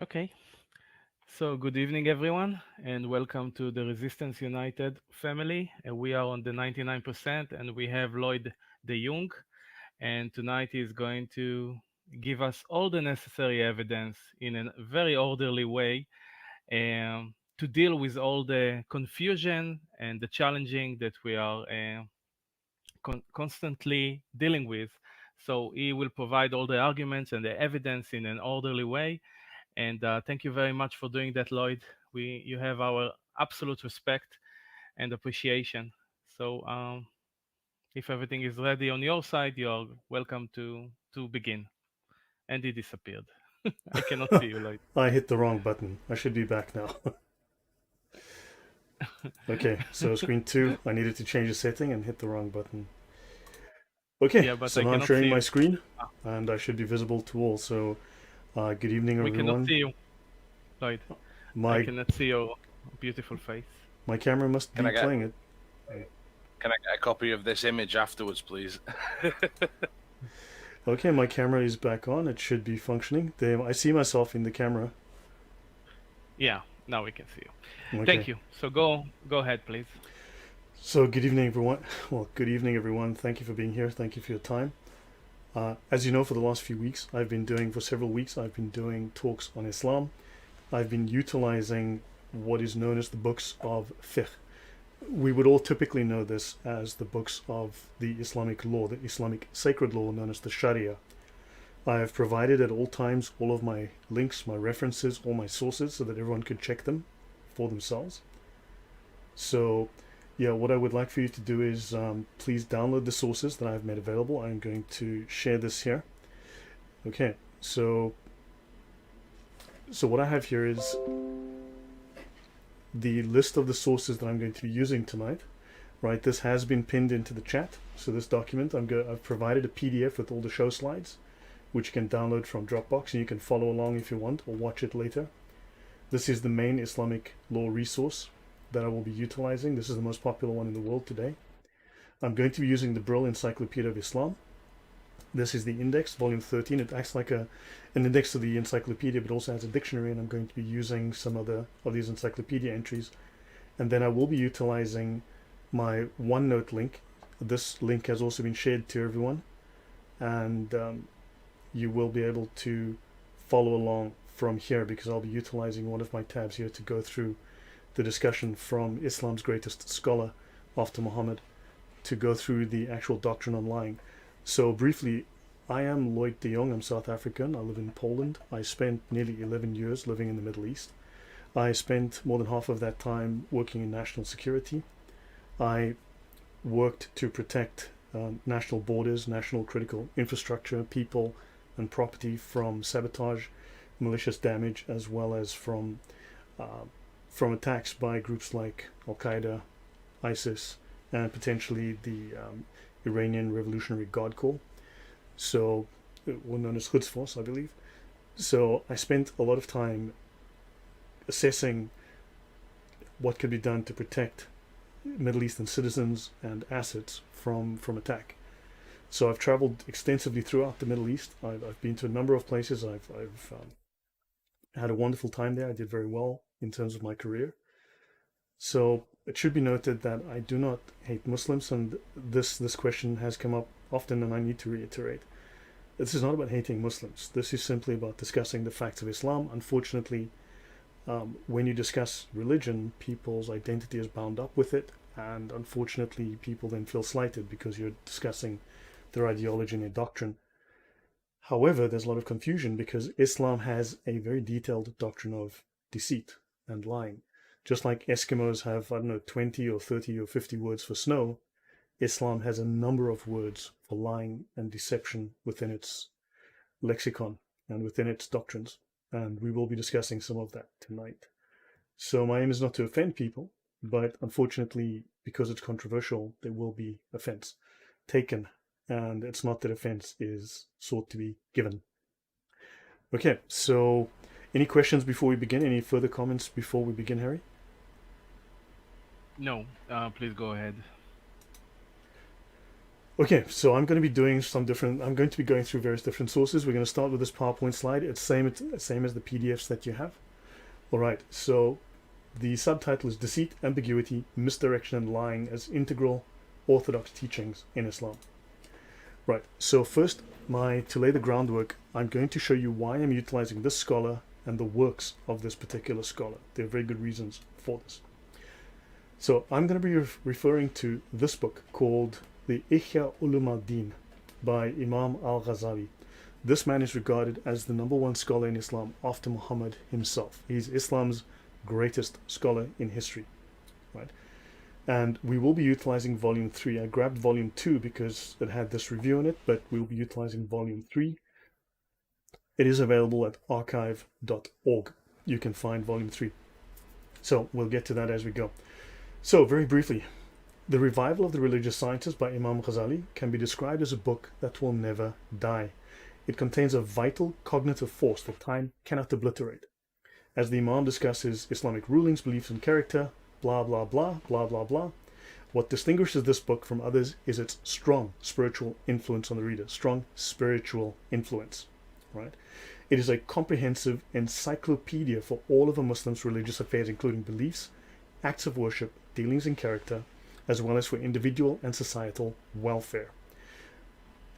Okay, so good evening, everyone, and welcome to the Resistance United family. We are on the 99%, and we have Lloyd de Jong, and tonight he's going to give us all the necessary evidence in a very orderly way to deal with all the confusion and the challenging that we are constantly dealing with. So he will provide all the arguments and the evidence in an orderly way, and thank you very much for doing that, Lloyd. You have our absolute respect and appreciation. So if everything is ready on your side, you are welcome to begin. And he disappeared. I cannot see you, Lloyd. I hit the wrong button. I should be back now. Okay, so screen 2, I needed to change the setting and hit the wrong button. Okay, Yeah, but so I now I'm cannot see sharing my you. screen Ah, and I should be visible to all. So, good evening, we cannot everyone. see you, Lloyd. I My cannot see your beautiful face. my camera must Can be I get playing it. can I get a copy of this image afterwards, please? Okay, my camera is back on. It should be functioning. There, I see myself in the camera. Yeah, now we can see you. Okay, Thank you. So go ahead, please. so good evening, everyone. Well, good evening, everyone. Thank you for being here. Thank you for your time. As you know, for the last few weeks, for several weeks, I've been doing talks on Islam. I've been utilizing what is known as the books of fiqh. We would all typically know this as the books of the Islamic law, the Islamic sacred law known as the Sharia. I have provided at all times all of my links, my references, all my sources so that everyone could check them for themselves. So, yeah, what I would like for you to do is please download the sources that I've made available. I'm going to share this here. Okay, so what I have here is the list of the sources that I'm going to be using tonight. Right, this has been pinned into the chat. So this document, I've provided a PDF with all the show slides, which you can download from Dropbox, and you can follow along if you want or watch it later. This is the main Islamic law resource that I will be utilizing. This is the most popular one in the world today. I'm going to be using the Brill Encyclopedia of Islam. This is the index, volume 13. It acts like an index to the encyclopedia, but also has a dictionary, and I'm going to be using some other of these encyclopedia entries. And then I will be utilizing my OneNote link. This link has also been shared to everyone, and you will be able to follow along from here because I'll be utilizing one of my tabs here to go through the discussion from Islam's greatest scholar after Muhammad to go through the actual doctrine on lying. So briefly, I am Lloyd de Jong. I'm South African. I live in Poland. I spent nearly 11 years living in the Middle East. I spent more than half of that time working in national security. I worked to protect national borders, national critical infrastructure, people, and property from sabotage, malicious damage, as well as from attacks by groups like Al Qaeda, ISIS, and potentially the Iranian Revolutionary Guard Corps. So, well known as Quds Force, I believe. So I spent a lot of time assessing what could be done to protect Middle Eastern citizens and assets from attack. So I've traveled extensively throughout the Middle East. I've been to a number of places. I've had a wonderful time there. I did very well in terms of my career. So it should be noted that I do not hate Muslims, and this question has come up often, and I need to reiterate. This is not about hating Muslims. This is simply about discussing the facts of Islam. Unfortunately, when you discuss religion, people's identity is bound up with it, and unfortunately, people then feel slighted because you're discussing their ideology and their doctrine. However, there's a lot of confusion because Islam has a very detailed doctrine of deceit and lying. Just like Eskimos have, 20 or 30 or 50 words for snow, Islam has a number of words for lying and deception within its lexicon and within its doctrines. And we will be discussing some of that tonight. So my aim is not to offend people, but unfortunately, because it's controversial, there will be offense taken, and it's not that offense is sought to be given. Okay, so any questions before we begin? Any further comments before we begin, Harry? No, please go ahead. Okay, so I'm going to be doing some different. I'm going to be going through various different sources. We're going to start with this PowerPoint slide. It's same as the PDFs that you have. All right. So the subtitle is Deceit, Ambiguity, Misdirection, and Lying as Integral Orthodox Teachings in Islam. Right. So first, to lay the groundwork, I'm going to show you why I'm utilizing this scholar and the works of this particular scholar. There are very good reasons for this. So I'm going to be referring to this book called the Ihya Ulum al-Din by Imam al-Ghazali. This man is regarded as the #1 scholar in Islam after Muhammad himself. He's Islam's greatest scholar in history, right? And we will be utilizing volume 3. I grabbed volume 2 because it had this review in it, but we'll be utilizing volume 3. It is available at archive.org. You can find volume 3. So we'll get to that as we go. So very briefly, The Revival of the Religious Sciences by Imam Ghazali can be described as a book that will never die. It contains a vital cognitive force that time cannot obliterate. As the Imam discusses Islamic rulings, beliefs, and character, blah, blah, blah, blah, blah, blah, what distinguishes this book from others is its strong spiritual influence on the reader. Strong spiritual influence, right? It is a comprehensive encyclopedia for all of a Muslim's religious affairs, including beliefs, acts of worship, dealings, and character, as well as for individual and societal welfare.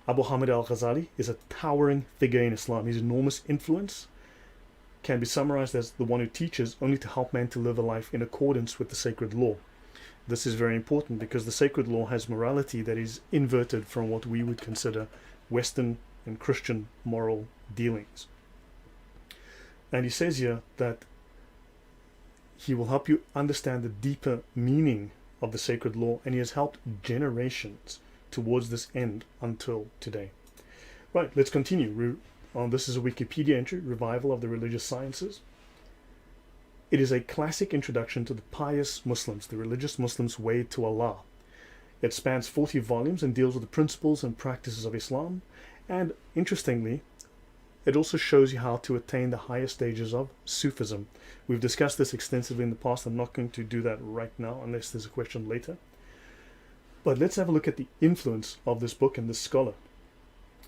Abu Hamid al-Ghazali is a towering figure in Islam. His enormous influence can be summarized as the one who teaches only to help man to live a life in accordance with the sacred law. This is very important because the sacred law has morality that is inverted from what we would consider Western and Christian moral dealings. And he says here that he will help you understand the deeper meaning of the sacred law, and he has helped generations towards this end until today. Right, let's continue. This is a Wikipedia entry, Revival of the Religious Sciences. It is a classic introduction to the pious Muslims, the religious Muslims' way to Allah. It spans 40 volumes and deals with the principles and practices of Islam, and interestingly, it also shows you how to attain the higher stages of Sufism. We've discussed this extensively in the past. I'm not going to do that right now unless there's a question later. But let's have a look at the influence of this book and this scholar.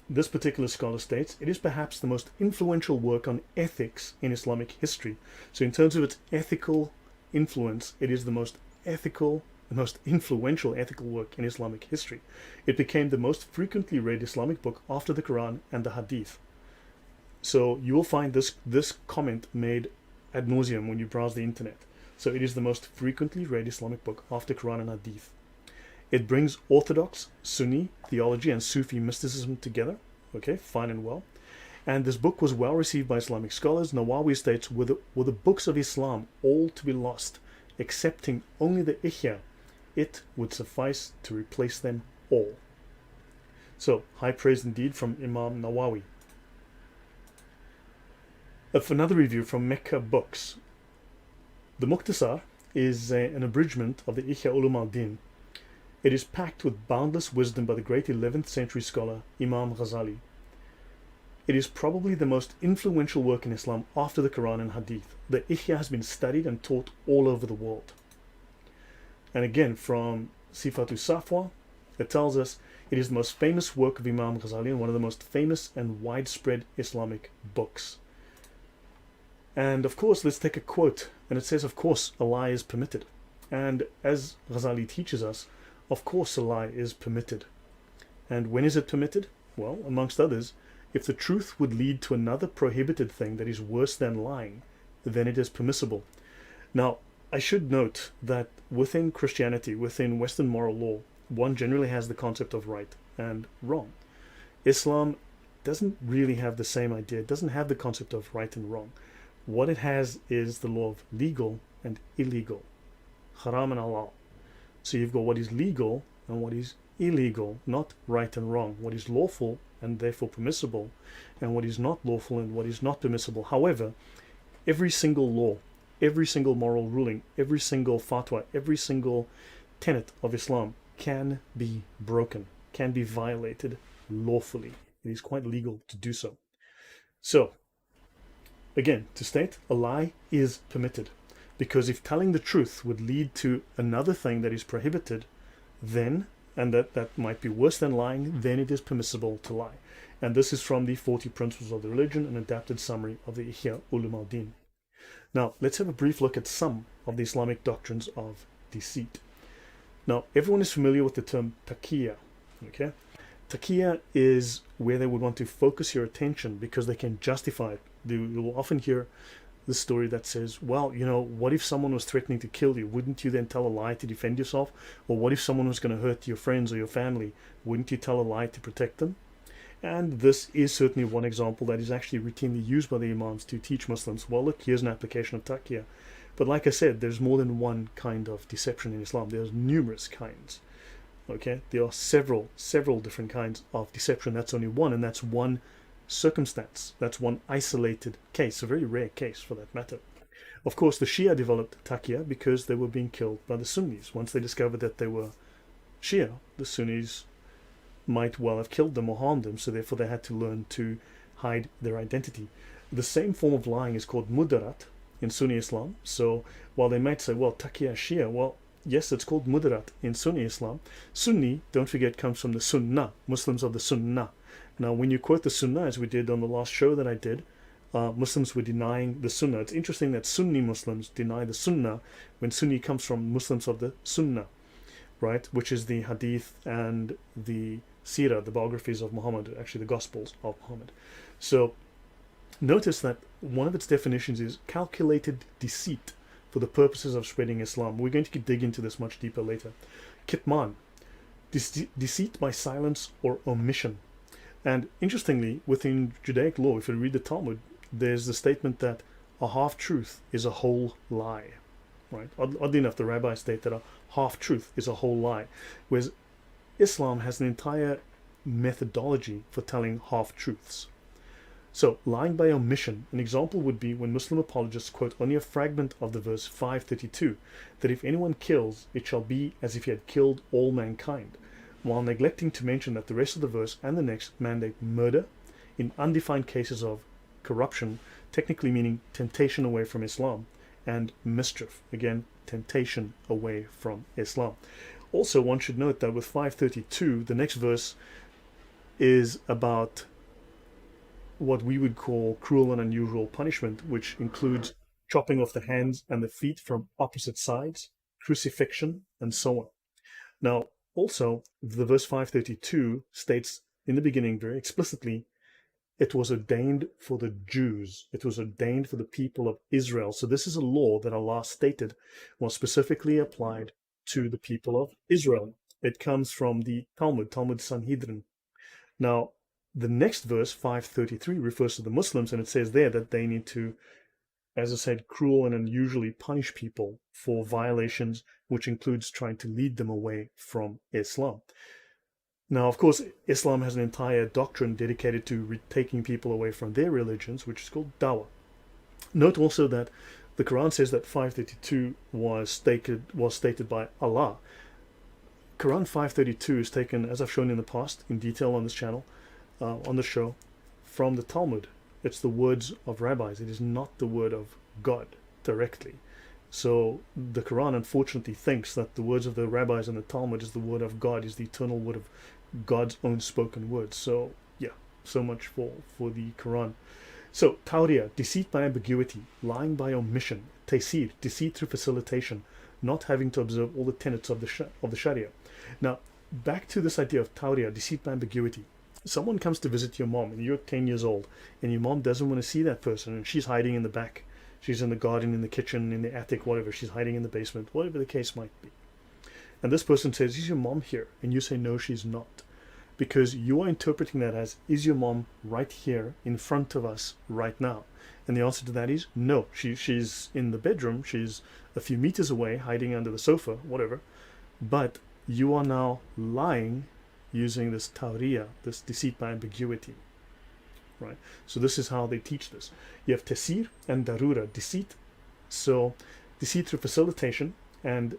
This particular scholar states, it is perhaps the most influential work on ethics in Islamic history. So in terms of its ethical influence, it is the most influential ethical work in Islamic history. It became the most frequently read Islamic book after the Quran and the Hadith. So you will find this comment made ad nauseum when you browse the internet. So it is the most frequently read Islamic book after Quran and Hadith. It brings Orthodox, Sunni theology and Sufi mysticism together. Okay, fine and well. And this book was well received by Islamic scholars. Nawawi states, were the books of Islam all to be lost, excepting only the Ihya, it would suffice to replace them all. So, high praise indeed from Imam Nawawi. Another review from Mecca Books. The Muqtasar is an abridgment of the Ihya Ulum al-Din. It is packed with boundless wisdom by the great 11th century scholar Imam Ghazali. It is probably the most influential work in Islam after the Quran and Hadith. The Ihya has been studied and taught all over the world. And again, from Sifatu Safwa, it tells us it is the most famous work of Imam Ghazali and one of the most famous and widespread Islamic books. And of course, let's take a quote. And it says, of course, a lie is permitted. And as Ghazali teaches us, of course a lie is permitted. And when is it permitted? Well, amongst others, if the truth would lead to another prohibited thing that is worse than lying, then it is permissible. Now, I should note that within Christianity, within Western moral law, one generally has the concept of right and wrong. Islam doesn't really have the same idea. It doesn't have the concept of right and wrong. What it has is the law of legal and illegal, haram and halal. So you've got what is legal and what is illegal, not right and wrong. What is lawful and therefore permissible, and what is not lawful and what is not permissible. However, every single law, every single moral ruling, every single fatwa, every single tenet of Islam can be broken, can be violated lawfully. It is quite legal to do so. So, again, to state, a lie is permitted. Because if telling the truth would lead to another thing that is prohibited, then and that might be worse than lying, then it is permissible to lie. And this is from the 40 Principles of the Religion, an adapted summary of the Ihya Ulum al-Din. Now, let's have a brief look at some of the Islamic doctrines of deceit. Now, everyone is familiar with the term taqiyya, okay? Taqiyya is where they would want to focus your attention because they can justify it. You will often hear the story that says, well, you know, what if someone was threatening to kill you? Wouldn't you then tell a lie to defend yourself? Or what if someone was going to hurt your friends or your family? Wouldn't you tell a lie to protect them? And this is certainly one example that is actually routinely used by the imams to teach Muslims, well, look, here's an application of taqiyya. But like I said, there's more than one kind of deception in Islam. There's numerous kinds. Okay, there are several different kinds of deception. That's only one, and that's one circumstance. That's one isolated case, a very rare case for that matter. Of course, the Shia developed taqiyya because they were being killed by the Sunnis. Once they discovered that they were Shia, the Sunnis might well have killed them or harmed them, so therefore they had to learn to hide their identity. The same form of lying is called mudarat in Sunni Islam. So while they might say, well, taqiyya Shia, well, yes, it's called mudarat in Sunni Islam. Sunni, don't forget, comes from the Sunnah, Muslims of the Sunnah. Now, when you quote the Sunnah, as we did on the last show that I did, Muslims were denying the Sunnah. It's interesting that Sunni Muslims deny the Sunnah when Sunni comes from Muslims of the Sunnah, right? Which is the Hadith and the Sirah, the biographies of Muhammad, actually the Gospels of Muhammad. So notice that one of its definitions is calculated deceit for the purposes of spreading Islam. We're going to dig into this much deeper later. Kitman, deceit by silence or omission. And interestingly, within Judaic law, if you read the Talmud, there's the statement that a half-truth is a whole lie. Right? Oddly enough, the rabbis state that a half-truth is a whole lie, whereas Islam has an entire methodology for telling half-truths. So, lying by omission, an example would be when Muslim apologists quote only a fragment of the verse 532, that if anyone kills, it shall be as if he had killed all mankind, while neglecting to mention that the rest of the verse and the next mandate murder in undefined cases of corruption, technically meaning temptation away from Islam, and mischief, again, temptation away from Islam. Also, one should note that with 532, the next verse is about what we would call cruel and unusual punishment, which includes chopping off the hands and the feet from opposite sides, crucifixion, and so on. Now, also, the verse 532 states in the beginning very explicitly, it was ordained for the Jews. It was ordained for the people of Israel. So this is a law that Allah stated was specifically applied to the people of Israel. It comes from the Talmud Sanhedrin. Now, the next verse, 533, refers to the Muslims, and it says there that they need to, as I said, cruel and unusually punish people for violations, which includes trying to lead them away from Islam. Now, of course, Islam has an entire doctrine dedicated to taking people away from their religions, which is called dawah. Note also that the Quran says that 532 was stated by Allah. Quran 532 is taken, as I've shown in the past, in detail on this channel, on the show, from the Talmud. It's the words of rabbis. It is not the word of God directly. So the Quran unfortunately thinks that the words of the rabbis and the Talmud is the word of God, is the eternal word of God's own spoken words. So yeah, so much for the Quran. So tawriya, deceit by ambiguity, lying by omission, taysir, deceit through facilitation, not having to observe all the tenets of the Sharia. Now, back to this idea of tawriya, deceit by ambiguity. Someone comes to visit your mom and you're 10 years old and your mom doesn't want to see that person and she's hiding in the back. She's in the garden, in the kitchen, in the attic, whatever. She's hiding in the basement, whatever the case might be. And this person says, is your mom here? And you say, no, she's not. Because you are interpreting that as, is your mom right here in front of us right now? And the answer to that is, no, she's in the bedroom. She's a few meters away, hiding under the sofa, whatever. But you are now lying using this tawriya, this deceit by ambiguity. Right? So this is how they teach this. You have tasir and darura, deceit. So deceit through facilitation and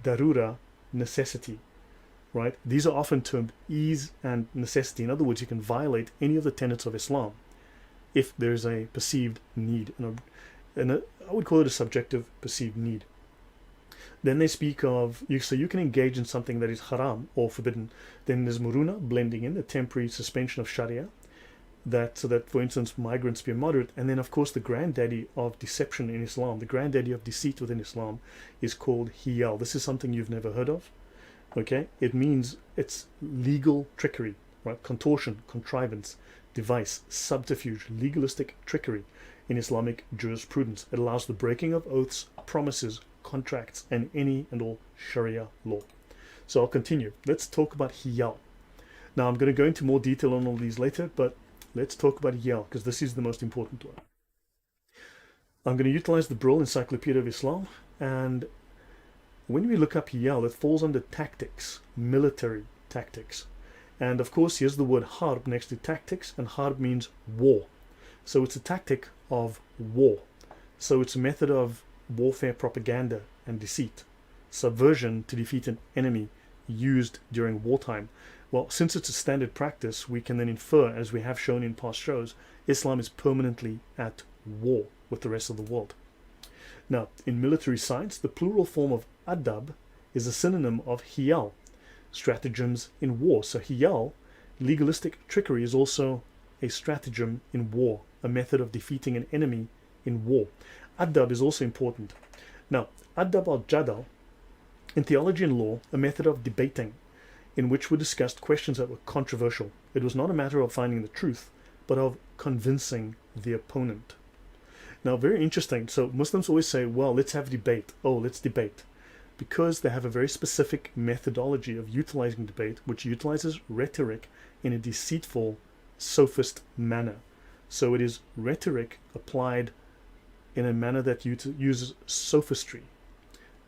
darura, necessity. Right? These are often termed ease and necessity. In other words, you can violate any of the tenets of Islam if there's a perceived need. And I would call it a subjective perceived need. Then they speak of, so you can engage in something that is haram or forbidden. Then there's muruna, blending in, the temporary suspension of sharia, so that, for instance, migrants be moderate. And then, of course, the granddaddy of deception in Islam, the granddaddy of deceit within Islam, is called hiyal. This is something you've never heard of. Okay, it means it's legal trickery, right? Contortion, contrivance, device, subterfuge, legalistic trickery in Islamic jurisprudence. It allows the breaking of oaths, promises, contracts, and any and all Sharia law. So I'll continue. Let's talk about hiyal. Now I'm going to go into more detail on all these later, but let's talk about hiyal because this is the most important one. I'm going to utilize the Brill Encyclopedia of Islam, and when we look up hiyal, it falls under tactics, military tactics. And of course, here's the word harb next to tactics, and harb means war. So it's a tactic of war. So it's a method of warfare, propaganda, and deceit, subversion to defeat an enemy used during wartime. Well, since it's a standard practice, we can then infer, as we have shown in past shows, Islam is permanently at war with the rest of the world. Now, in military science, the plural form of adab is a synonym of hiyal, stratagems in war. So hiyal, legalistic trickery, is also a stratagem in war, a method of defeating an enemy in war. Adab is also important. Now, adab al-jadal, in theology and law, a method of debating in which were discussed questions that were controversial. It was not a matter of finding the truth, but of convincing the opponent. Now, very interesting. So Muslims always say, well, let's have debate. Oh, let's debate. Because they have a very specific methodology of utilizing debate, which utilizes rhetoric in a deceitful, sophist manner. So it is rhetoric applied in a manner that uses sophistry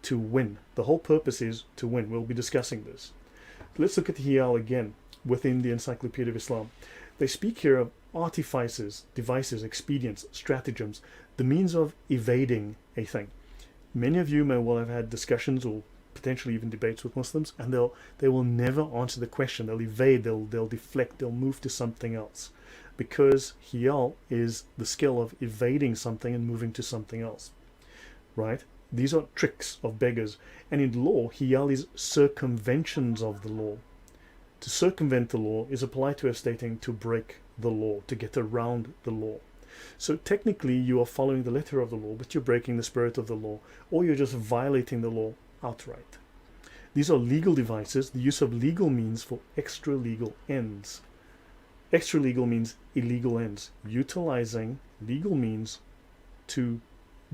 to win. The whole purpose is to win. We'll be discussing this. Let's look at the hiyal again within the Encyclopedia of Islam. They speak here of artifices, devices, expedients, stratagems, the means of evading a thing. Many of you may well have had discussions or potentially even debates with Muslims, and they will never answer the question. They'll evade, they'll deflect, they'll move to something else, because hiyal is the skill of evading something and moving to something else, right? These are tricks of beggars. And in law, hiyal is circumventions of the law. To circumvent the law is applied to as stating to break the law, to get around the law. So technically you are following the letter of the law, but you're breaking the spirit of the law, or you're just violating the law outright. These are legal devices, the use of legal means for extra-legal ends. Extra-legal means illegal ends, utilizing legal means to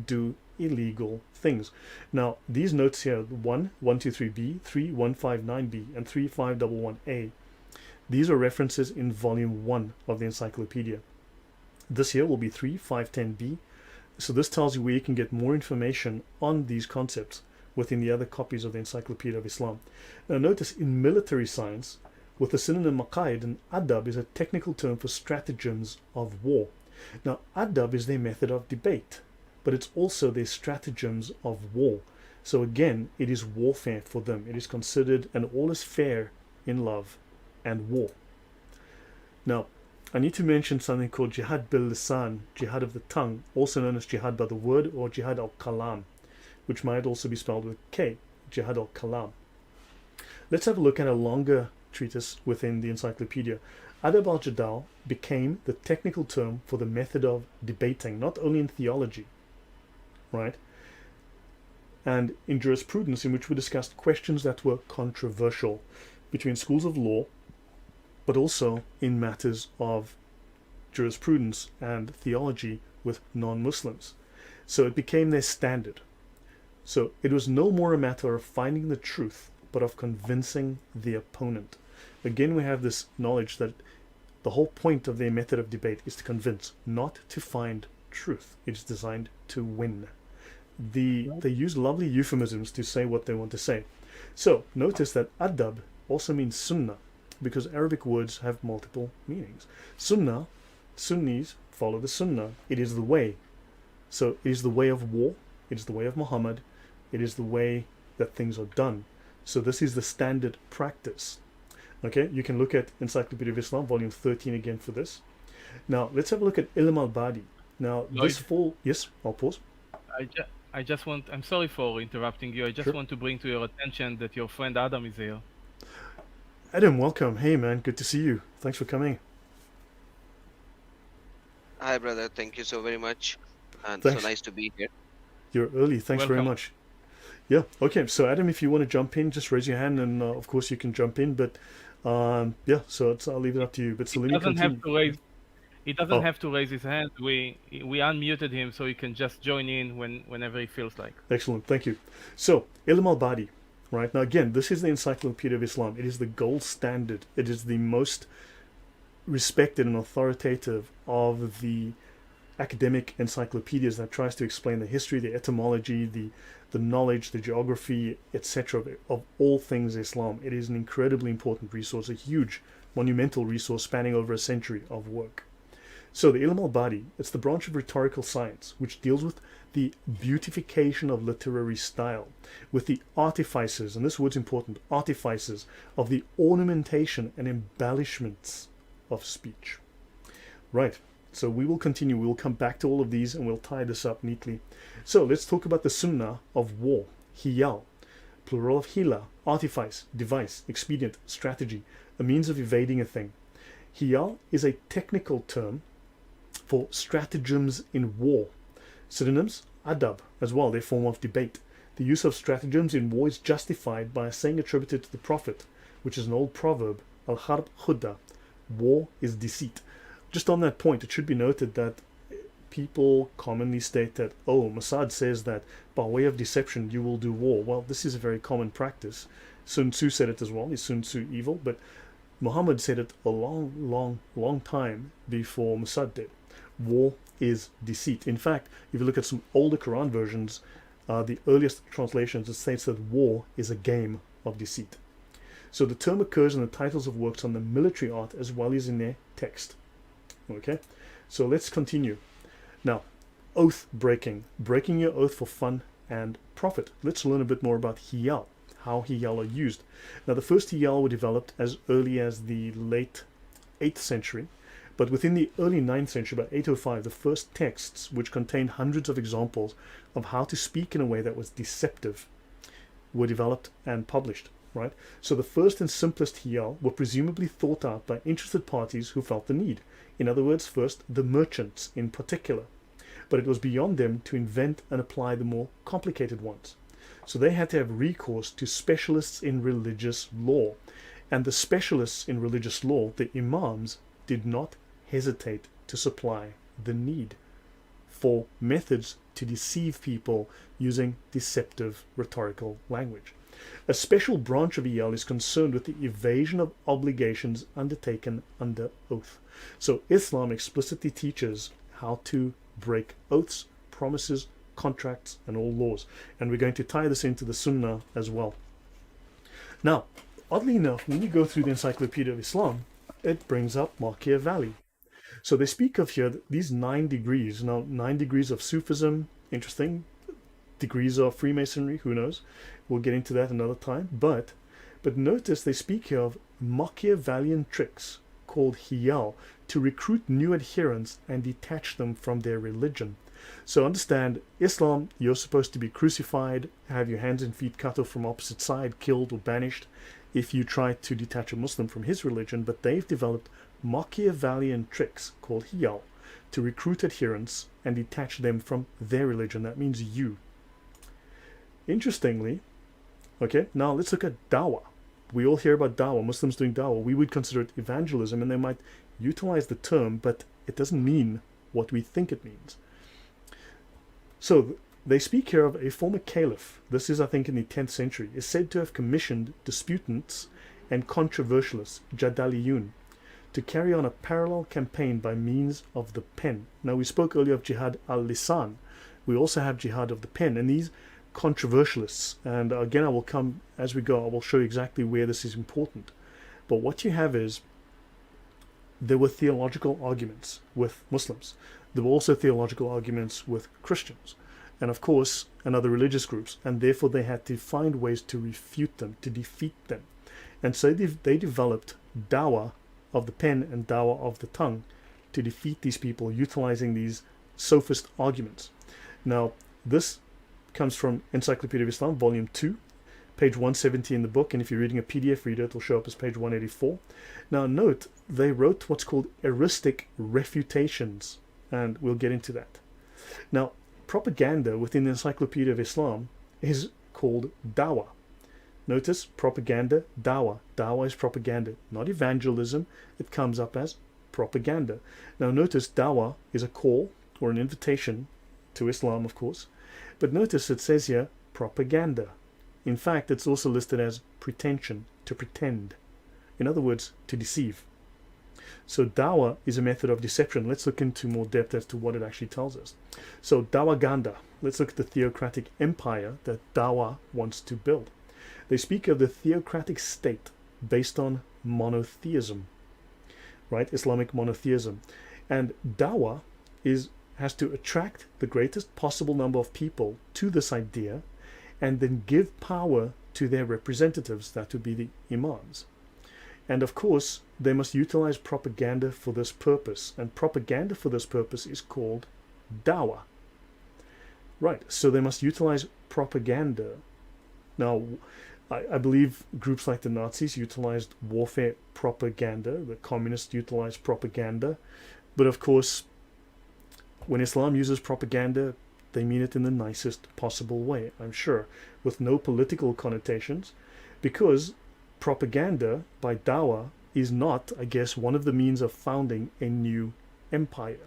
do illegal things. Now, these notes here, 123b, 3159b, and 3511a, these are references in volume 1 of the encyclopedia. This here will be 3510b. So this tells you where you can get more information on these concepts within the other copies of the Encyclopedia of Islam. Now notice in military science, with the synonym maqaid, and adab is a technical term for stratagems of war. Now adab is their method of debate, but it's also their stratagems of war. So again, it is warfare for them. It is considered, and all is fair in love and war. Now, I need to mention something called jihad bil lisan, jihad of the tongue, also known as jihad by the word or jihad al-kalam, which might also be spelled with K, jihad al-kalam. Let's have a look at a longer treatise within the encyclopedia. Adab al-jadal became the technical term for the method of debating, not only in theology, right, and in jurisprudence, in which we discussed questions that were controversial between schools of law, but also in matters of jurisprudence and theology with non-Muslims. So it became their standard. So it was no more a matter of finding the truth, but of convincing the opponent. Again, we have this knowledge that the whole point of their method of debate is to convince, not to find truth. It's designed to win. They use lovely euphemisms to say what they want to say. So notice that adab also means sunnah, because Arabic words have multiple meanings. Sunnah, Sunnis follow the sunnah. It is the way. So it is the way of war. It is the way of Muhammad. It is the way that things are done. So this is the standard practice. Okay, you can look at Encyclopedia of Islam, volume 13 again for this. Now, let's have a look at Ilm al-Badi. Now, Lloyd? yes, I'll pause. I'm sorry for interrupting you. I just Sure. want to bring to your attention that your friend Adam is here. Adam, welcome. Hey, man, good to see you. Thanks for coming. Hi, brother. Thank you so very much. And so Thanks. nice to be here. You're early. Thanks very Welcome. much. Yeah. Okay. So, Adam, if you want to jump in, just raise your hand, and of course you can jump in. But yeah. So I'll leave it up to you. But He so let me doesn't have continue. to raise. He doesn't Oh, have to raise his hand. We unmuted him so he can just join in whenever he feels like. excellent. Thank you. So, Ilm al-Badi, right? Now, again, this is the Encyclopedia of Islam. It is the gold standard. It is the most respected and authoritative of the academic encyclopedias that tries to explain the history, the etymology, the knowledge, the geography, etc. of all things Islam. It is an incredibly important resource, a huge, monumental resource spanning over a century of work. So the Ilm al-Badi, it's the branch of rhetorical science which deals with the beautification of literary style, with the artifices, and this word's important, artifices of the ornamentation and embellishments of speech. Right. So we will continue. We will come back to all of these and we'll tie this up neatly. So let's talk about the sunnah of war. Hiyal, plural of hila, artifice, device, expedient, strategy, a means of evading a thing. Hiyal is a technical term for stratagems in war. Synonyms, adab, as well, their form of debate. The use of stratagems in war is justified by a saying attributed to the Prophet, which is an old proverb, al-harb khudda, war is deceit. Just on that point, it should be noted that people commonly state that, oh, Mossad says that by way of deception you will do war. Well, this is a very common practice. Sun Tzu said it as well. Is Sun Tzu evil? But Muhammad said it a long time before Mossad did. War is deceit. In fact, if you look at some older Quran versions, the earliest translations, it states that war is a game of deceit. So the term occurs in the titles of works on the military art as well as in their text. Okay, so let's continue. Now, oath breaking, breaking your oath for fun and profit. Let's learn a bit more about hiyal, how hiyal are used. Now, the first hiyal were developed as early as the late 8th century, but within the early 9th century, about 805, the first texts, which contained hundreds of examples of how to speak in a way that was deceptive, were developed and published. Right? So the first and simplest hiyal were presumably thought out by interested parties who felt the need. In other words, first, the merchants in particular. But it was beyond them to invent and apply the more complicated ones. So they had to have recourse to specialists in religious law. And the specialists in religious law, the imams, did not hesitate to supply the need for methods to deceive people using deceptive rhetorical language. A special branch of EL is concerned with the evasion of obligations undertaken under oath. So Islam explicitly teaches how to break oaths, promises, contracts, and all laws. And we're going to tie this into the Sunnah as well. Now, oddly enough, when you go through the Encyclopedia of Islam, it brings up Machiavelli. So they speak of here these 9 degrees. Now, 9 degrees of Sufism, interesting. Degrees of Freemasonry, who knows? We'll get into that another time. But notice they speak here of Machiavellian tricks called hiyal to recruit new adherents and detach them from their religion. So understand, Islam, you're supposed to be crucified, have your hands and feet cut off from opposite side, killed or banished if you try to detach a Muslim from his religion. But they've developed Machiavellian tricks called hiyal to recruit adherents and detach them from their religion. That means you. Interestingly, okay, now let's look at dawah. We all hear about dawah, Muslims doing dawah. We would consider it evangelism, and they might utilize the term, but it doesn't mean what we think it means. So they speak here of a former caliph. This is, I think, in the 10th century, is said to have commissioned disputants and controversialists, jadaliyun, to carry on a parallel campaign by means of the pen. Now, we spoke earlier of jihad al-lisan. We also have jihad of the pen, and these controversialists, and again I will come as we go, I will show you exactly where this is important. But what you have is there were theological arguments with Muslims. There were also theological arguments with Christians, and of course, and other religious groups, and therefore they had to find ways to refute them, to defeat them. And so they developed dawah of the pen and dawah of the tongue to defeat these people, utilizing these sophist arguments. Now, this comes from Encyclopedia of Islam, Volume 2, page 170 in the book, and if you're reading a PDF reader, it'll show up as page 184. Now note, they wrote what's called eristic refutations, and we'll get into that. Now, propaganda within the Encyclopedia of Islam is called dawah. Notice, propaganda, dawah. Dawah is propaganda, not evangelism. It comes up as propaganda. Now notice, dawah is a call or an invitation to Islam, of course, but notice it says here propaganda. In fact, it's also listed as pretension, to pretend. In other words, to deceive. So dawah is a method of deception. Let's look into more depth as to what it actually tells us. So dawaganda. Let's look at the theocratic empire that dawah wants to build. They speak of the theocratic state based on monotheism, right? Islamic monotheism. And dawah has to attract the greatest possible number of people to this idea and then give power to their representatives, that would be the imams. And of course, they must utilize propaganda for this purpose. And propaganda for this purpose is called dawah. Right, so they must utilize propaganda. Now, I believe groups like the Nazis utilized warfare propaganda. The communists utilized propaganda. But of course, when Islam uses propaganda, they mean it in the nicest possible way, I'm sure, with no political connotations, because propaganda by dawah is not, I guess, one of the means of founding a new empire.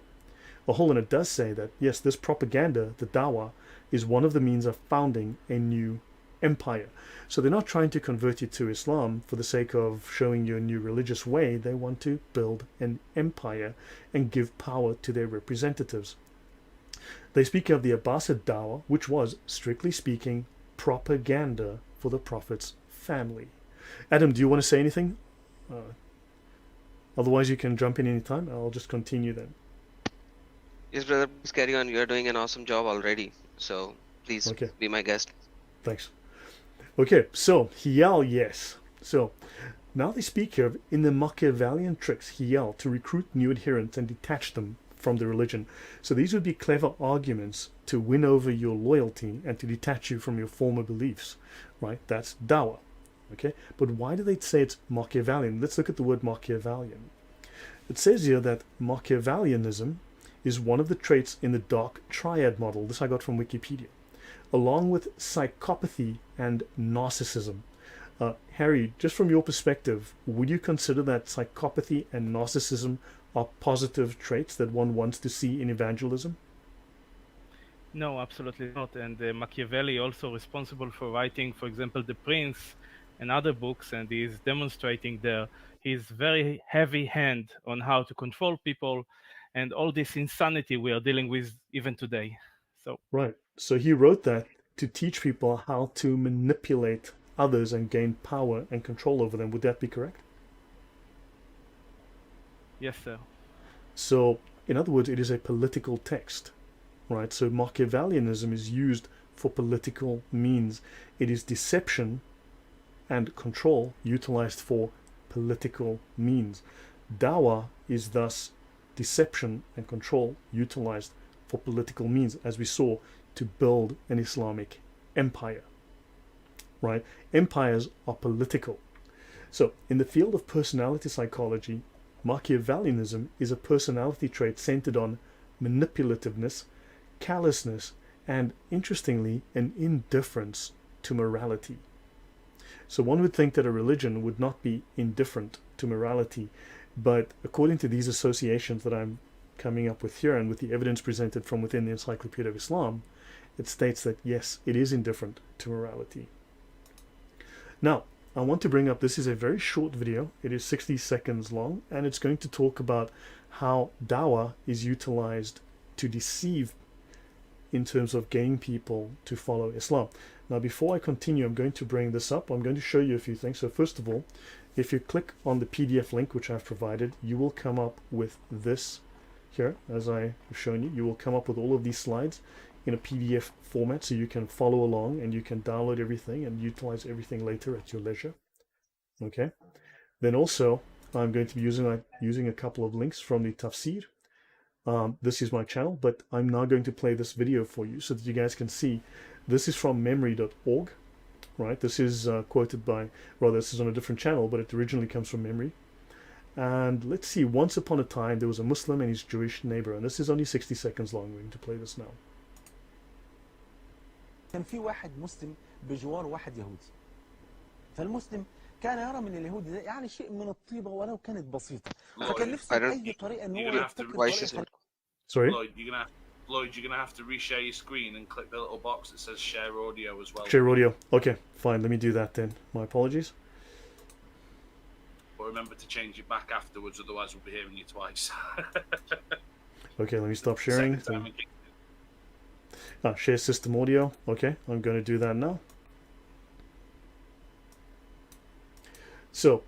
It does say that, yes, this propaganda, the dawah, is one of the means of founding a new empire. So they're not trying to convert you to Islam for the sake of showing you a new religious way. They want to build an empire and give power to their representatives. They speak of the Abbasid dawah, which was, strictly speaking, propaganda for the Prophet's family. Adam, do you want to say anything? Otherwise, you can jump in anytime. I'll just continue then. Yes, brother, please carry on. You are doing an awesome job already. So please be my guest. Thanks. Okay, so Hiyal, yes. So now they speak here of in the Machiavellian tricks, Hiyal, to recruit new adherents and detach them from the religion. So these would be clever arguments to win over your loyalty and to detach you from your former beliefs, right? That's dawah. Okay, but why do they say it's Machiavellian? Let's look at the word Machiavellian. It says here that Machiavellianism is one of the traits in the dark triad model. This I got from Wikipedia, along with psychopathy and narcissism. Harry, just from your perspective, would you consider that psychopathy and narcissism are positive traits that one wants to see in evangelism? No, absolutely not. And Machiavelli also responsible for writing, for example, The Prince and other books, and he is demonstrating there his very heavy hand on how to control people and all this insanity we are dealing with even today. So right. So he wrote that to teach people how to manipulate others and gain power and control over them. Would that be correct? yes, sir. So, in other words, it is a political text, right? So Machiavellianism is used for political means. It is deception and control utilized for political means. Dawah is thus deception and control utilized for political means, as we saw, to build an Islamic empire, right? Empires are political. So in the field of personality psychology, Machiavellianism is a personality trait centered on manipulativeness, callousness, and, interestingly, an indifference to morality. So one would think that a religion would not be indifferent to morality, but according to these associations that I'm coming up with here and with the evidence presented from within the Encyclopedia of Islam, it states that yes, it is indifferent to morality. Now, I want to bring up, this is a very short video. It is 60 seconds long, and it's going to talk about how dawah is utilized to deceive in terms of getting people to follow Islam. Now, before I continue, I'm going to bring this up. I'm going to show you a few things. So first of all, if you click on the PDF link, which I've provided, you will come up with this here, as I have shown you. You will come up with all of these slides in a PDF format, so you can follow along and you can download everything and utilize everything later at your leisure. Okay. Then also, I'm going to be using a couple of links from the tafsir. This is my channel, but I'm now going to play this video for you so that you guys can see This is from memory.org, right? This is quoted by, rather, this is on a different channel, but it originally comes from memory. And let's see, once upon a time, there was a Muslim and his Jewish neighbor. And this is only 60 seconds long. We're going to play this now. كان في واحد مسلم بجوار واحد يهودي. فالمسلم كان يرى من اليهودي ده يعني شيء من الطيبة ولو كانت بسيطة. فكان نفسه بأي طريقة ان هو يبتكر طريقة. Sorry? Lloyd, you're gonna have to reshare your screen and click the little box that says share audio as well. Share audio. Okay, fine. Let me do that then. My apologies. But remember to change it back afterwards, otherwise we'll be hearing you twice. Okay, let me stop sharing. Share system audio. Okay, I'm going to do that now. So,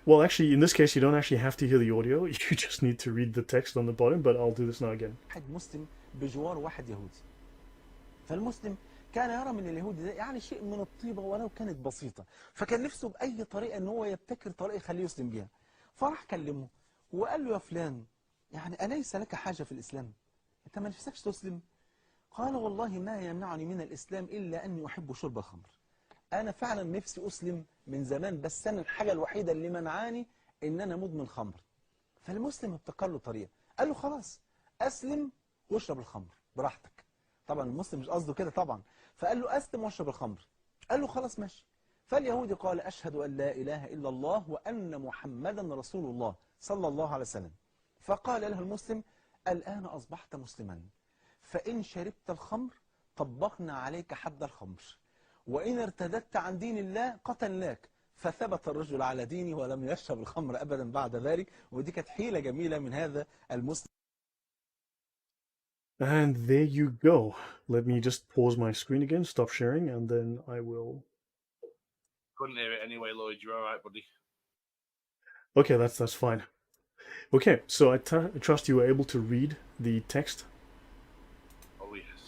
well, actually, in this case, you don't actually have to hear the audio. You just need to read the text on the bottom, but I'll do this now again. واحد مسلم بجوار واحد يهودي. فالمسلم كان يرى من اليهودي ده يعني شيء من الطيبة ولو كانت بسيطة. فكان نفسه بأي طريقة ان هو يبتكر طريقة يخليه يسلم بيها. فراح كلمه وقال له يا فلان يعني أليس لك حاجة في الإسلام؟ أنت ما نفسكش تسلم؟ قال والله ما يمنعني من الإسلام إلا أني أحب شرب الخمر. أنا فعلا نفسي أسلم من زمان، بس أنا الحاجة الوحيدة اللي منعاني إن أنا مدمن خمر. فالمسلم ابتكر له طريقة، قال له خلاص أسلم واشرب الخمر براحتك. طبعا المسلم مش قصده كده طبعا، فقال له أسلم واشرب الخمر. قال له خلاص ماشي. فاليهودي قال أشهد أن لا إله إلا الله وأن محمدا رسول الله صلى الله عليه وسلم. فقال له المسلم الآن أصبحت مسلما، فإن شربت الخمر طبقنا عليك حد الخمر، وإن ارتدت عن دين الله قتلناك. فثبت الرجل على دينه ولم يشرب الخمر أبدا بعد ذلك. ودي كانت حيلة جميلة من هذا المسلم. And there you go. Let me just pause my screen again, stop sharing, and then I will... Couldn't hear it anyway, Lloyd. You're all right, buddy. Okay, that's fine. Okay, so I trust you were able to read the text. Oh, yes.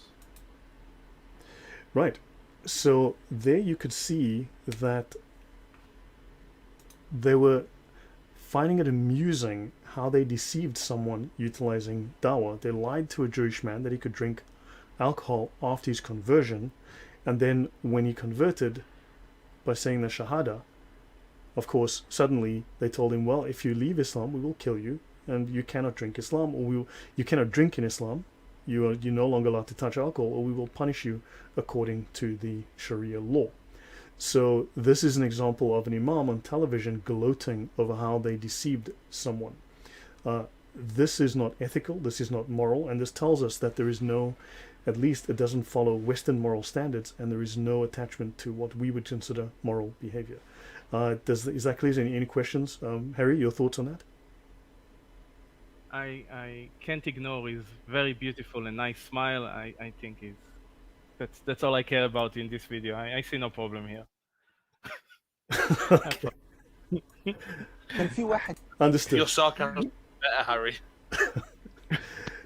Right. So there you could see that they were finding it amusing how they deceived someone utilizing dawah. They lied to a Jewish man that he could drink alcohol after his conversion, and then when he converted by saying the Shahada, of course, suddenly they told him, well, if you leave Islam, we will kill you, and you cannot drink Islam, or you cannot drink in Islam, you're no longer allowed to touch alcohol, or we will punish you according to the Sharia law. So this is an example of an imam on television gloating over how they deceived someone. This is not ethical, this is not moral, and this tells us that there is no, at least it doesn't follow Western moral standards, and there is no attachment to what we would consider moral behavior. Is that clear? Any questions? Harry, your thoughts on that? I can't ignore his very beautiful and nice smile. I think that's all I care about in this video. I see no problem here. Okay. كان في واحد. Understood. Your sarcasm better, Harry.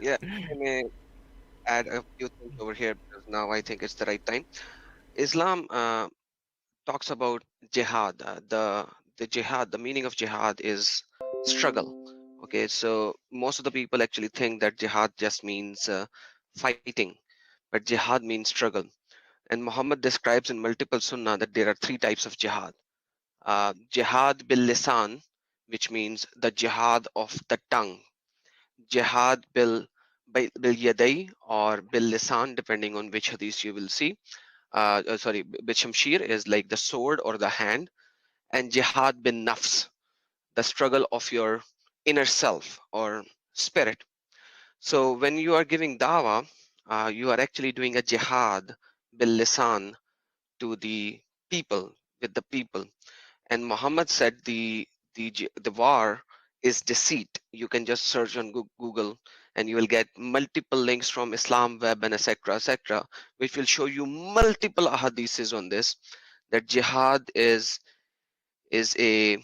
Yeah, I may add a few things over here because now I think it's the right time. Islam talks about jihad. The jihad, the meaning of jihad is struggle. Okay, so most of the people actually think that jihad just means fighting, but jihad means struggle. And Muhammad describes in multiple sunnah that there are three types of jihad. Jihad bil lisan, which means the jihad of the tongue. Jihad bil yaday or bil lisan, depending on which hadith you will see. Bil shamshir is like the sword or the hand. And jihad bin nafs, the struggle of your inner self or spirit. So when you are giving dawah, you are actually doing a jihad bil lisan to the people, with the people. And Muhammad said the war is deceit. You can just search on Google and you will get multiple links from Islam Web and etc., which will show you multiple ahadiths on this, that jihad is a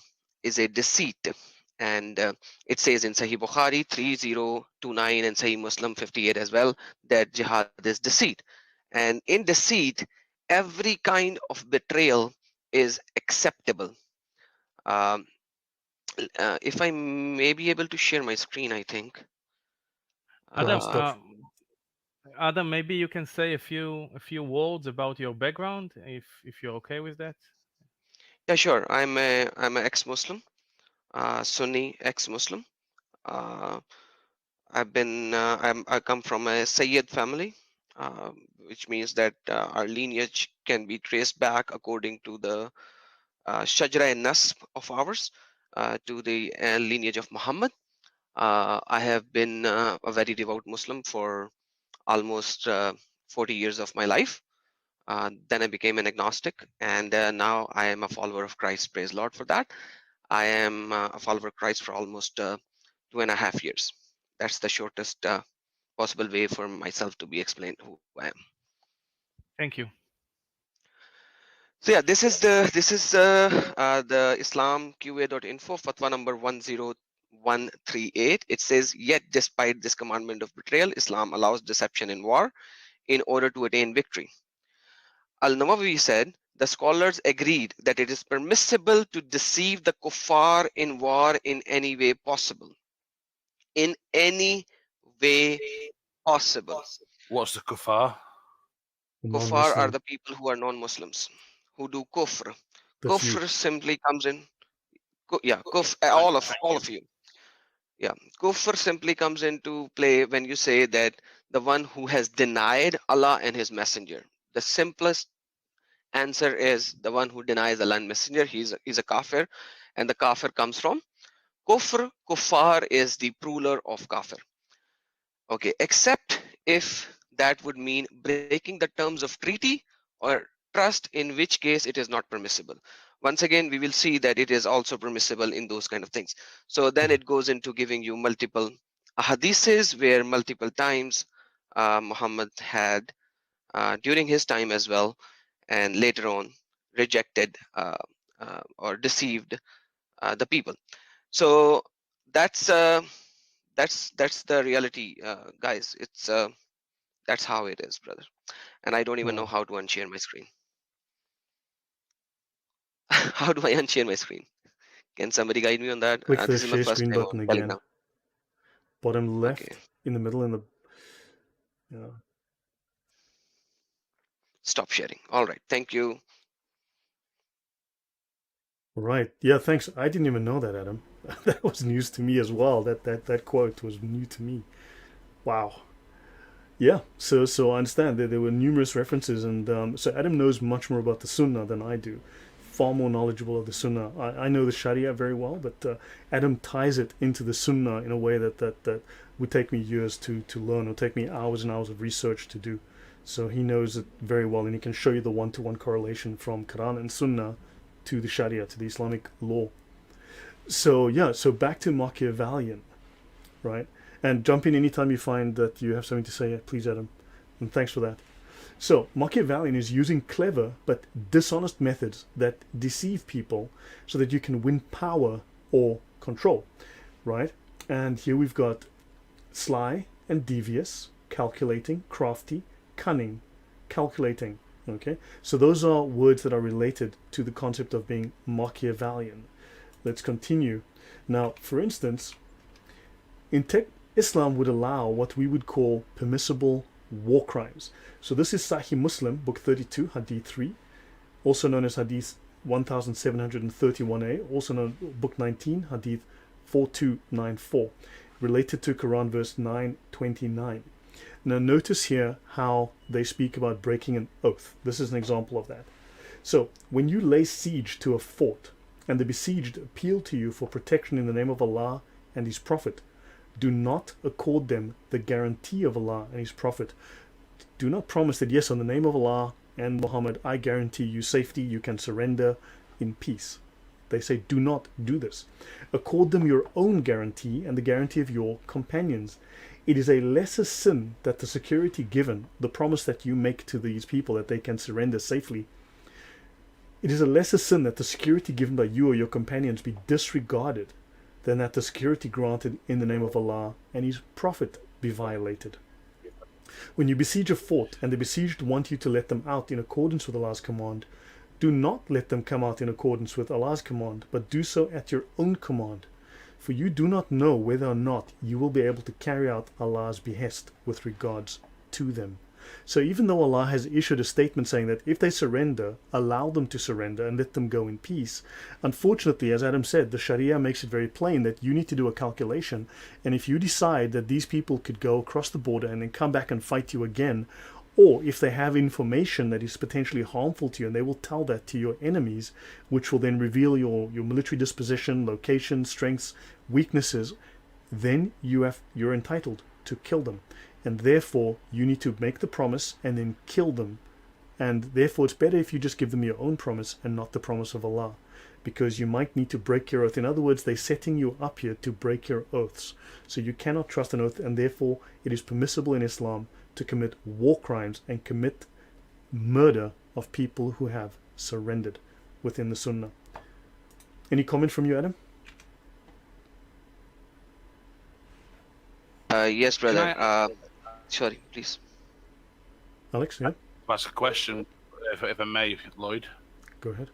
deceit. And it says in Sahih Bukhari 3029 and Sahih Muslim 58 as well, that jihad is deceit. And in deceit, every kind of betrayal is acceptable. If I may be able to share my screen, I think. Adam, Adam, maybe you can say a few words about your background, if you're okay with that. Yeah, sure. I'm a ex-Muslim, Sunni ex-Muslim. Uh, I come from a Sayyid family, which means that our lineage can be traced back according to the Shajra and Nasb of ours, to the lineage of Muhammad. I have been a very devout Muslim for almost 40 years of my life. Then I became an agnostic, and now I am a follower of Christ. Praise Lord for that. I am a follower of Christ for almost 2.5 years. That's the shortest possible way for myself to be explained who I am. Thank you. So yeah, this is the IslamQA.info fatwa number 10138. It says, yet despite this commandment of betrayal, Islam allows deception in war in order to attain victory. Al-Nawawi said, the scholars agreed that it is permissible to deceive the kuffar in war in any way possible. In any way possible. What's the kuffar? The Kuffar are non-Muslim, the people who are non-Muslims, who do kufr. that's you. Kufr simply comes in, yeah, Thank all of you. Yeah, kufr simply comes into play when you say that the one who has denied Allah and His Messenger. The simplest answer is the one who denies Allah and Messenger. He's a kafir, and the kafir comes from kufr. Kuffar is the plural of kafir. Okay, except if that would mean breaking the terms of treaty or trust, in which case it is not permissible. Once again, we will see that it is also permissible in those kind of things. So then it goes into giving you multiple hadiths where multiple times Muhammad had during his time as well, and later on rejected or deceived the people. So that's that's the reality, guys. It's that's how it is, brother. And I don't even know Wow. how to unshare my screen. How do I unshare my screen? Can somebody guide me on that? Click the This is my share first screen time on button again. Telegram. Bottom Okay, left, in the middle, in the stop sharing. All right, thank you. right. Yeah, thanks. I didn't even know that, Adam. That was news to me as well. That quote was new to me. Wow. Yeah. So I understand that there were numerous references, and so Adam knows much more about the Sunnah than I do. Far more knowledgeable of the Sunnah. I know the Sharia very well, but Adam ties it into the Sunnah in a way that would take me years to learn, or take me hours and hours of research to do. So he knows it very well, and he can show you the one-to-one correlation from Quran and Sunnah to the Sharia, to the Islamic law. So yeah, so back to Machiavellian, right? And jump in anytime you find that you have something to say, please, Adam. And thanks for that. So Machiavellian is using clever but dishonest methods that deceive people so that you can win power or control, right? And here we've got sly and devious, calculating, crafty, cunning, calculating. Okay, so those are words that are related to the concept of being Machiavellian. Let's continue. Now, for instance, in Islam would allow what we would call permissible war crimes. So this is Sahih Muslim, book 32, Hadith 3, also known as Hadith 1731a, also known book 19, Hadith 4294, related to Quran verse 929. Now notice here how they speak about breaking an oath. This is an example of that. So when you lay siege to a fort and the besieged appeal to you for protection in the name of Allah and His Prophet, do not accord them the guarantee of Allah and His Prophet. Do not promise that, yes, on the name of Allah and Muhammad, I guarantee you safety, you can surrender in peace. They say, do not do this. Accord them your own guarantee and the guarantee of your companions. It is a lesser sin that the security given, the promise that you make to these people that they can surrender safely, it is a lesser sin that the security given by you or your companions be disregarded than that the security granted in the name of Allah and His Prophet be violated. When you besiege a fort and the besieged want you to let them out in accordance with Allah's command, do not let them come out in accordance with Allah's command, but do so at your own command. For you do not know whether or not you will be able to carry out Allah's behest with regards to them. So even though Allah has issued a statement saying that if they surrender, allow them to surrender and let them go in peace, unfortunately, as Adam said, the Sharia makes it very plain that you need to do a calculation, and if you decide that these people could go across the border and then come back and fight you again, or if they have information that is potentially harmful to you and they will tell that to your enemies, which will then reveal your military disposition, location, strengths, weaknesses, then you're entitled to kill them. And therefore, you need to make the promise and then kill them. And therefore, it's better if you just give them your own promise and not the promise of Allah. Because you might need to break your oath. In other words, they're setting you up here to break your oaths. So you cannot trust an oath, and therefore it is permissible in Islam to commit war crimes and commit murder of people who have surrendered within the Sunnah. Any comment from you, Adam? Yes, brother. Sorry, please. Alex, yeah? Ask a question, if I may, Lloyd. Go ahead.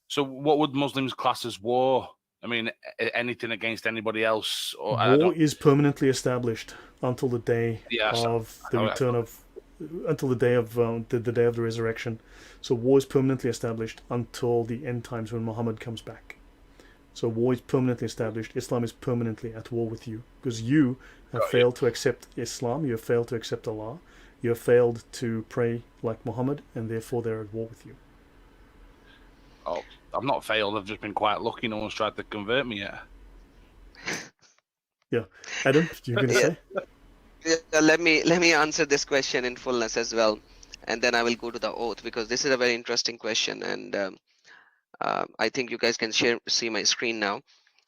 So, what would Muslims class as war? I mean, anything against anybody else? Or war is permanently established until the day of the return of, until the day of the day of the resurrection. So war is permanently established until the end times when Muhammad comes back. So war is permanently established. Islam is permanently at war with you because you have failed to accept Islam. You have failed to accept Allah. You have failed to pray like Muhammad, and therefore they're at war with you. Oh, I've not failed. I've just been quite lucky. No one's tried to convert me yet. Yeah, Adam, you're going to say? Let me answer this question in fullness as well, and then I will go to the oath because this is a very interesting question, and I think you guys can see my screen now.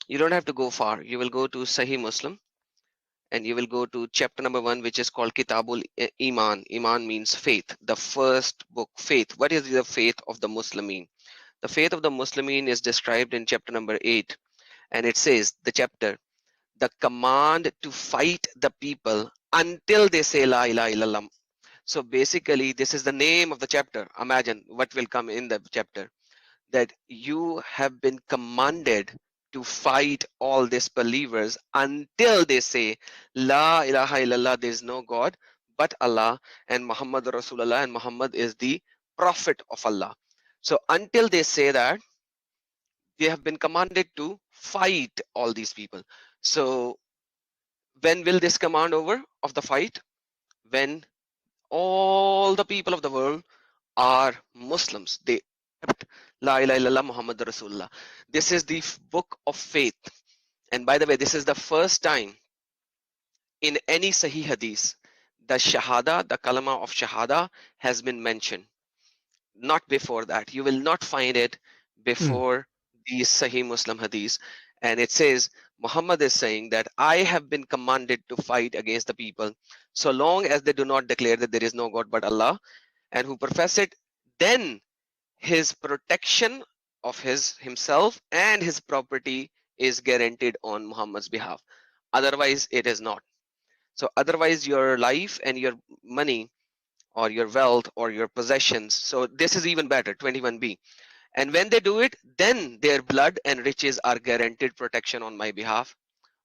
You don't have to go far. You will go to Sahih Muslim, and you will go to chapter number 1, which is called Kitabul Iman. Iman means faith. The first book, faith. What is the faith of the Muslimin? The faith of the Muslimin is described in chapter number 8, and it says, the chapter, the command to fight the people until they say La ilaha illallah. So basically, this is the name of the chapter. Imagine what will come in the chapter, that you have been commanded to fight all these believers until they say La ilaha illallah, there is no God but Allah, and Muhammad Rasulullah, and Muhammad is the prophet of Allah. So until they say that, they have been commanded to fight all these people. So when will this command over of the fight? When all the people of the world are Muslims. They accept La ilaha illallah Muhammad Rasulullah. This is the book of faith. And by the way, this is the first time in any Sahih Hadith the Shahada, the Kalama of Shahada has been mentioned. Not before that. You will not find it before these Sahih Muslim Hadith. And it says, Muhammad is saying that I have been commanded to fight against the people so long as they do not declare that there is no God but Allah, and who profess it, then his protection of himself and his property is guaranteed on Muhammad's behalf. Otherwise, it is not. So otherwise, your life and your money or your wealth or your possessions. So this is even better, 21b. And when they do it, then their blood and riches are guaranteed protection on my behalf.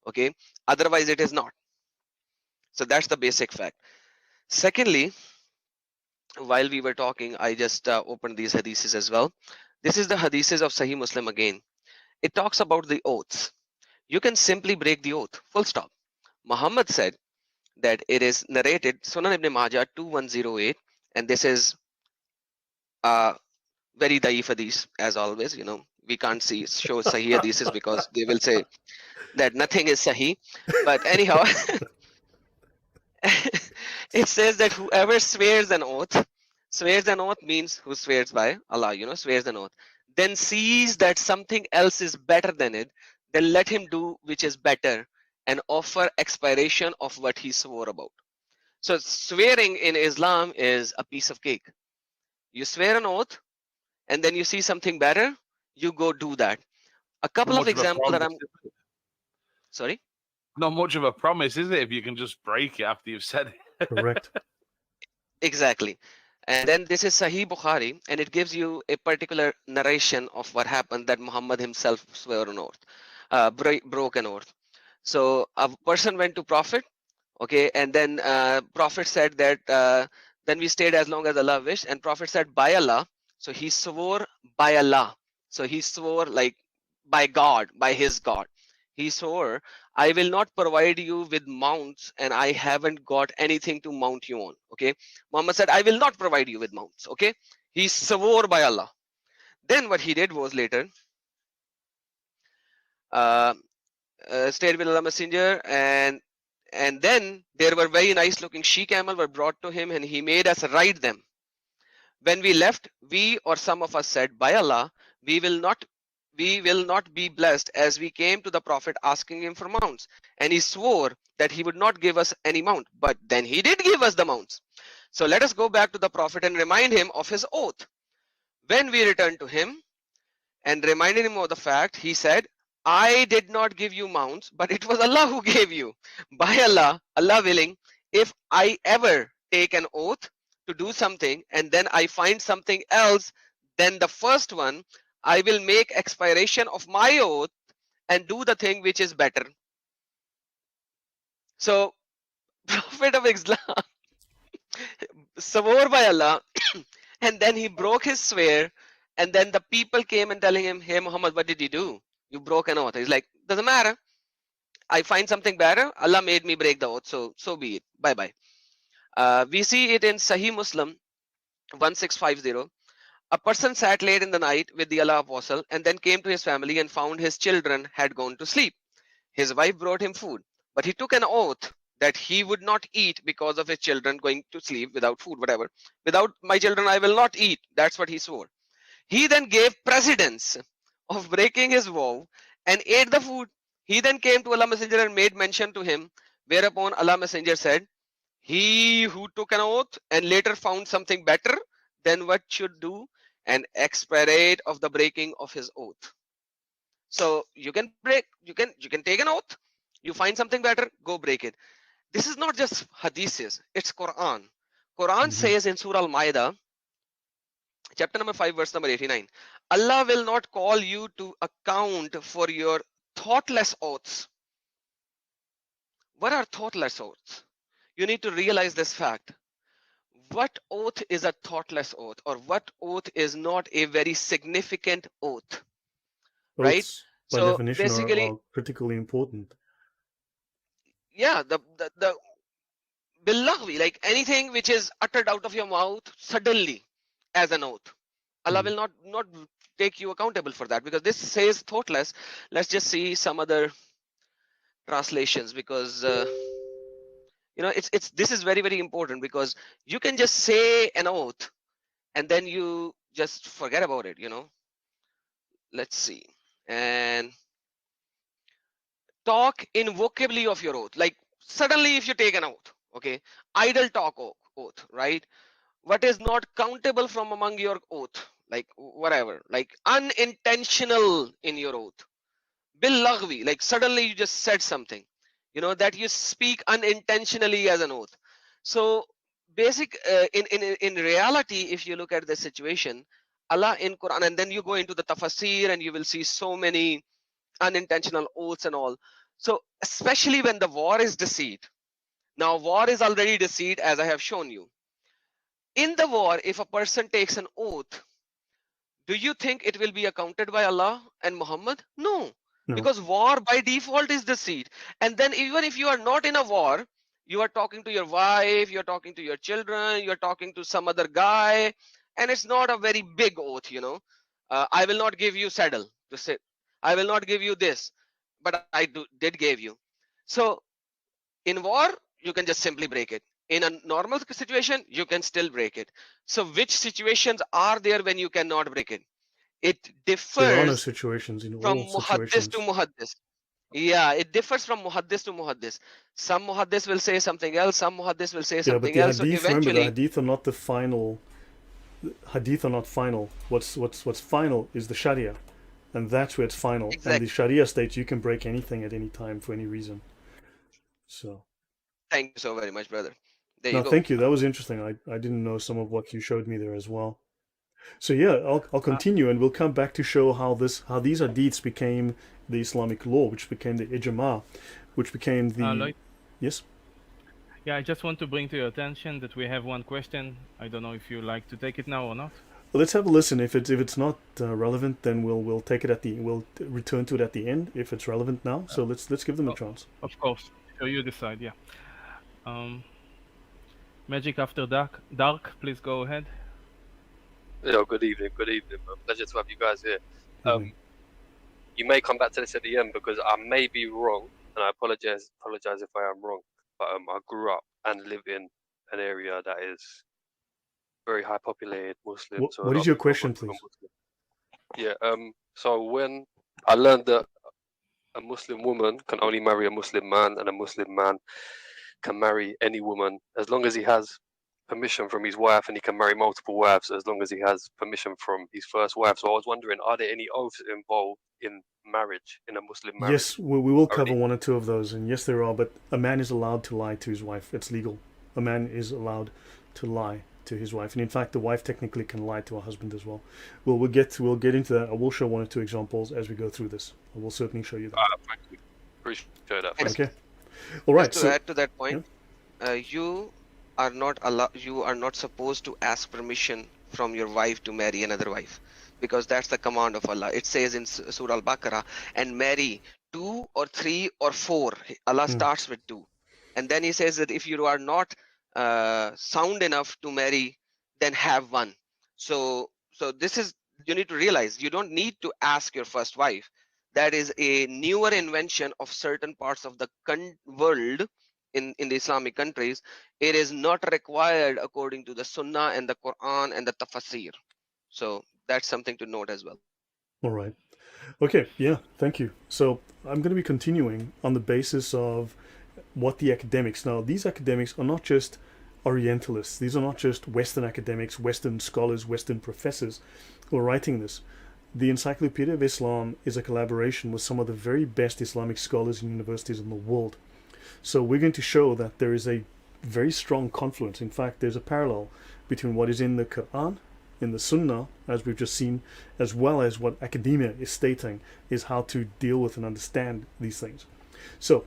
Okay. Otherwise, it is not. So that's the basic fact. Secondly, while we were talking, I just opened these hadiths as well. This is the hadiths of Sahih Muslim again. It talks about the oaths. You can simply break the oath, full stop. Muhammad said that it is narrated, Sunan Ibn Majah 2108, and this is very daif hadith, as always. You know, we can't show Sahih hadiths because they will say that nothing is Sahih. But anyhow, it says that whoever swears an oath means who swears by Allah, you know, swears an oath, then sees that something else is better than it, then let him do which is better and offer expiration of what he swore about. So swearing in Islam is a piece of cake. You swear an oath and then you see something better, you go do that. A couple of examples that I'm... Sorry? Not much of a promise, is it, if you can just break it after you've said it? Correct. Exactly. And then this is Sahih Bukhari, and it gives you a particular narration of what happened, that Muhammad himself swore an oath, broke an oath. So a person went to Prophet, Okay, and then Prophet said that then we stayed as long as Allah wished, and Prophet said by Allah. So he swore by Allah. So he swore like by God, by his God. He swore, I will not provide you with mounts, and I haven't got anything to mount you on. Okay, Muhammad said, I will not provide you with mounts. Okay, he swore by Allah. Then what he did was later uh, stayed with Allah Messenger, and then there were very nice looking she camel were brought to him, and he made us ride them. When we left, we or some of us said, by Allah, we will not be blessed, as we came to the Prophet asking him for mounts, and he swore that he would not give us any mount, but then he did give us the mounts. So let us go back to the Prophet and remind him of his oath. When we returned to him and reminded him of the fact, he said, I did not give you mounts, but it was Allah who gave you. By Allah, Allah willing, if I ever take an oath to do something and then I find something else than the first one, I will make expiration of my oath and do the thing which is better. So, Prophet of Islam swore by Allah and then he broke his swear, and then the people came and telling him, hey Muhammad, what did you do? You broke an oath. He's like, doesn't matter. I find something better. Allah made me break the oath, so be it. Bye bye. We see it in Sahih Muslim 1650. A person sat late in the night with the Allah apostle and then came to his family and found his children had gone to sleep. His wife brought him food, but he took an oath that he would not eat because of his children going to sleep without food, whatever. Without my children, I will not eat. That's what he swore. He then gave precedence of breaking his vow and ate the food. He then came to Allah Messenger and made mention to him, whereupon Allah Messenger said, he who took an oath and later found something better than what should do and expirate of the breaking of his oath. So you can break, you can take an oath, you find something better, go break it. This is not just hadiths, it's Quran. Quran says in Surah Al-Ma'idah, chapter number 5, verse number 89, Allah will not call you to account for your thoughtless oaths. What are thoughtless oaths? You need to realize this fact. What oath is a thoughtless oath, or what oath is not a very significant oath? Right? Oaths, by So definition, basically, are critically important. yeah, the billahi, like anything which is uttered out of your mouth suddenly as an oath, Allah will not take you accountable for that, because this says thoughtless. Let's just see some other translations, because you know, it's this is very, very important, because you can just say an oath and then you just forget about it, you know. Let's see. And talk in vocabulary of your oath, like suddenly if you take an oath, okay, idle talk oath, right? What is not countable from among your oath, like whatever, like unintentional in your oath. Billagwi, like suddenly you just said something, you know, that you speak unintentionally as an oath. So basic in reality, if you look at the situation, Allah in Quran, and then you go into the tafsir and you will see so many unintentional oaths and all. So especially when the war is deceit. Now war is already deceit, as I have shown you. In the war, if a person takes an oath, do you think it will be accounted by Allah and Muhammad? No, No. because war by default is deceit. And then even if you are not in a war, you are talking to your wife, you're talking to your children, you're talking to some other guy, and it's not a very big oath, you know. I will not give you saddle to sit. I will not give you this, but did give you. So in war, you can just simply break it. In a normal situation, you can still break it. So which situations are there when you cannot break it? It There are no differs situations in from all muhaddis to situations. muhaddis. Yeah, it differs from muhaddis to muhaddis. Some muhaddis will say something else, some muhaddis will say Yeah, but something the else. So hadith, remember, the eventually, hadith are not the final. Hadith are not final. What's final is the Sharia, and that's where it's final. And the exactly. Sharia states you can break anything at any time for any reason. So Thank you so very much, brother. There no, you go. thank you. That was interesting. I didn't know some of what you showed me there as well. So yeah, I'll Uh, continue, and we'll come back to show how these hadiths became the Islamic law, which became the ijma, which became the Lloyd, yes. Yeah, I just want to bring to your attention that we have one question. I don't know if you like to take it now or not. Well, let's have a listen. If it's not relevant, then we'll take it we'll return to it at the end if it's relevant now. So let's give them a chance. Of course. So you decide. Yeah. Um, Magic After Dark. Dark, please go ahead. Yeah, good evening. Good evening. Pleasure to have you guys here. Evening. You may come back to this at the end because I may be wrong, and I apologize if I am wrong. But I grew up and live in an area that is very high populated Muslim. What, so a what lot is of your people question, are please? Muslim. Yeah. So when I learned that a Muslim woman can only marry a Muslim man, and a Muslim man can marry any woman as long as he has permission from his wife, and he can marry multiple wives as long as he has permission from his first wife. So I was wondering, are there any oaths involved in marriage, in a Muslim marriage? Yes, we will Are cover any- one or two of those, and yes, there are. But a man is allowed to lie to his wife. It's legal. A man is allowed to lie to his wife, and in fact, the wife technically can lie to her husband as well. We'll get into that. I will show one or two examples as we go through this. I will certainly show you that. Thank you. Appreciate that. And Okay. All right. just to So add to that point, you are not you are not supposed to ask permission from your wife to marry another wife, because that's the command of Allah. It says in Surah Al-Baqarah, and marry 2 or 3 or 4. Allah starts with 2, and then he says that if you are not sound enough to marry, then have 1. So this is, you need to realize, you don't need to ask your first wife. That is a newer invention of certain parts of the world. In the Islamic countries, it is not required according to the Sunnah and the Quran and the Tafsir. So that's something to note as well. all right. Okay. Yeah. Thank you. So I'm going to be continuing on the basis of what the academics. Now, these academics are not just Orientalists. These are not just Western academics, Western scholars, Western professors who are writing this. The Encyclopedia of Islam is a collaboration with some of the very best Islamic scholars and universities in the world. So we're going to show that there is a very strong confluence. In fact, there's a parallel between what is in the Quran, in the Sunnah, as we've just seen, as well as what academia is stating is how to deal with and understand these things. So,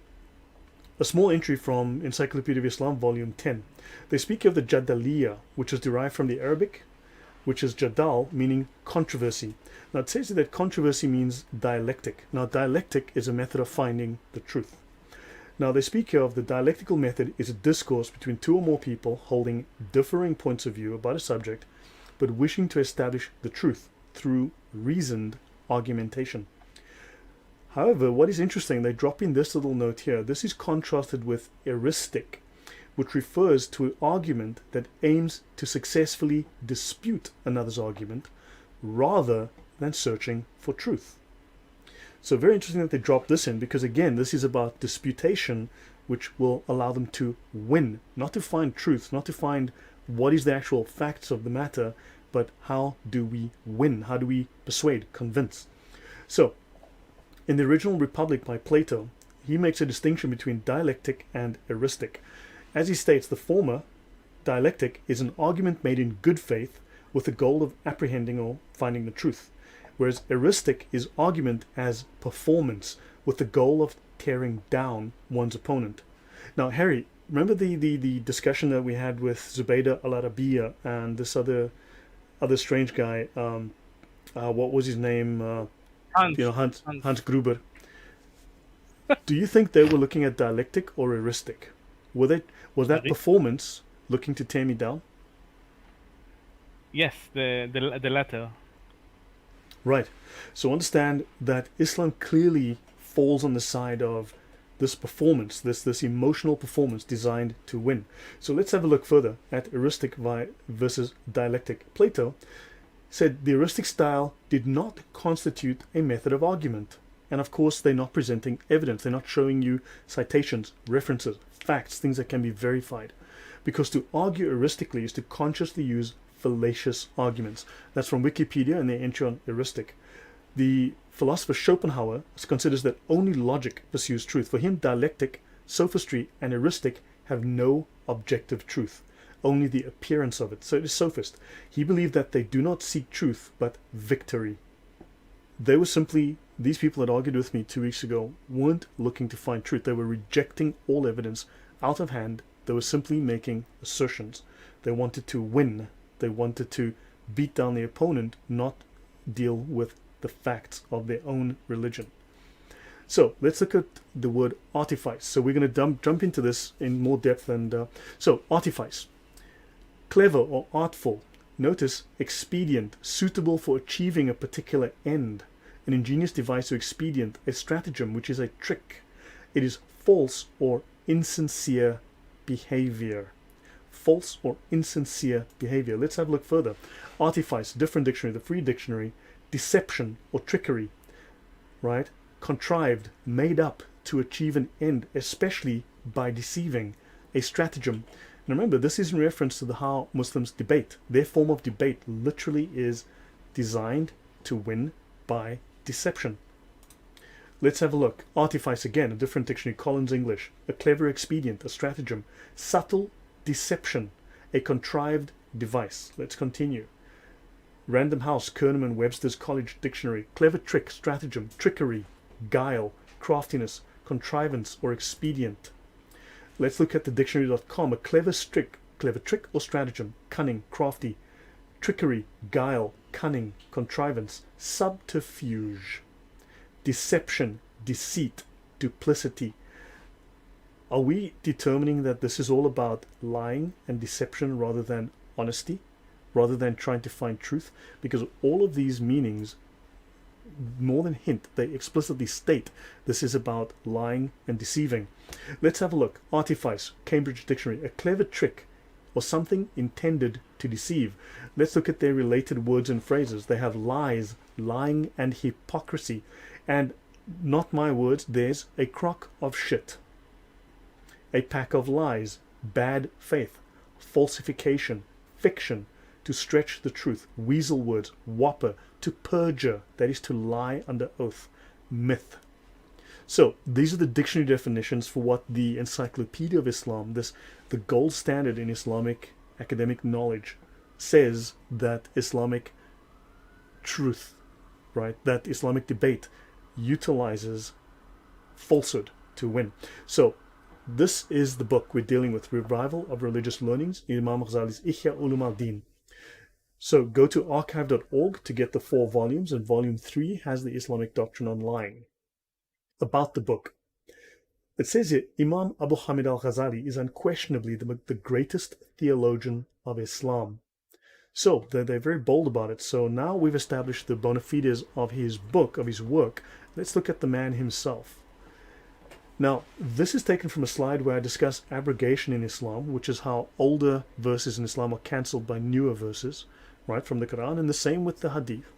a small entry from Encyclopedia of Islam, Volume 10. They speak of the Jadaliyah, which is derived from the Arabic, which is Jadal, meaning controversy. Now, it says that controversy means dialectic. Now, dialectic is a method of finding the truth. Now, they speak of the dialectical method is a discourse between 2 or more people holding differing points of view about a subject, but wishing to establish the truth through reasoned argumentation. However, what is interesting, they drop in this little note here. This is contrasted with eristic, which refers to an argument that aims to successfully dispute another's argument rather than searching for truth. So very interesting that they drop this in, because again, this is about disputation, which will allow them to win, not to find truth, not to find what is the actual facts of the matter, but how do we win? How do we persuade, convince? So, in the original Republic by Plato, he makes a distinction between dialectic and eristic. As he states, the former, dialectic, is an argument made in good faith with the goal of apprehending or finding the truth, whereas eristic is argument as performance with the goal of tearing down one's opponent. Now, Harry, remember the discussion that we had with Zubaydah al-Arabiya and this other strange guy, what was his name? Hans Gruber. Do you think they were looking at dialectic or eristic? Was that performance looking to tear me down? Yes, the latter. Right. So understand that Islam clearly falls on the side of this performance, this emotional performance designed to win. So let's have a look further at eristic versus dialectic. Plato said the eristic style did not constitute a method of argument. And of course, they're not presenting evidence. They're not showing you citations, references, facts, things that can be verified. Because to argue eristically is to consciously use fallacious arguments. That's from Wikipedia and their entry on eristic. The philosopher Schopenhauer considers that only logic pursues truth. For him, dialectic, sophistry, and eristic have no objective truth, only the appearance of it. So it is sophist. He believed that they do not seek truth, but victory. They were simply, these people that argued with me 2 weeks ago, weren't looking to find truth. They were rejecting all evidence out of hand They were simply making assertions. They wanted to win. They wanted to beat down the opponent, not deal with the facts of their own religion. So let's look at the word artifice. So we're going to jump into this in more depth. And so artifice, clever or artful. Notice expedient, suitable for achieving a particular end. An ingenious device or expedient, a stratagem, which is a trick. It is false or insincere behavior. False or insincere behavior. Let's have a look further. Artifice, different dictionary, the Free Dictionary. Deception or trickery, right? Contrived, made up to achieve an end, especially by deceiving. A stratagem. And remember, this is in reference to how Muslims debate. Their form of debate literally is designed to win by deception. Let's have a look. Artifice, again, a different dictionary, Collins English. A clever expedient, a stratagem. Subtle deception, a contrived device. Let's continue. Random House, Kerneman, Webster's College Dictionary. Clever trick, stratagem, trickery, guile, craftiness, contrivance, or expedient. Let's look at the dictionary.com. A clever trick or stratagem, cunning, crafty, trickery, guile, cunning, contrivance, subterfuge, deception, deceit, duplicity. Are we determining that this is all about lying and deception rather than honesty, rather than trying to find truth? Because all of these meanings more than hint, they explicitly state this is about lying and deceiving. Let's have a look. Artifice, Cambridge Dictionary, a clever trick or something intended to deceive. Let's look at their related words and phrases. They have lies, lying, and hypocrisy. And not my words, there's a crock of shit, a pack of lies, bad faith, falsification, fiction, to stretch the truth, weasel words, whopper, to perjure, that is to lie under oath, myth. So these are the dictionary definitions for what the Encyclopedia of Islam, the gold standard in Islamic academic knowledge, says that Islamic truth, right, that Islamic debate utilizes falsehood to win. So this is the book we're dealing with, Revival of Religious Learnings, Imam Ghazali's Ihya Ulum al-Din. So go to archive.org to get the 4 volumes, and volume 3 has the Islamic Doctrine on Lying. About the book. It says here, Imam Abu Hamid al-Ghazali is unquestionably the greatest theologian of Islam. So they're very bold about it. So now we've established the bona fides of his book, of his work. Let's look at the man himself. Now, this is taken from a slide where I discuss abrogation in Islam, which is how older verses in Islam are cancelled by newer verses, right, from the Quran, and the same with the Hadith.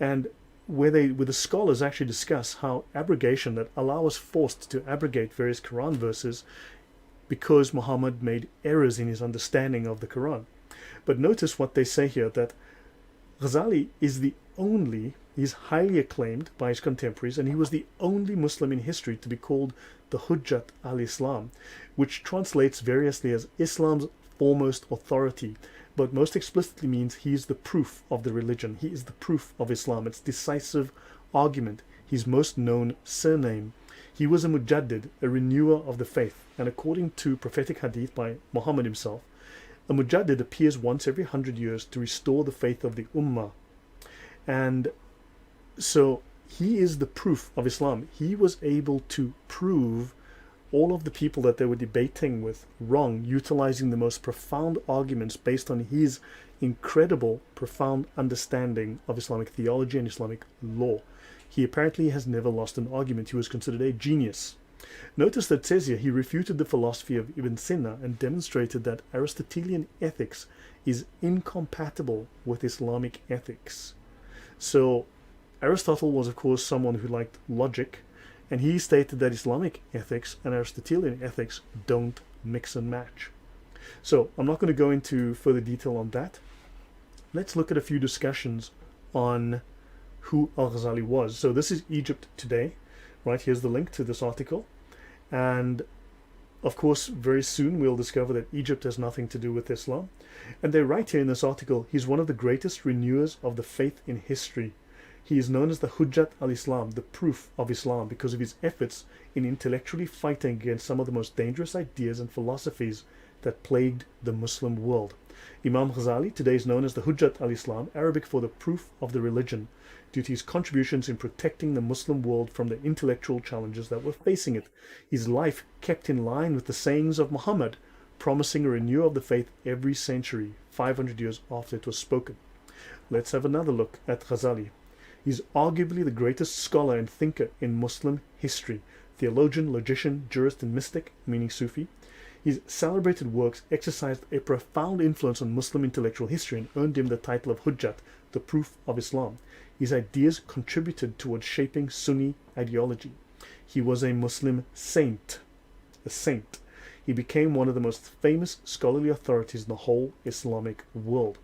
And where the scholars actually discuss how abrogation, that Allah was forced to abrogate various Quran verses because Muhammad made errors in his understanding of the Quran. But notice what they say here, that Ghazali is he's highly acclaimed by his contemporaries, and he was the only Muslim in history to be called the Hujjat al-Islam, which translates variously as Islam's foremost authority, but most explicitly means he is the proof of the religion. He is the proof of Islam, its decisive argument, his most known surname. He was a mujaddid, a renewer of the faith, and according to prophetic hadith by Muhammad himself, a mujaddid appears once every 100 years to restore the faith of the ummah. And so he is the proof of Islam. He was able to prove all of the people that they were debating with wrong, utilizing the most profound arguments based on his incredible, profound understanding of Islamic theology and Islamic law. He apparently has never lost an argument. He was considered a genius. Notice that it says here, he refuted the philosophy of Ibn Sina and demonstrated that Aristotelian ethics is incompatible with Islamic ethics. So Aristotle was, of course, someone who liked logic, and he stated that Islamic ethics and Aristotelian ethics don't mix and match. So I'm not going to go into further detail on that. Let's look at a few discussions on who Al-Ghazali was. So this is Egypt today, right? Here's the link to this article. And of course, very soon we'll discover that Egypt has nothing to do with Islam. And they write here in this article, he's one of the greatest renewers of the faith in history. He is known as the Hujjat al-Islam, the proof of Islam, because of his efforts in intellectually fighting against some of the most dangerous ideas and philosophies that plagued the Muslim world. Imam Ghazali today is known as the Hujjat al-Islam, Arabic for the proof of the religion, due to his contributions in protecting the Muslim world from the intellectual challenges that were facing it. His life kept in line with the sayings of Muhammad, promising a renewal of the faith every century, 500 years after it was spoken. Let's have another look at Ghazali. He's arguably the greatest scholar and thinker in Muslim history, theologian, logician, jurist, and mystic, meaning Sufi. His celebrated works exercised a profound influence on Muslim intellectual history and earned him the title of Hujjat, the proof of Islam. His ideas contributed towards shaping Sunni ideology. He was a Muslim saint, a saint. He became one of the most famous scholarly authorities in the whole Islamic world.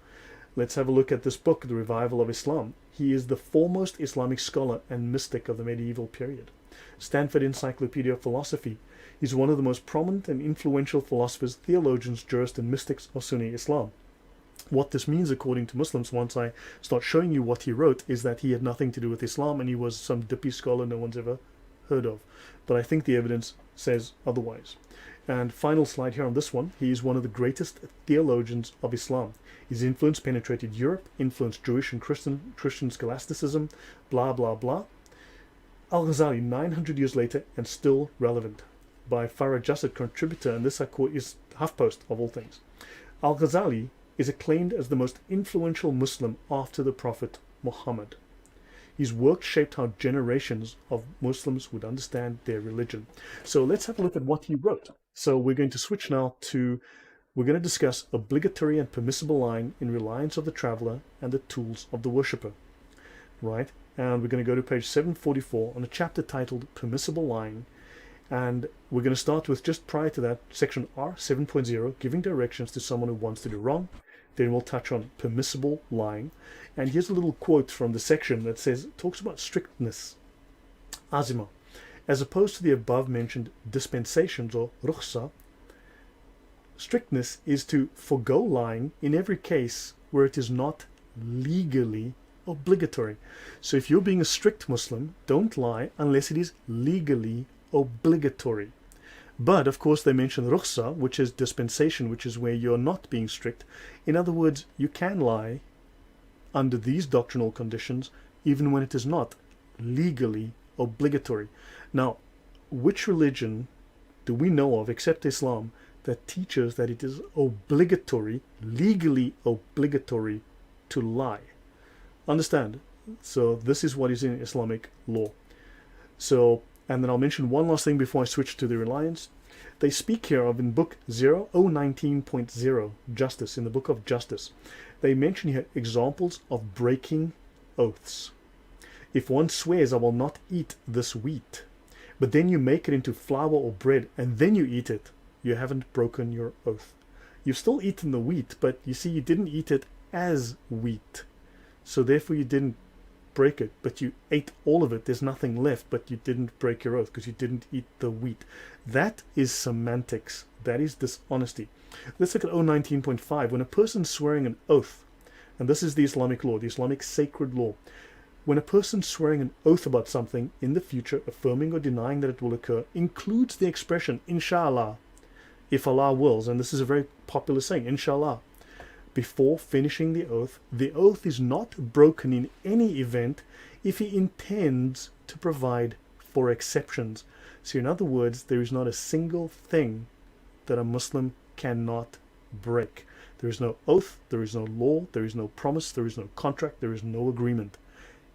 Let's have a look at this book, The Revival of Islam. He is the foremost Islamic scholar and mystic of the medieval period. Stanford Encyclopedia of Philosophy. He's one of the most prominent and influential philosophers, theologians, jurists, and mystics of Sunni Islam. What this means, according to Muslims, once I start showing you what he wrote, is that he had nothing to do with Islam and he was some dippy scholar no one's ever heard of. But I think the evidence says otherwise. And final slide here on this one, he is one of the greatest theologians of Islam. His influence penetrated Europe, influenced Jewish and Christian scholasticism, blah, blah, blah. Al-Ghazali, 900 years later, and still relevant. By Farah Jassid, contributor, and this I quote is HuffPost of all things. Al-Ghazali is acclaimed as the most influential Muslim after the Prophet Muhammad. His work shaped how generations of Muslims would understand their religion. So let's have a look at what he wrote. So we're going to switch now to, we're going to discuss obligatory and permissible lying in reliance of the traveler and the tools of the worshipper. Right? And we're going to go to page 744 on a chapter titled Permissible Lying. And we're going to start with, just prior to that, section R 7.0, giving directions to someone who wants to do wrong. Then we'll touch on permissible lying. And here's a little quote from the section that says, talks about strictness. Azima. As opposed to the above mentioned dispensations or rukhsa, strictness is to forego lying in every case where it is not legally obligatory. So if you're being a strict Muslim, don't lie unless it is legally obligatory. But of course they mention rukhsa, which is dispensation, which is where you're not being strict. In other words, you can lie under these doctrinal conditions even when it is not legally obligatory. Now, which religion do we know of, except Islam, that teaches that it is obligatory, legally obligatory, to lie? Understand? So this is what is in Islamic law. So, and then I'll mention one last thing before I switch to the reliance. They speak here of, in book 019.0, Justice, in the book of Justice, they mention here examples of breaking oaths. If one swears, I will not eat this wheat, but then you make it into flour or bread and then you eat it, you haven't broken your oath. You've still eaten the wheat, but you see, you didn't eat it as wheat. So therefore you didn't break it, but you ate all of it. There's nothing left, but you didn't break your oath because you didn't eat the wheat. That is semantics. That is dishonesty. Let's look at 019.5. When a person's swearing an oath, and this is the Islamic law, the Islamic sacred law, when a person swearing an oath about something in the future, affirming or denying that it will occur, includes the expression inshallah, if Allah wills, and this is a very popular saying, inshallah, before finishing the oath is not broken in any event if he intends to provide for exceptions. So in other words, there is not a single thing that a Muslim cannot break. There is no oath, there is no law, there is no promise, there is no contract, there is no agreement.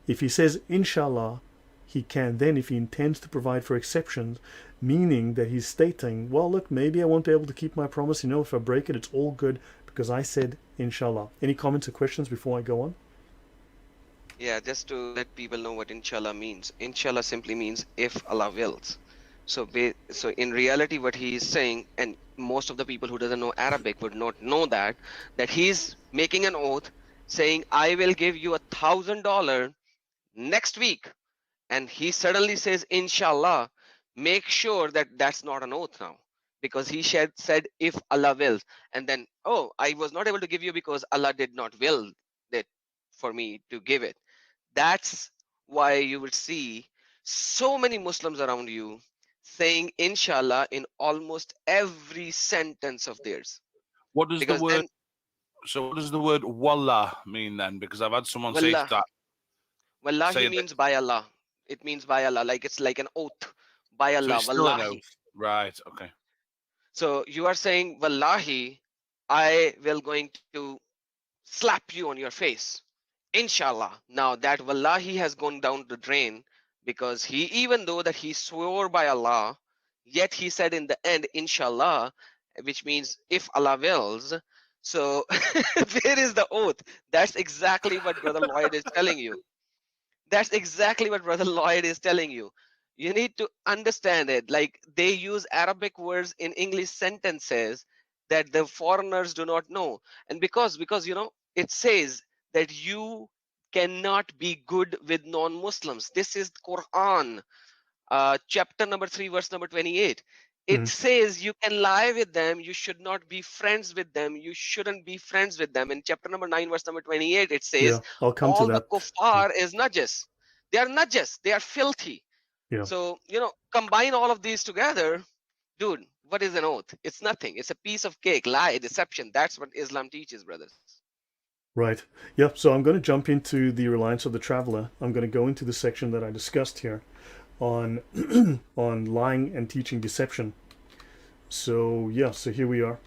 If he says inshallah, he can then, if he intends to provide for exceptions, meaning that he's stating, well, look, maybe I won't be able to keep my promise, if I break it, it's all good because I said inshallah. Any comments or questions before I go on? Yeah, just to let people know what inshallah means. Inshallah simply means if Allah wills. So in reality, what he is saying, and most of the people who doesn't know Arabic would not know that he's making an oath saying, I will give you $1,000 next week. And he suddenly says, inshallah, make sure that that's not an oath now. Because he said, if Allah wills. And then, oh, I was not able to give you because Allah did not will it for me to give it. That's why you would see so many Muslims around you saying inshallah in almost every sentence of theirs. What does the Because word? then So what does the word wallah mean then? Because I've had someone say wallah, that. wallahi Say that. means by Allah. It means by Allah, like it's like an oath. By So Allah, it's still an wallahi. oath, right? Okay. So you are saying wallahi, I will going to slap you on your face. Inshallah. Now that wallahi has gone down the drain because he, even though that he swore by Allah, yet he said in the end, inshallah, which means if Allah wills. So where is the oath? That's exactly what Brother Lloyd is telling you. That's exactly what Brother Lloyd is telling you. You need to understand it. Like they use Arabic words in English sentences that the foreigners do not know. And because it says that you cannot be good with non-Muslims. This is Quran, chapter number 3, verse number 28. It says you can lie with them, you should not be friends with them, you shouldn't be friends with them. In chapter number 9, verse number 28, it says Yeah, I'll come to all the that. kuffar is najas. They are najas, they are filthy. Yeah. So, combine all of these together, dude, what is an oath? It's nothing. It's a piece of cake, lie, deception. That's what Islam teaches, brothers. Right. Yep. So I'm going to jump into the reliance of the traveler. I'm going to go into the section that I discussed here on on lying and teaching deception. So yeah. So here we are.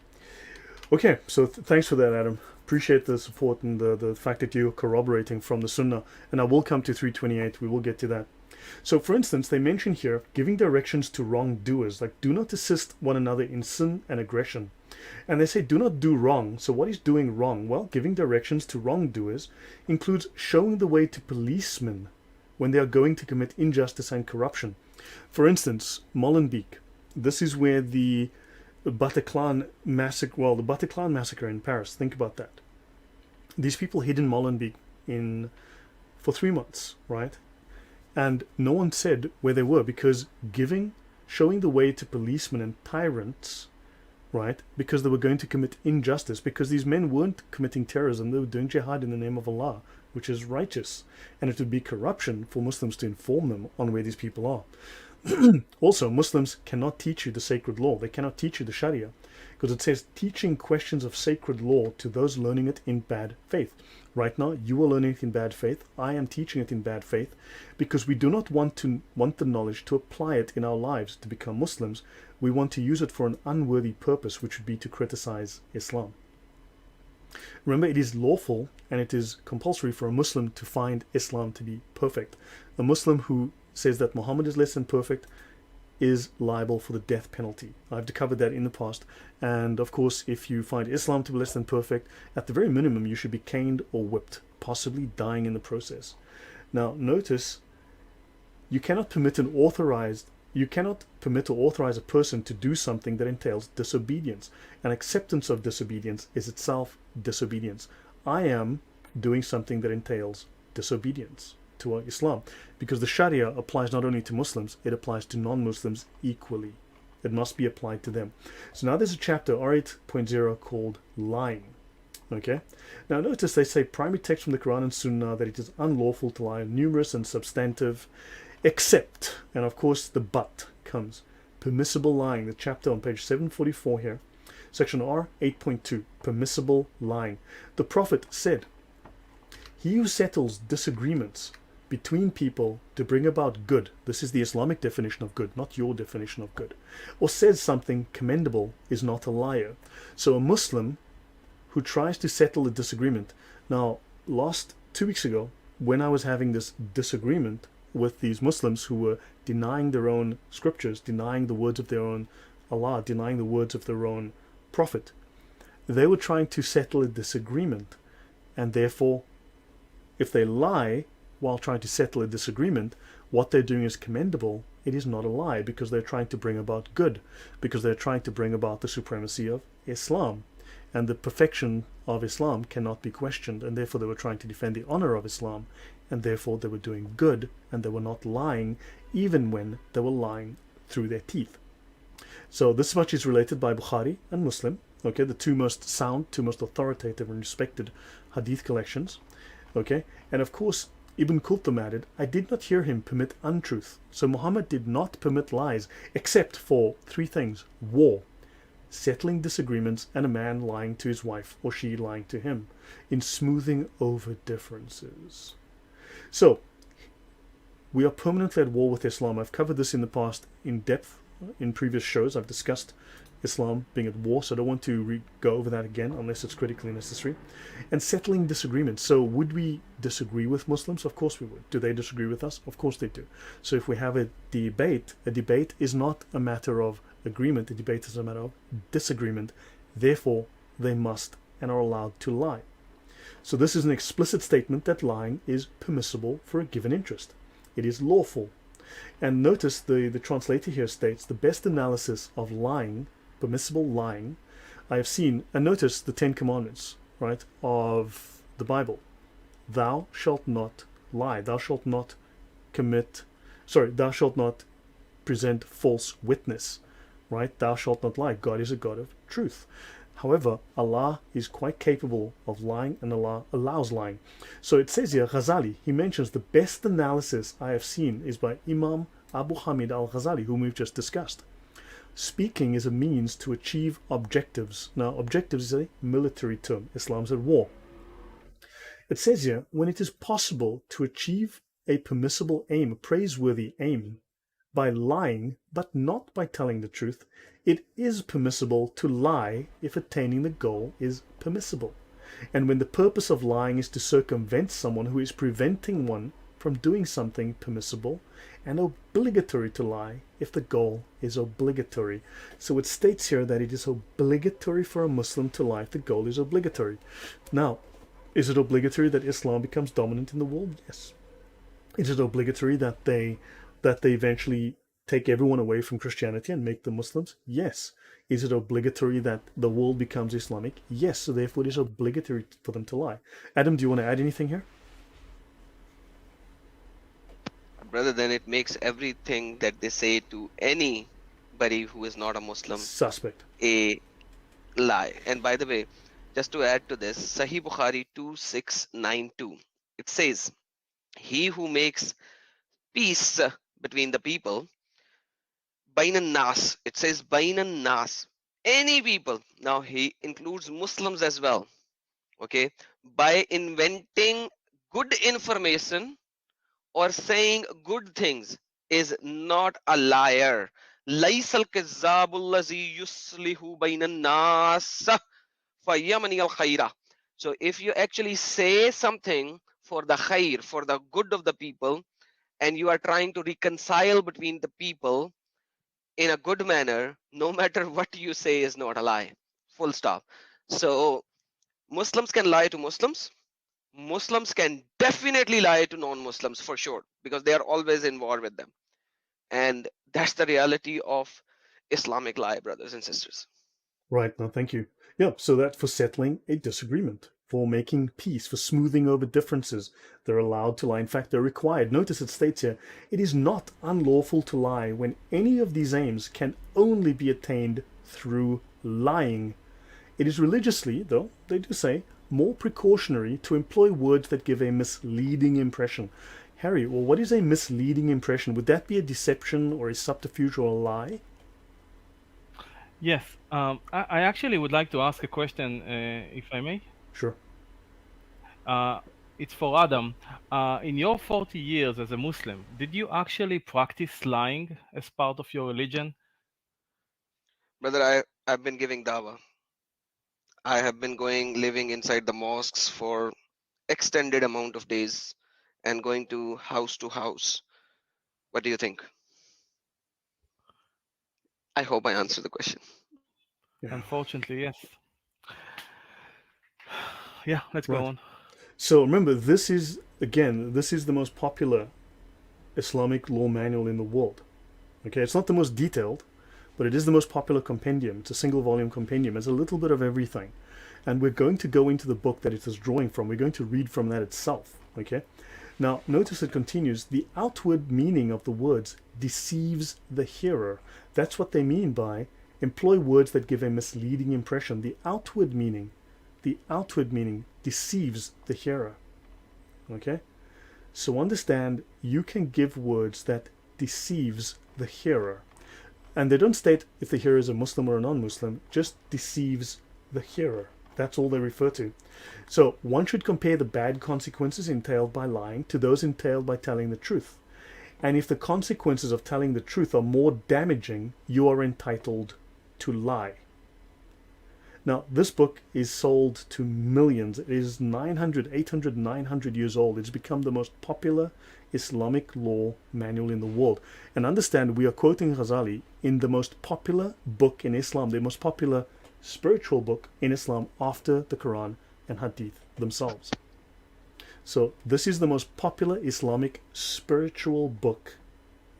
Okay. So thanks for that, Adam. Appreciate the support and the fact that you're corroborating from the Sunnah. And I will come to 328. We will get to that. So, for instance, they mention here giving directions to wrongdoers, like do not assist one another in sin and aggression. And they say do not do wrong. So what is doing wrong? Well, giving directions to wrongdoers includes showing the way to policemen when they are going to commit injustice and corruption. For instance, Molenbeek. This is where the Bataclan massacre in Paris. Think about that. These people hid in Molenbeek for 3 months, right? And no one said where they were because showing the way to policemen and tyrants, right? Because they were going to commit injustice, because these men weren't committing terrorism, they were doing jihad in the name of Allah, which is righteous. And it would be corruption for Muslims to inform them on where these people are. Also, Muslims cannot teach you the sacred law. They cannot teach you the Sharia, because it says teaching questions of sacred law to those learning it in bad faith. Right now, you are learning it in bad faith. I am teaching it in bad faith, because we do not want the knowledge to apply it in our lives to become Muslims. We want to use it for an unworthy purpose, which would be to criticize Islam. Remember, it is lawful and it is compulsory for a Muslim to find Islam to be perfect. A Muslim who says that Muhammad is less than perfect is liable for the death penalty. I've covered that in the past. And of course, if you find Islam to be less than perfect, at the very minimum, you should be caned or whipped, possibly dying in the process. Now, notice, you cannot permit or authorize a person to do something that entails disobedience. And acceptance of disobedience is itself disobedience. I am doing something that entails disobedience to Islam, because the Sharia applies not only to Muslims, it applies to non-Muslims equally. It must be applied to them. So now there's a chapter, R8.0, called lying. Okay. Now notice they say primary text from the Quran and Sunnah that it is unlawful to lie, numerous and substantive, except, and of course the but comes, permissible lying. The chapter on page 744 here, section R8.2, permissible lying. The Prophet said, he who settles disagreements between people to bring about good, this is the Islamic definition of good, not your definition of good, or says something commendable is not a liar. So a Muslim who tries to settle a disagreement. Now, 2 weeks ago, when I was having this disagreement with these Muslims who were denying their own scriptures, denying the words of their own Allah, denying the words of their own Prophet, they were trying to settle a disagreement, and therefore, if they lie while trying to settle a disagreement, what they're doing is commendable. It is not a lie, because they're trying to bring about good, because they're trying to bring about the supremacy of Islam, and the perfection of Islam cannot be questioned, and therefore they were trying to defend the honor of Islam, and therefore they were doing good, and they were not lying, even when they were lying through their teeth. So this much is related by Bukhari and Muslim, okay, the two most sound, two most authoritative and respected hadith collections. Okay, and of course, Ibn Kulthum added, I did not hear him permit untruth. So Muhammad did not permit lies except for three things: war, settling disagreements, and a man lying to his wife or she lying to him, in smoothing over differences. So we are permanently at war with Islam. I've covered this in the past in depth in previous shows. I've discussed Islam being at war, so I don't want to go over that again unless it's critically necessary. And settling disagreements. So would we disagree with Muslims? Of course we would. Do they disagree with us? Of course they do. So if we have a debate is not a matter of agreement. A debate is a matter of disagreement. Therefore, they must and are allowed to lie. So this is an explicit statement that lying is permissible for a given interest. It is lawful. And notice the translator here states the best analysis of lying, permissible lying, I have seen, and notice the 10 Commandments, right, of the Bible. Thou shalt not lie. Thou shalt not thou shalt not present false witness, right? Thou shalt not lie. God is a God of truth. However, Allah is quite capable of lying, and Allah allows lying. So it says here, Ghazali, he mentions the best analysis I have seen is by Imam Abu Hamid al-Ghazali, whom we've just discussed. Speaking is a means to achieve objectives. Now, objectives is a military term. Islam's at war. It says here, when it is possible to achieve a permissible aim, a praiseworthy aim, by lying, but not by telling the truth, it is permissible to lie if attaining the goal is permissible. And when the purpose of lying is to circumvent someone who is preventing one from doing something permissible, and obligatory to lie if the goal is obligatory. So it states here that it is obligatory for a Muslim to lie if the goal is obligatory. Now, is it obligatory that Islam becomes dominant in the world? Yes. Is it obligatory that they eventually take everyone away from Christianity and make them Muslims? Yes. Is it obligatory that the world becomes Islamic? Yes. So therefore it is obligatory for them to lie. Adam, do you want to add anything here? Brother, then it makes everything that they say to anybody who is not a Muslim Suspect. a lie. And by the way, just to add to this, Sahih Bukhari 2692, it says, he who makes peace between the people, bainan nas, it says bainan nas, any people, now he includes Muslims as well, okay, by inventing good information or saying good things, is not a liar. Laysal kazzabul lazi yuslihu bainan nas fayamani al khaira. So if you actually say something for the khair, for the good of the people, and you are trying to reconcile between the people in a good manner, no matter what you say is not a lie. Full stop. So Muslims can lie to Muslims. Muslims can definitely lie to non-Muslims for sure, because they are always in war with them. And that's the reality of Islamic lie, brothers and sisters. Right, no, thank you. Yeah, so that's for settling a disagreement, for making peace, for smoothing over differences. They're allowed to lie. In fact, they're required. Notice it states here, it is not unlawful to lie when any of these aims can only be attained through lying. It is religiously, though, they do say, more precautionary to employ words that give a misleading impression. Harry, well, what is a misleading impression? Would that be a deception or a subterfuge or a lie? Yes, I actually would like to ask a question, if I may. Sure. It's for Adam. In your 40 years as a Muslim, did you actually practice lying as part of your religion? Brother, I've been giving dawah. I have been living inside the mosques for extended amount of days and going to house. What do you think? I hope I answered the question. Yeah. Unfortunately, yes. Yeah, let's go on. So remember, this is the most popular Islamic law manual in the world. Okay, it's not the most detailed, but it is the most popular compendium. It's a single volume compendium. It's a little bit of everything. And we're going to go into the book that it is drawing from. We're going to read from that itself. Okay? Now, notice it continues. The outward meaning of the words deceives the hearer. That's what they mean by employ words that give a misleading impression. The outward meaning deceives the hearer. Okay? So understand, you can give words that deceives the hearer. And they don't state if the hearer is a Muslim or a non-Muslim, just deceives the hearer. That's all they refer to. So one should compare the bad consequences entailed by lying to those entailed by telling the truth. And if the consequences of telling the truth are more damaging, you are entitled to lie. Now, this book is sold to millions. It is 900, 800, 900 years old. It's become the most popular Islamic law manual in the world. And understand, we are quoting Ghazali in the most popular book in Islam, the most popular spiritual book in Islam after the Quran and Hadith themselves. So this is the most popular Islamic spiritual book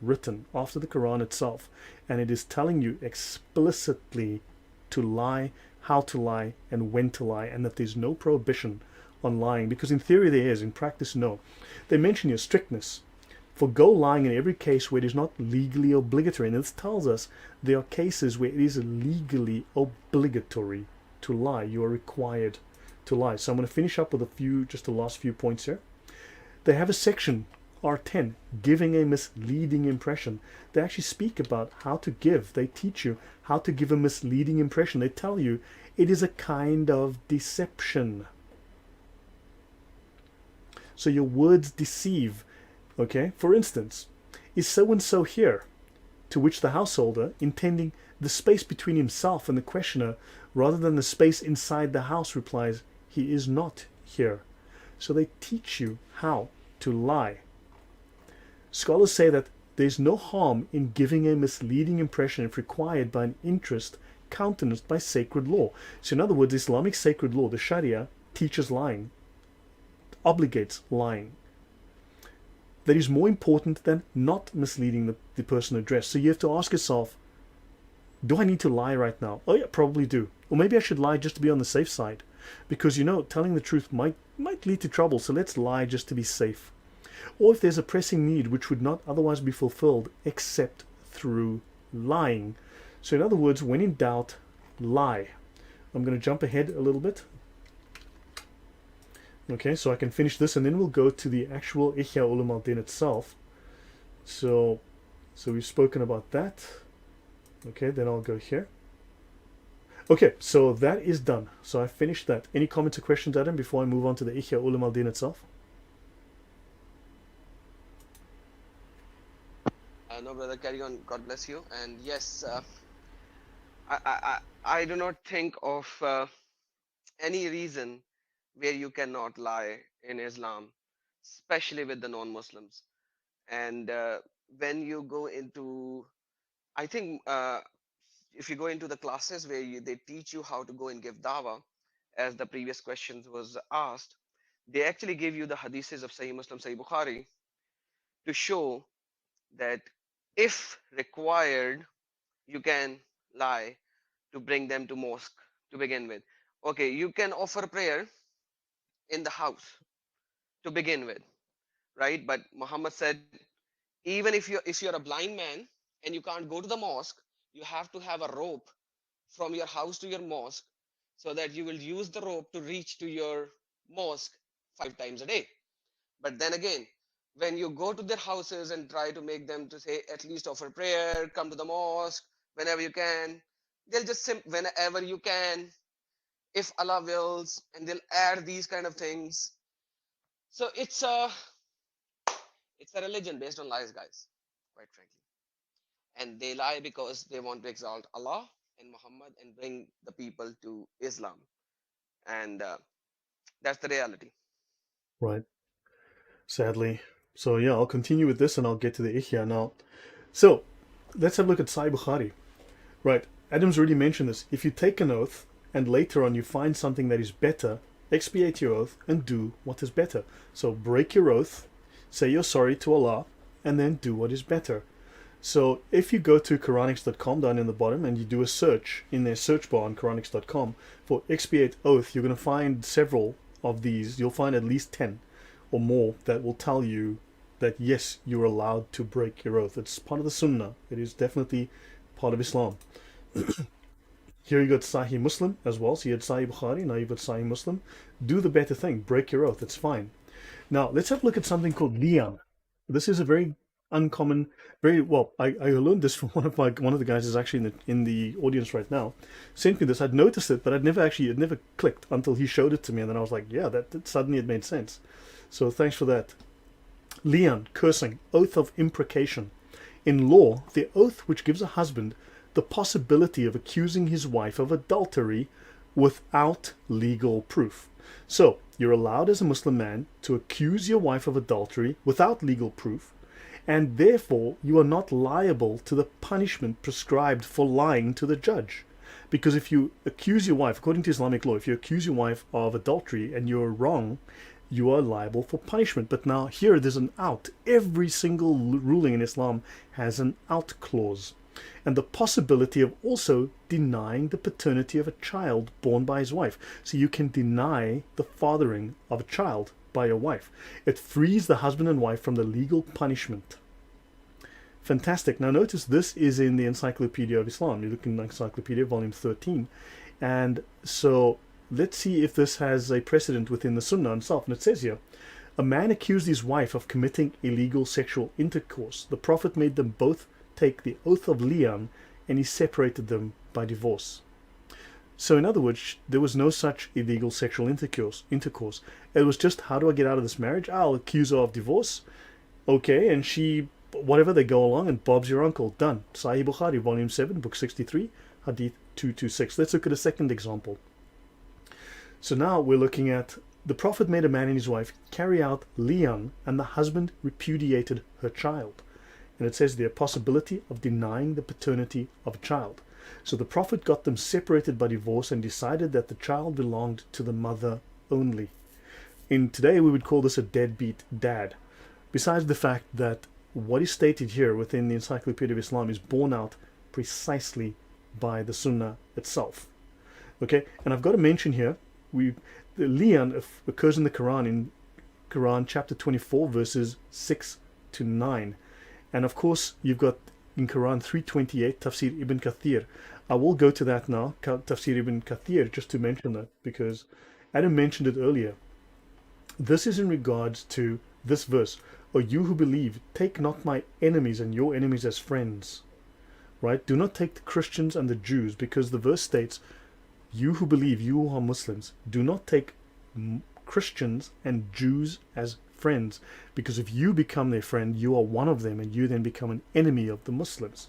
written after the Quran itself. And it is telling you explicitly to lie, how to lie, and when to lie, and that there's no prohibition on lying, because in theory there is, in practice no. They mention your strictness. Forgo lying in every case where it is not legally obligatory. And this tells us there are cases where it is legally obligatory to lie. You are required to lie. So I'm going to finish up with just the last few points here. They have a section, R10, giving a misleading impression. They actually speak about how to give. They teach you how to give a misleading impression. They tell you it is a kind of deception. So your words deceive. Okay, for instance, is so-and-so here? To which the householder, intending the space between himself and the questioner rather than the space inside the house, replies, he is not here. So they teach you how to lie. Scholars say that there's no harm in giving a misleading impression if required by an interest countenanced by sacred law. So in other words, Islamic sacred law, the Sharia, teaches lying, obligates lying. That is more important than not misleading the person addressed. So you have to ask yourself, do I need to lie right now? Oh yeah, probably do. Or maybe I should lie just to be on the safe side. Because telling the truth might lead to trouble, so let's lie just to be safe. Or if there's a pressing need which would not otherwise be fulfilled except through lying. So in other words, when in doubt, lie. I'm going to jump ahead a little bit. Okay, so I can finish this and then we'll go to the actual Ihya Ulum al-Din itself. So we've spoken about that. Okay, then I'll go here. Okay, so that is done. So I finished that. Any comments or questions, Adam, before I move on to the Ihya Ulum al-Din itself? No, brother, carry on. God bless you. And yes, I do not think of any reason where you cannot lie in Islam, especially with the non-Muslims. And when you go into, I think if you go into the classes where they teach you how to go and give dawah, as the previous questions was asked, they actually give you the hadiths of Sahih Muslim, Sahih Bukhari, to show that if required, you can lie to bring them to mosque to begin with. Okay, you can offer prayer in the house to begin with, right? But Muhammad said, even if you're a blind man and you can't go to the mosque, you have to have a rope from your house to your mosque so that you will use the rope to reach to your mosque 5 times a day. But then again, when you go to their houses and try to make them to say at least offer prayer, come to the mosque whenever you can, they'll just whenever you can, if Allah wills, and they'll add these kind of things. So it's a religion based on lies, guys, quite frankly. And they lie because they want to exalt Allah and Muhammad and bring the people to Islam. And that's the reality. Right. Sadly. So yeah, I'll continue with this and I'll get to the Ihya now. So let's have a look at Sahih Bukhari. Right. Adam's already mentioned this. If you take an oath and later on you find something that is better, expiate your oath and do what is better. So break your oath, say you're sorry to Allah, and then do what is better. So if you go to Quranics.com down in the bottom and you do a search in their search bar on Quranics.com for expiate oath, you're going to find several of these. You'll find at least 10 or more that will tell you that yes, you're allowed to break your oath. It's part of the Sunnah. It is definitely part of Islam. Here you got Sahih Muslim as well. So you had Sahih Bukhari, now you've got Sahih Muslim. Do the better thing. Break your oath. It's fine. Now, let's have a look at something called lian. This is a very uncommon, very well. I learned this from one of the guys who's actually in the audience right now. Sent me this. I'd noticed it, but it never clicked until he showed it to me, and then I was like, yeah, that suddenly it made sense. So thanks for that. Lian, cursing, oath of imprecation. In law, the oath which gives a husband the possibility of accusing his wife of adultery without legal proof. So, you're allowed as a Muslim man to accuse your wife of adultery without legal proof, and therefore you are not liable to the punishment prescribed for lying to the judge. Because if you accuse your wife, according to Islamic law, if you accuse your wife of adultery and you're wrong, you are liable for punishment. But now here there's an out. Every single ruling in Islam has an out clause. And the possibility of also denying the paternity of a child born by his wife. So you can deny the fathering of a child by your wife. It frees the husband and wife from the legal punishment. Fantastic. Now notice this is in the Encyclopedia of Islam. You look in the Encyclopedia, volume 13. And so let's see if this has a precedent within the Sunnah itself. And it says here, a man accused his wife of committing illegal sexual intercourse. The Prophet made them both take the oath of lian, and he separated them by divorce. So in other words, there was no such illegal sexual intercourse. It was just, how do I get out of this marriage? I'll accuse her of divorce. Okay, and she, whatever, they go along, and Bob's your uncle. Done. Sahih Bukhari, volume 7, book 63, hadith 226. Let's look at a second example. So now we're looking at, the Prophet made a man and his wife carry out lian, and the husband repudiated her child. And it says there, possibility of denying the paternity of a child. So the Prophet got them separated by divorce and decided that the child belonged to the mother only. In today we would call this a deadbeat dad. Besides the fact that what is stated here within the Encyclopedia of Islam is borne out precisely by the Sunnah itself. Okay, and I've got to mention here, the lian occurs in the Quran, in Quran chapter 24, verses 6 to 9. And of course, you've got in Quran 328, Tafsir Ibn Kathir. I will go to that now, Tafsir Ibn Kathir, just to mention that, because Adam mentioned it earlier. This is in regards to this verse. O you who believe, take not my enemies and your enemies as friends. Right? Do not take the Christians and the Jews, because the verse states, you who believe, you who are Muslims, do not take Christians and Jews as friends, because if you become their friend, you are one of them, and you then become an enemy of the Muslims.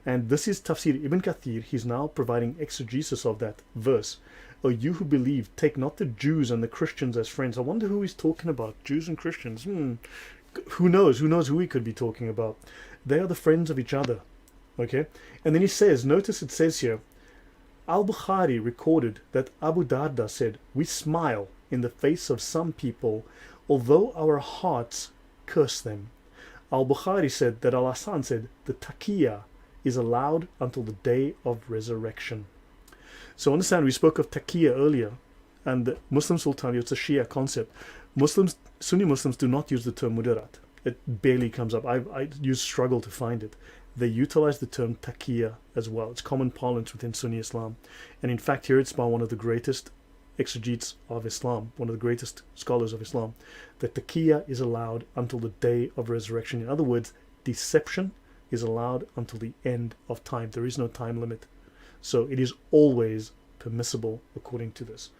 And this is Tafsir Ibn Kathir. He's now providing exegesis of that verse. O you who believe, take not the Jews and the Christians as friends. I wonder who he's talking about, Jews and Christians. Who knows who he could be talking about. They are the friends of each other. Okay, and then he says, notice it says here, Al-Bukhari recorded that Abu Darda said, we smile in the face of some people, although our hearts curse them. Al-Bukhari said that Al-Hasan said, the taqiyya is allowed until the day of resurrection. So understand, we spoke of taqiyya earlier, and the Muslims will tell you it's a Shia concept. Sunni Muslims do not use the term mudarat. It barely comes up. I struggle to find it. They utilize the term taqiyya as well. It's common parlance within Sunni Islam. And in fact, here it's by one of the greatest exegetes of Islam, one of the greatest scholars of Islam, that taqiyya is allowed until the day of resurrection. In other words, deception is allowed until the end of time. There is no time limit. So it is always permissible according to this.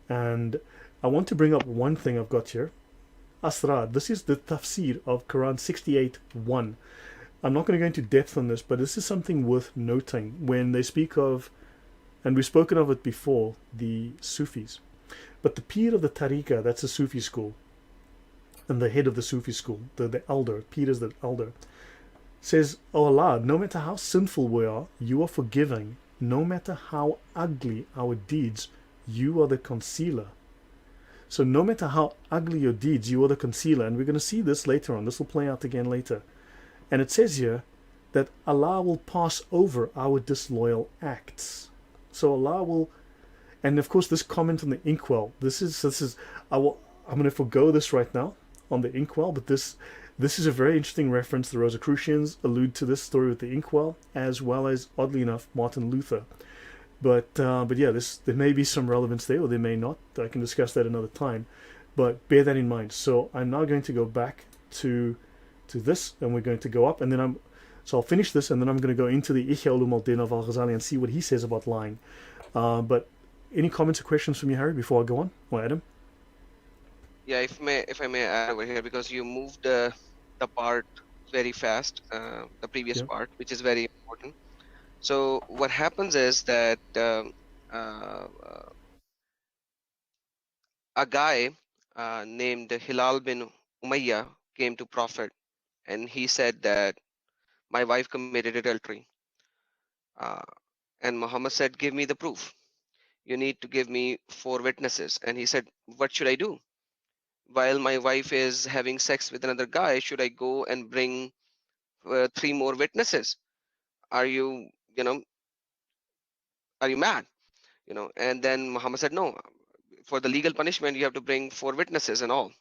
And I want to bring up one thing I've got here. Asrar. This is the tafsir of Quran 68:1. I'm not going to go into depth on this, but this is something worth noting when they speak of, and we've spoken of it before, the Sufis. But the Pir of the Tariqah, that's the Sufi school, and the head of the Sufi school, the elder, Pir is the elder, says, "O Allah, no matter how sinful we are, you are forgiving. No matter how ugly our deeds, you are the concealer." So no matter how ugly your deeds, you are the concealer. And we're going to see this later on. This will play out again later. And it says here that Allah will pass over our disloyal acts. So Allah will, and of course this comment on the inkwell, I'm going to forgo this right now on the inkwell, but this is a very interesting reference. The Rosicrucians allude to this story with the inkwell, as well as, oddly enough, Martin Luther. But yeah, there may be some relevance there, or there may not. I can discuss that another time. But bear that in mind. So I'm now going to go back to this, and we're going to go up, and then so I'll finish this, and then I'm going to go into the Ihya Ulum al-Din of Al-Ghazali and see what he says about lying. But any comments or questions from you, Harry, before I go on, or Adam? Yeah, if I may add over here, because you moved the part very fast, the previous Yeah. part, which is very important. So what happens is that uh, a guy named Hilal bin Umayyah came to Prophet, and he said that my wife committed adultery. Uh, and Muhammad said, "Give me the proof. You need to give me 4 witnesses." And he said, "What should I do? While my wife is having sex with another guy, should I go and bring 3 more witnesses? Are you, you know, are you mad?" And then Muhammad said, "No, for the legal punishment, you have to bring 4 witnesses and all."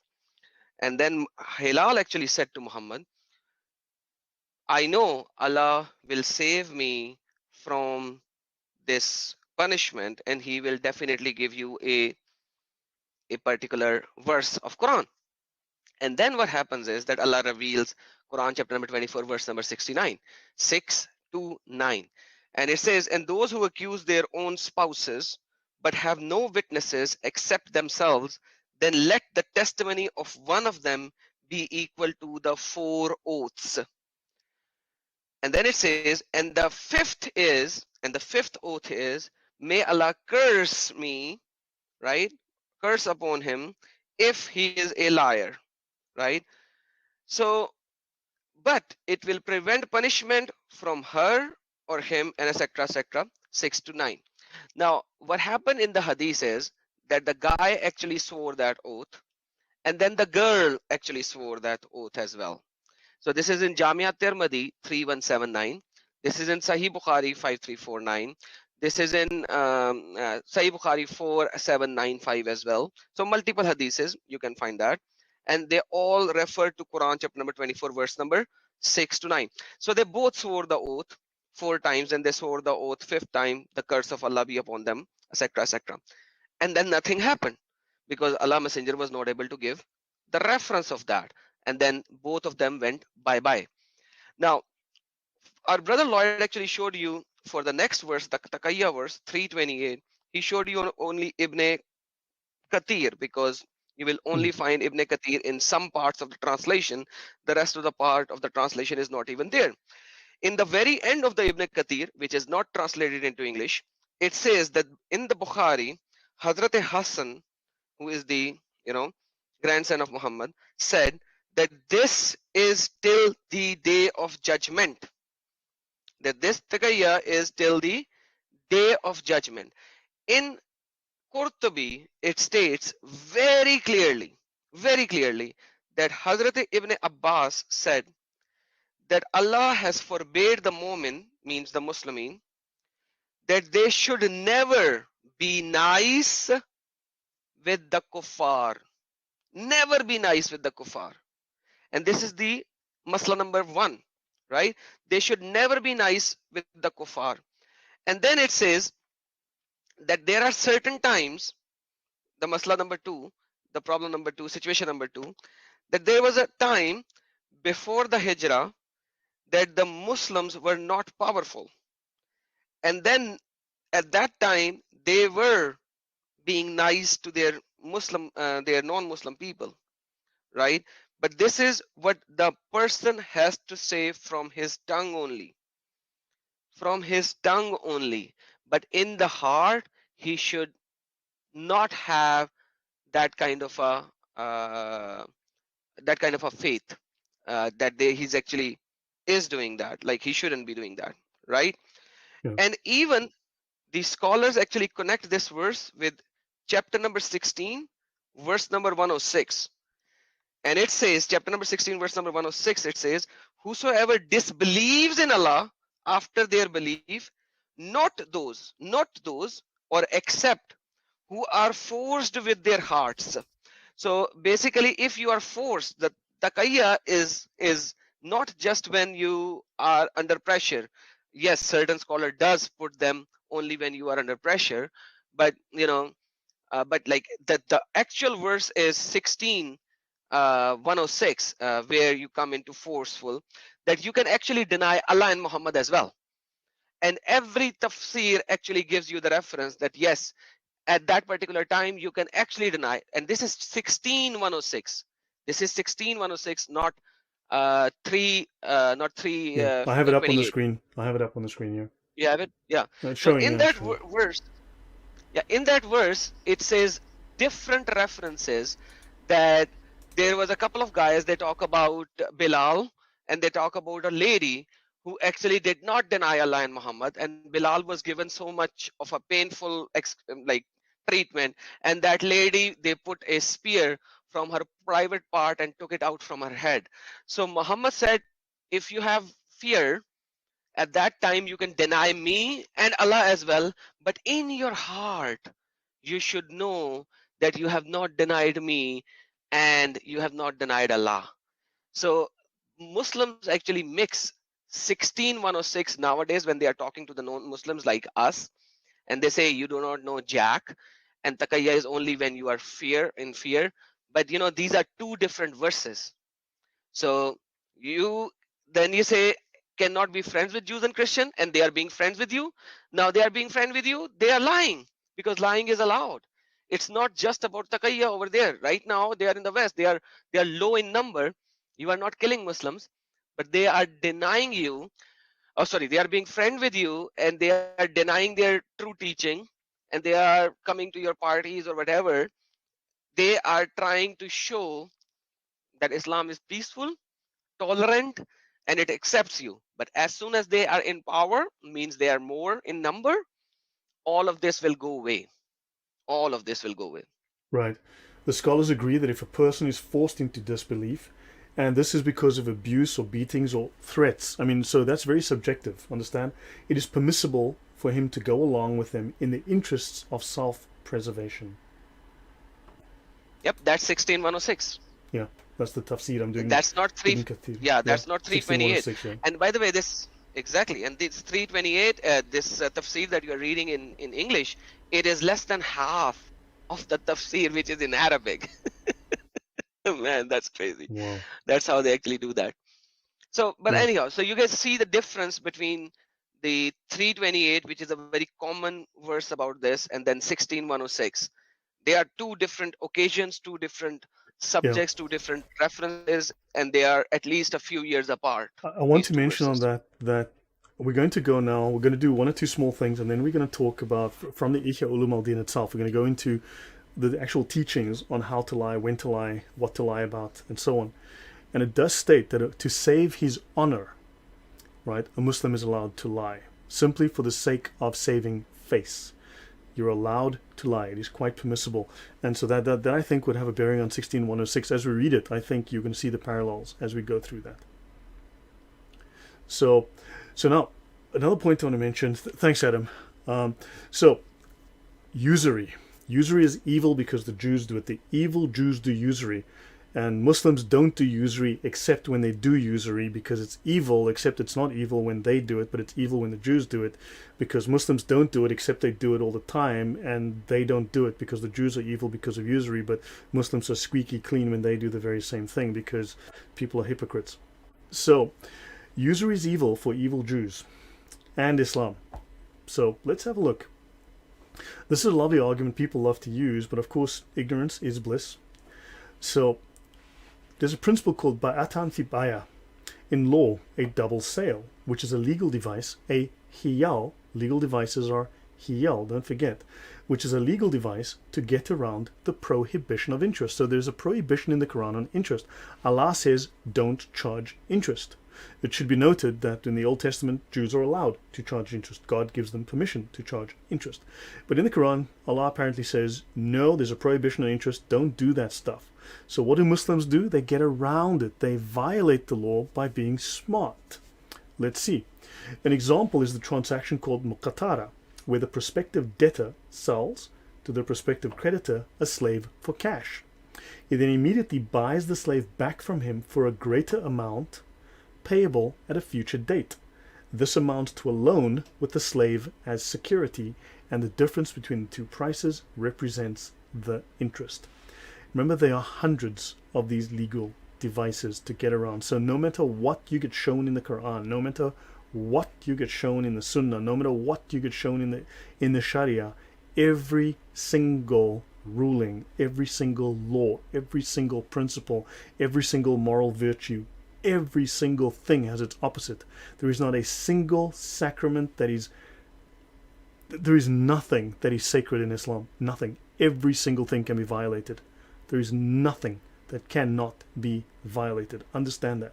And then Hilal actually said to Muhammad, "I know Allah will save me from this punishment, and He will definitely give you a particular verse of Quran." And then what happens is that Allah reveals Quran chapter number 24, verse number 69, 6 to 9. And it says, "And those who accuse their own spouses but have no witnesses except themselves, then let the testimony of one of them be equal to the 4 oaths." And then it says, and the fifth oath is, "May Allah curse me," right? Curse upon him if he is a liar, right? So, but it will prevent punishment from her or him, and etc. 6 to 9. Now, what happened in the hadith is that the guy actually swore that oath, and then the girl actually swore that oath as well. So this is in Jamia Tirmidhi 3179. This is in Sahih Bukhari 5349. This is in Sahih Bukhari 4795 as well. So multiple hadiths, you can find that. And they all refer to Quran chapter number 24, verse number 6 to 9. So they both swore the oath 4 times, and they swore the oath 5th time, "The curse of Allah be upon them," etc. And then nothing happened, because Allah Messenger was not able to give the reference of that. And then both of them went bye-bye. Now, our brother Lloyd actually showed you for the next verse, the Taqiyya verse 328, he showed you only Ibn Kathir, because you will only find Ibn Kathir in some parts of the translation. The rest of the part of the translation is not even there. In the very end of the Ibn Kathir, which is not translated into English, it says that in the Bukhari, Hazrat Hassan, who is the grandson of Muhammad, said that this is till the day of judgment. That this taqiyya is till the day of judgment. In Qurtubi, it states very clearly that Hazrat Ibn Abbas said that Allah has forbade the Mu'min, means the Muslimin, that they should never be nice with the kuffar. Never be nice with the kuffar. And this is the masla number 1, right? They should never be nice with the kuffar. And then it says that there are certain times, the masla number 2, the problem number 2, situation number 2, that there was a time before the hijrah that the Muslims were not powerful. And then at that time, they were being nice to their their non-Muslim people, right? But this is what the person has to say from his tongue only. From his tongue only. But in the heart, he should not have that kind of a faith that he's actually is doing that. Like, he shouldn't be doing that, right? Yeah. And even the scholars actually connect this verse with chapter number 16, verse number 106. And it says, chapter number 16, verse number 106, it says, "Whosoever disbelieves in Allah after their belief, not those, or except who are forced with their hearts." So basically, if you are forced, the taqiyya is not just when you are under pressure. Yes, certain scholar does put them only when you are under pressure, but but like the actual verse is 16 106, where you come into forceful, that you can actually deny Allah and Muhammad as well. And every tafsir actually gives you the reference that yes, at that particular time you can actually deny. And this is 16 106. This is 16 106, not 3 Yeah, I have it up on the 28. screen. I have it up on the screen here. You have it? Yeah. It's So showing in now, that actually. verse, yeah, in that verse, it says different references that there was a couple of guys, they talk about Bilal and they talk about a lady who actually did not deny Allah and Muhammad, and Bilal was given so much of a painful like treatment, and that lady, they put a spear from her private part and took it out from her head. So Muhammad said, if you have fear, at that time you can deny me and Allah as well, but in your heart you should know that you have not denied me and you have not denied Allah. So Muslims actually mix 16106 nowadays when they are talking to the non-Muslims like us, and they say you do not know Jack, and taqiyya is only when you are in fear. But you know, these are two different verses. So you then you say cannot be friends with Jews and Christian, and they are being friends with you. Now they are being friends with you. They are lying, because lying is allowed. It's not just about taqiyya over there. Right now they are in the West. They are low in number. You are not killing Muslims, but they are denying you. Oh, sorry, they are being friend with you, and they are denying their true teaching, and they are coming to your parties or whatever. They are trying to show that Islam is peaceful, tolerant, and it accepts you. But as soon as they are in power, means they are more in number, all of this will go away. All of this will go away. Right. The scholars agree that if a person is forced into disbelief, and this is because of abuse or beatings or threats, I mean, so that's very subjective, understand? It is permissible for him to go along with them in the interests of self-preservation. Yep, that's 16106. Yeah, that's the tafsir I'm doing. That's not three. Ibn Kathir. Yeah, that's not 328. 16:106, yeah. And by the way, this exactly, and this 328, this tafsir that you are reading in English, it is less than half of the tafsir which is in Arabic. Man, that's crazy. Wow. That's how they actually do that. So, but Yeah. anyhow, so you guys see the difference between the 328, which is a very common verse about this, and then 16106. They are two different occasions, two different subjects, two different references, and they are at least a few years apart. I want These to two mention on verses. that we're going to go now, we're going to do one or two small things, and then we're going to talk about, from the Ihya Ulum al-Din itself, we're going to go into the actual teachings on how to lie, when to lie, what to lie about, and so on. And it does state that to save his honor, right, a Muslim is allowed to lie, simply for the sake of saving face. You're allowed to lie. It is quite permissible. And so that I think would have a bearing on 16106. As we read it, I think you can see the parallels as we go through that. So now, another point I want to mention, thanks Adam. So, usury. Usury is evil because the Jews do it. The evil Jews do usury. And Muslims don't do usury except when they do usury, because it's evil, except it's not evil when they do it, but it's evil when the Jews do it, because Muslims don't do it except they do it all the time, and they don't do it because the Jews are evil because of usury, but Muslims are squeaky clean when they do the very same thing because people are hypocrites. So, usury is evil for evil Jews and Islam. So, let's have a look. This is a lovely argument people love to use, but of course, ignorance is bliss. So, there's a principle called ba'atan fi baya. In law, a double sale, which is a legal device, a hiyal, legal devices are hiyal, don't forget, which is a legal device to get around the prohibition of interest. So there's a prohibition in the Quran on interest. Allah says, don't charge interest. It should be noted that in the Old Testament, Jews are allowed to charge interest. God gives them permission to charge interest. But in the Quran, Allah apparently says, no, there's a prohibition on interest, don't do that stuff. So what do Muslims do? They get around it. They violate the law by being smart. Let's see. An example is the transaction called muqatara, where the prospective debtor sells to the prospective creditor a slave for cash. He then immediately buys the slave back from him for a greater amount payable at a future date. This amounts to a loan with the slave as security, and the difference between the two prices represents the interest. Remember, there are hundreds of these legal devices to get around. So no matter what you get shown in the Quran, no matter what you get shown in the Sunnah, no matter what you get shown in the Sharia, every single ruling, every single law, every single principle, every single moral virtue, every single thing has its opposite. There is not a single sacrament that is, there is nothing that is sacred in Islam. Nothing. Every single thing can be violated. There is nothing that cannot be violated. Understand that.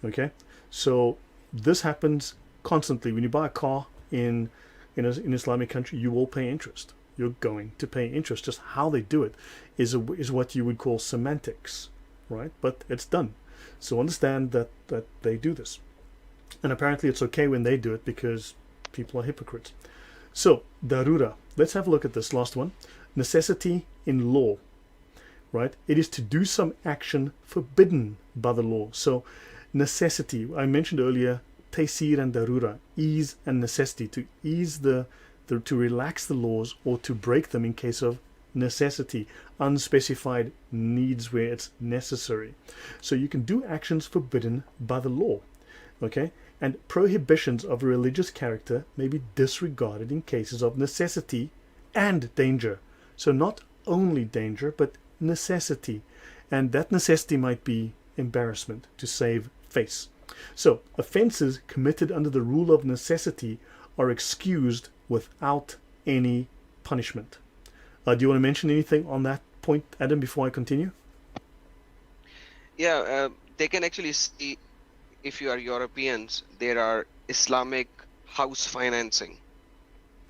Okay? So this happens constantly. When you buy a car in an Islamic country, you will pay interest. You're going to pay interest. Just how they do it is what you would call semantics, right? But it's done. So understand that they do this. And apparently it's okay when they do it because people are hypocrites. So, darura. Let's have a look at this last one. Necessity in law, right? It is to do some action forbidden by the law. So, necessity. I mentioned earlier, taysir and darura, ease and necessity, to ease to relax the laws or to break them in case of necessity, unspecified needs where it's necessary. So you can do actions forbidden by the law, okay? And prohibitions of a religious character may be disregarded in cases of necessity and danger. So not only danger, but necessity. And that necessity might be embarrassment to save face. So offenses committed under the rule of necessity are excused without any punishment. Do you want to mention anything on that point, Adam, before I continue? Yeah, they can actually see, if you are Europeans, there are Islamic house financing.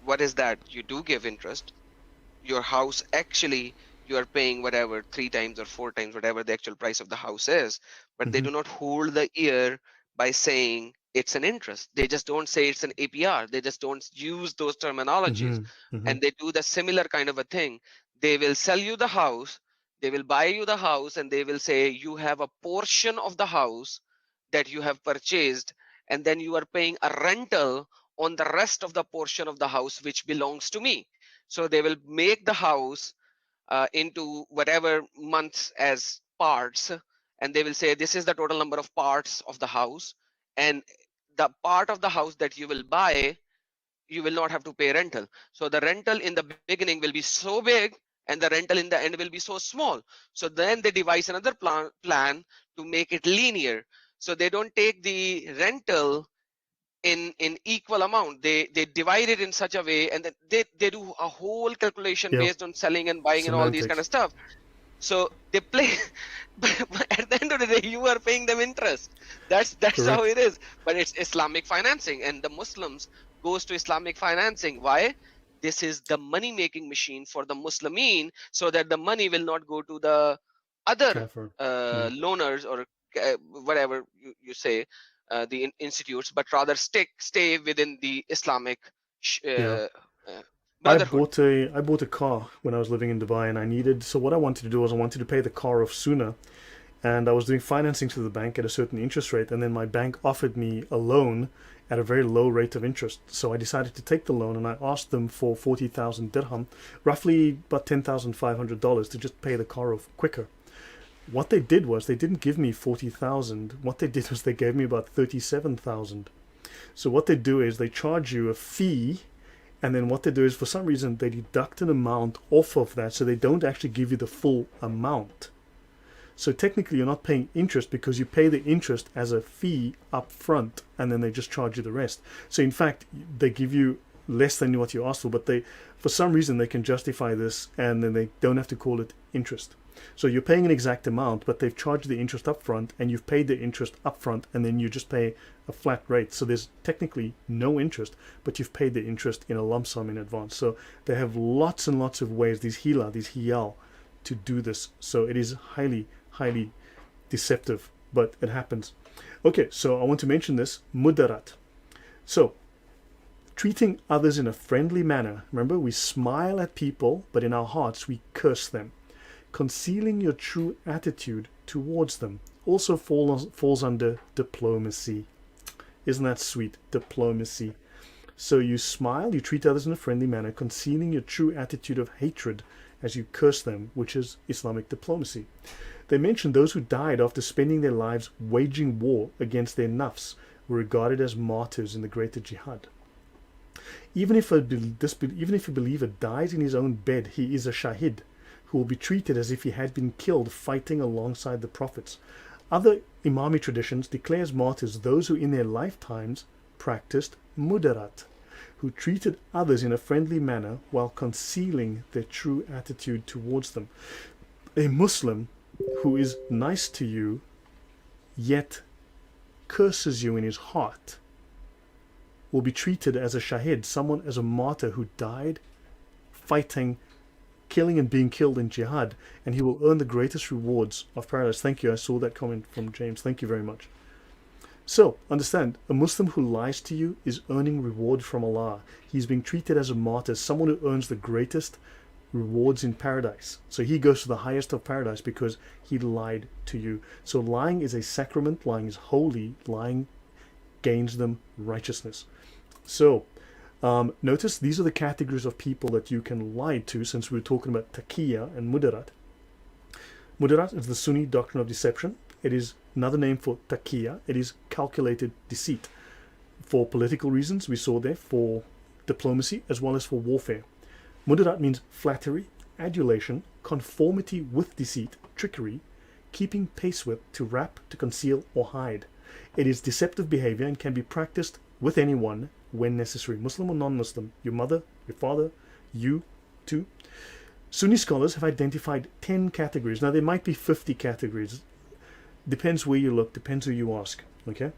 What is that? You do give interest. Your house, actually, you are paying whatever, 3 times or 4 times, whatever the actual price of the house is. But they do not hold the ear by saying it's an interest. They just don't say it's an APR. They just don't use those terminologies. And they do the similar kind of a thing. They will sell you the house, they will buy you the house, and they will say you have a portion of the house that you have purchased, and then you are paying a rental on the rest of the portion of the house which belongs to me. So they will make the house into whatever months as parts, and they will say this is the total number of parts of the house, and the part of the house that you will buy, you will not have to pay rental. So the rental in the beginning will be so big and the rental in the end will be so small. So then they devise another plan to make it linear. So they don't take the rental in equal amount. They divide it in such a way, and then they do a whole calculation based on selling and buying and all these kind of stuff. So they play, but at the end of the day, you are paying them interest. That's how it is. But it's Islamic financing, and the Muslims goes to Islamic financing. Why? This is the money making machine for the Muslimin, so that the money will not go to the other loaners or whatever you say, the institutes, but rather stay within the Islamic I bought a car when I was living in Dubai, and so what I wanted to do was I wanted to pay the car off sooner, and I was doing financing to the bank at a certain interest rate, and then my bank offered me a loan at a very low rate of interest. So I decided to take the loan, and I asked them for 40,000 dirham, roughly about $10,500, to just pay the car off quicker. What they did was they didn't give me 40,000. What they did was they gave me about 37,000. So what they do is they charge you a fee, and then what they do is, for some reason, they deduct an amount off of that, so they don't actually give you the full amount. So technically you're not paying interest because you pay the interest as a fee up front, and then they just charge you the rest. So in fact, they give you less than what you asked for, but for some reason they can justify this, and then they don't have to call it interest. So you're paying an exact amount, but they've charged the interest up front, and you've paid the interest up front, and then you just pay a flat rate. So there's technically no interest, but you've paid the interest in a lump sum in advance. So they have lots and lots of ways, these hiyal, to do this. So it is highly, highly deceptive, but it happens. Okay, so I want to mention this, mudarat. So treating others in a friendly manner. Remember, we smile at people, but in our hearts we curse them. Concealing your true attitude towards them also falls under diplomacy. Isn't that sweet? Diplomacy. So you smile, you treat others in a friendly manner, concealing your true attitude of hatred as you curse them, which is Islamic diplomacy. They mention those who died after spending their lives waging war against their nafs were regarded as martyrs in the greater jihad. Even if a believer dies in his own bed, he is a shahid, who will be treated as if he had been killed fighting alongside the prophets. Other Imami traditions declare as martyrs those who in their lifetimes practiced mudarat, who treated others in a friendly manner while concealing their true attitude towards them. A Muslim who is nice to you yet curses you in his heart will be treated as a shahid, someone as a martyr who died fighting, killing and being killed in jihad, and he will earn the greatest rewards of paradise. Thank you. I saw that comment from James. Thank you very much. So, understand, a Muslim who lies to you is earning reward from Allah. He's being treated as a martyr, someone who earns the greatest rewards in paradise. So he goes to the highest of paradise because he lied to you. So lying is a sacrament, lying is holy, lying gains them righteousness. So, notice these are the categories of people that you can lie to, since we're talking about taqiyya and mudarat. Mudarat is the Sunni doctrine of deception. It is another name for taqiyya. It is calculated deceit. For political reasons, we saw there, for diplomacy, as well as for warfare. Mudarat means flattery, adulation, conformity with deceit, trickery, keeping pace with, to wrap, to conceal, or hide. It is deceptive behavior and can be practiced with anyone when necessary, Muslim or non-Muslim, your mother, your father, you too. Sunni scholars have identified 10 categories. Now there might be 50 categories. Depends where you look, depends who you ask. Okay?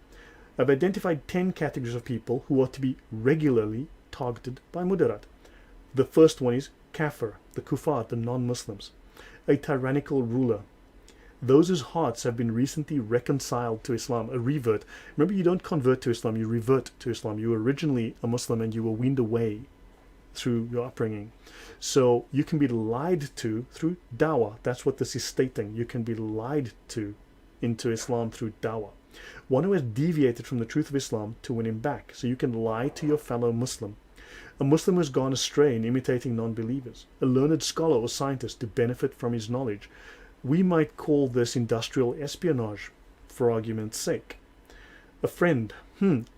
I've identified 10 categories of people who are to be regularly targeted by mudarat. The first one is kafir, the kuffar, the non-Muslims. A tyrannical ruler. Those whose hearts have been recently reconciled to Islam, a revert. Remember, you don't convert to Islam, you revert to Islam. You were originally a Muslim and you were weaned away through your upbringing. So you can be lied to through dawah. That's what this is stating. You can be lied to into Islam through dawah. One who has deviated from the truth of Islam to win him back. So you can lie to your fellow Muslim. A Muslim who has gone astray in imitating non-believers. A learned scholar or scientist to benefit from his knowledge. We might call this industrial espionage, for argument's sake. A friend.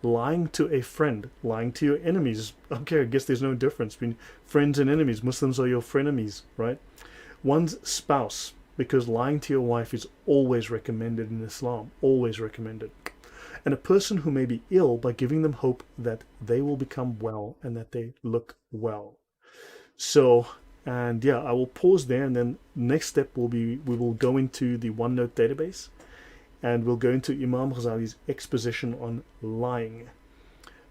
Lying to a friend. Lying to your enemies. Okay, I guess there's no difference between friends and enemies. Muslims are your frenemies, right? One's spouse. Because lying to your wife is always recommended in Islam. Always recommended. And a person who may be ill by giving them hope that they will become well and that they look well. So, and yeah, I will pause there, and then next step will be we will go into the OneNote database and we'll go into Imam Ghazali's exposition on lying.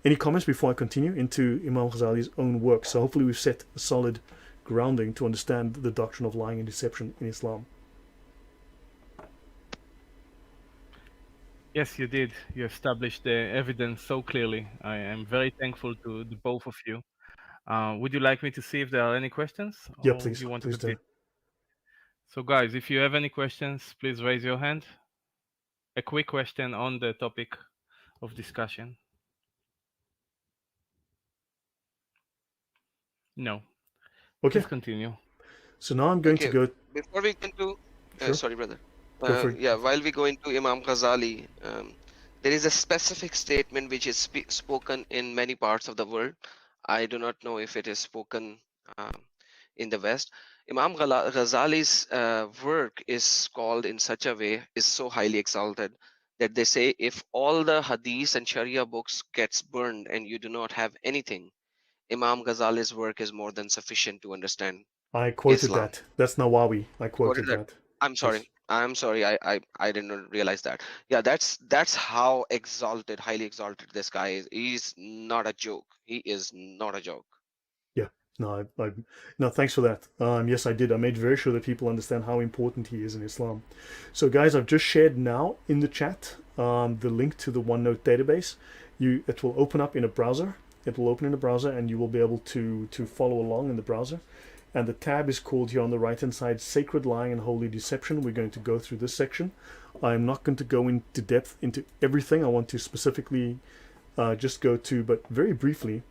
Any comments before I continue into Imam Ghazali's own work? So hopefully we've set a solid grounding to understand the doctrine of lying and deception in Islam. Yes, you did. You established the evidence so clearly. I am very thankful to the both of you. Would you like me to see if there are any questions? Yeah, Or please. you want to Please do. continue? So guys, if you have any questions, please raise your hand. A quick question on the topic of discussion. No. Okay. Please continue. So now I'm going to go. Before we go into, Sure. sorry, brother. Go for it. Yeah, while we go into Imam Ghazali, there is a specific statement which is spoken in many parts of the world. I do not know if it is spoken in the West. Imam Ghazali's work is called in such a way, is so highly exalted, that they say if all the hadith and Sharia books gets burned and you do not have anything, Imam Ghazali's work is more than sufficient to understand I quoted Islam. that. That's Nawawi. I quoted Quoted that. I'm sorry. Yes. I'm sorry. I didn't realize that. Yeah, that's how exalted, highly exalted this guy is. He's not a joke. He is not a joke. Yeah. No, no. Thanks for that. Yes, I did. I made very sure that people understand how important he is in Islam. So, guys, I've just shared now in the chat the link to the OneNote database. It will open up in a browser. It will open in a browser, and you will be able to follow along in the browser. And the tab is called here on the right-hand side, Sacred Lying and Holy Deception. We're going to go through this section. I'm not going to go into depth into everything. I want to specifically just go to, but very briefly,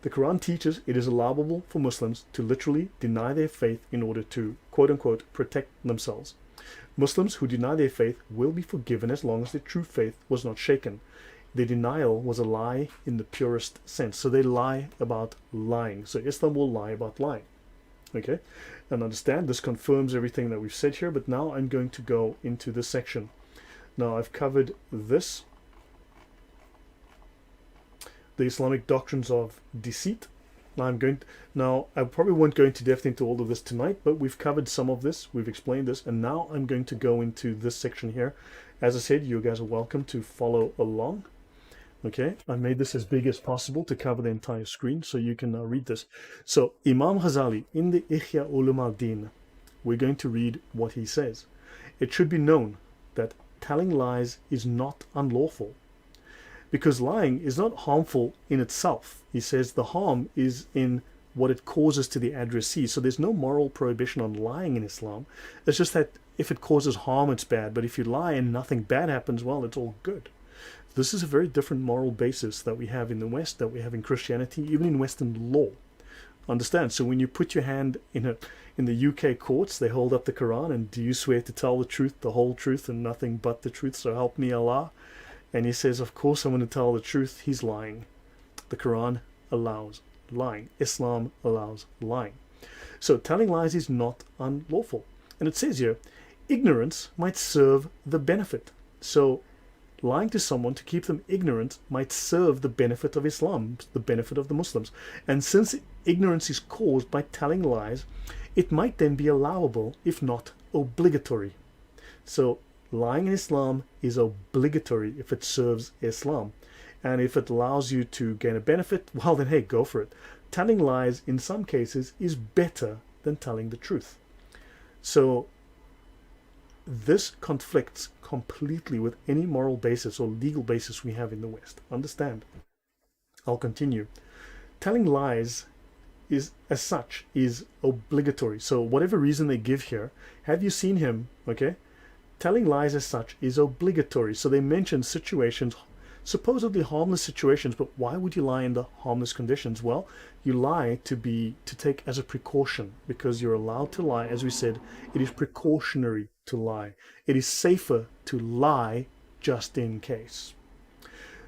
the Quran teaches it is allowable for Muslims to literally deny their faith in order to, quote unquote, protect themselves. Muslims who deny their faith will be forgiven as long as their true faith was not shaken. Their denial was a lie in the purest sense. So they lie about lying. So Islam will lie about lying. Okay? And understand, this confirms everything that we've said here, but now I'm going to go into this section. Now I've covered this, the Islamic doctrines of deceit. Now I probably won't go into depth into all of this tonight, but we've covered some of this, we've explained this, and now I'm going to go into this section here. As I said, you guys are welcome to follow along. Okay, I made this as big as possible to cover the entire screen so you can read this. So Imam Ghazali in the Ihya Ulum al-Din, we're going to read what he says. It should be known that telling lies is not unlawful, because lying is not harmful in itself. He says the harm is in what it causes to the addressee. So there's no moral prohibition on lying in Islam. It's just that if it causes harm, it's bad. But if you lie and nothing bad happens, well, it's all good. This is a very different moral basis that we have in the West, that we have in Christianity, even in Western law. Understand? So when you put your hand in the UK courts, they hold up the Quran, and do you swear to tell the truth, the whole truth, and nothing but the truth, so help me Allah? And he says, of course I'm going to tell the truth. He's lying. The Quran allows lying. Islam allows lying. So telling lies is not unlawful. And it says here, ignorance might serve the benefit. So lying to someone to keep them ignorant might serve the benefit of Islam, the benefit of the Muslims. And since ignorance is caused by telling lies, it might then be allowable, if not obligatory. So lying in Islam is obligatory if it serves Islam. And if it allows you to gain a benefit, well then hey, go for it. Telling lies in some cases is better than telling the truth. So this conflicts completely with any moral basis or legal basis we have in the West. Understand? I'll continue. Telling lies is, as such, is obligatory. So whatever reason they give here, have you seen him, okay? Telling lies as such is obligatory. So they mention situations, supposedly harmless situations, but why would you lie in the harmless conditions? Well, you lie to take as a precaution, because you're allowed to lie. As we said, it is precautionary to lie. It is safer to lie just in case.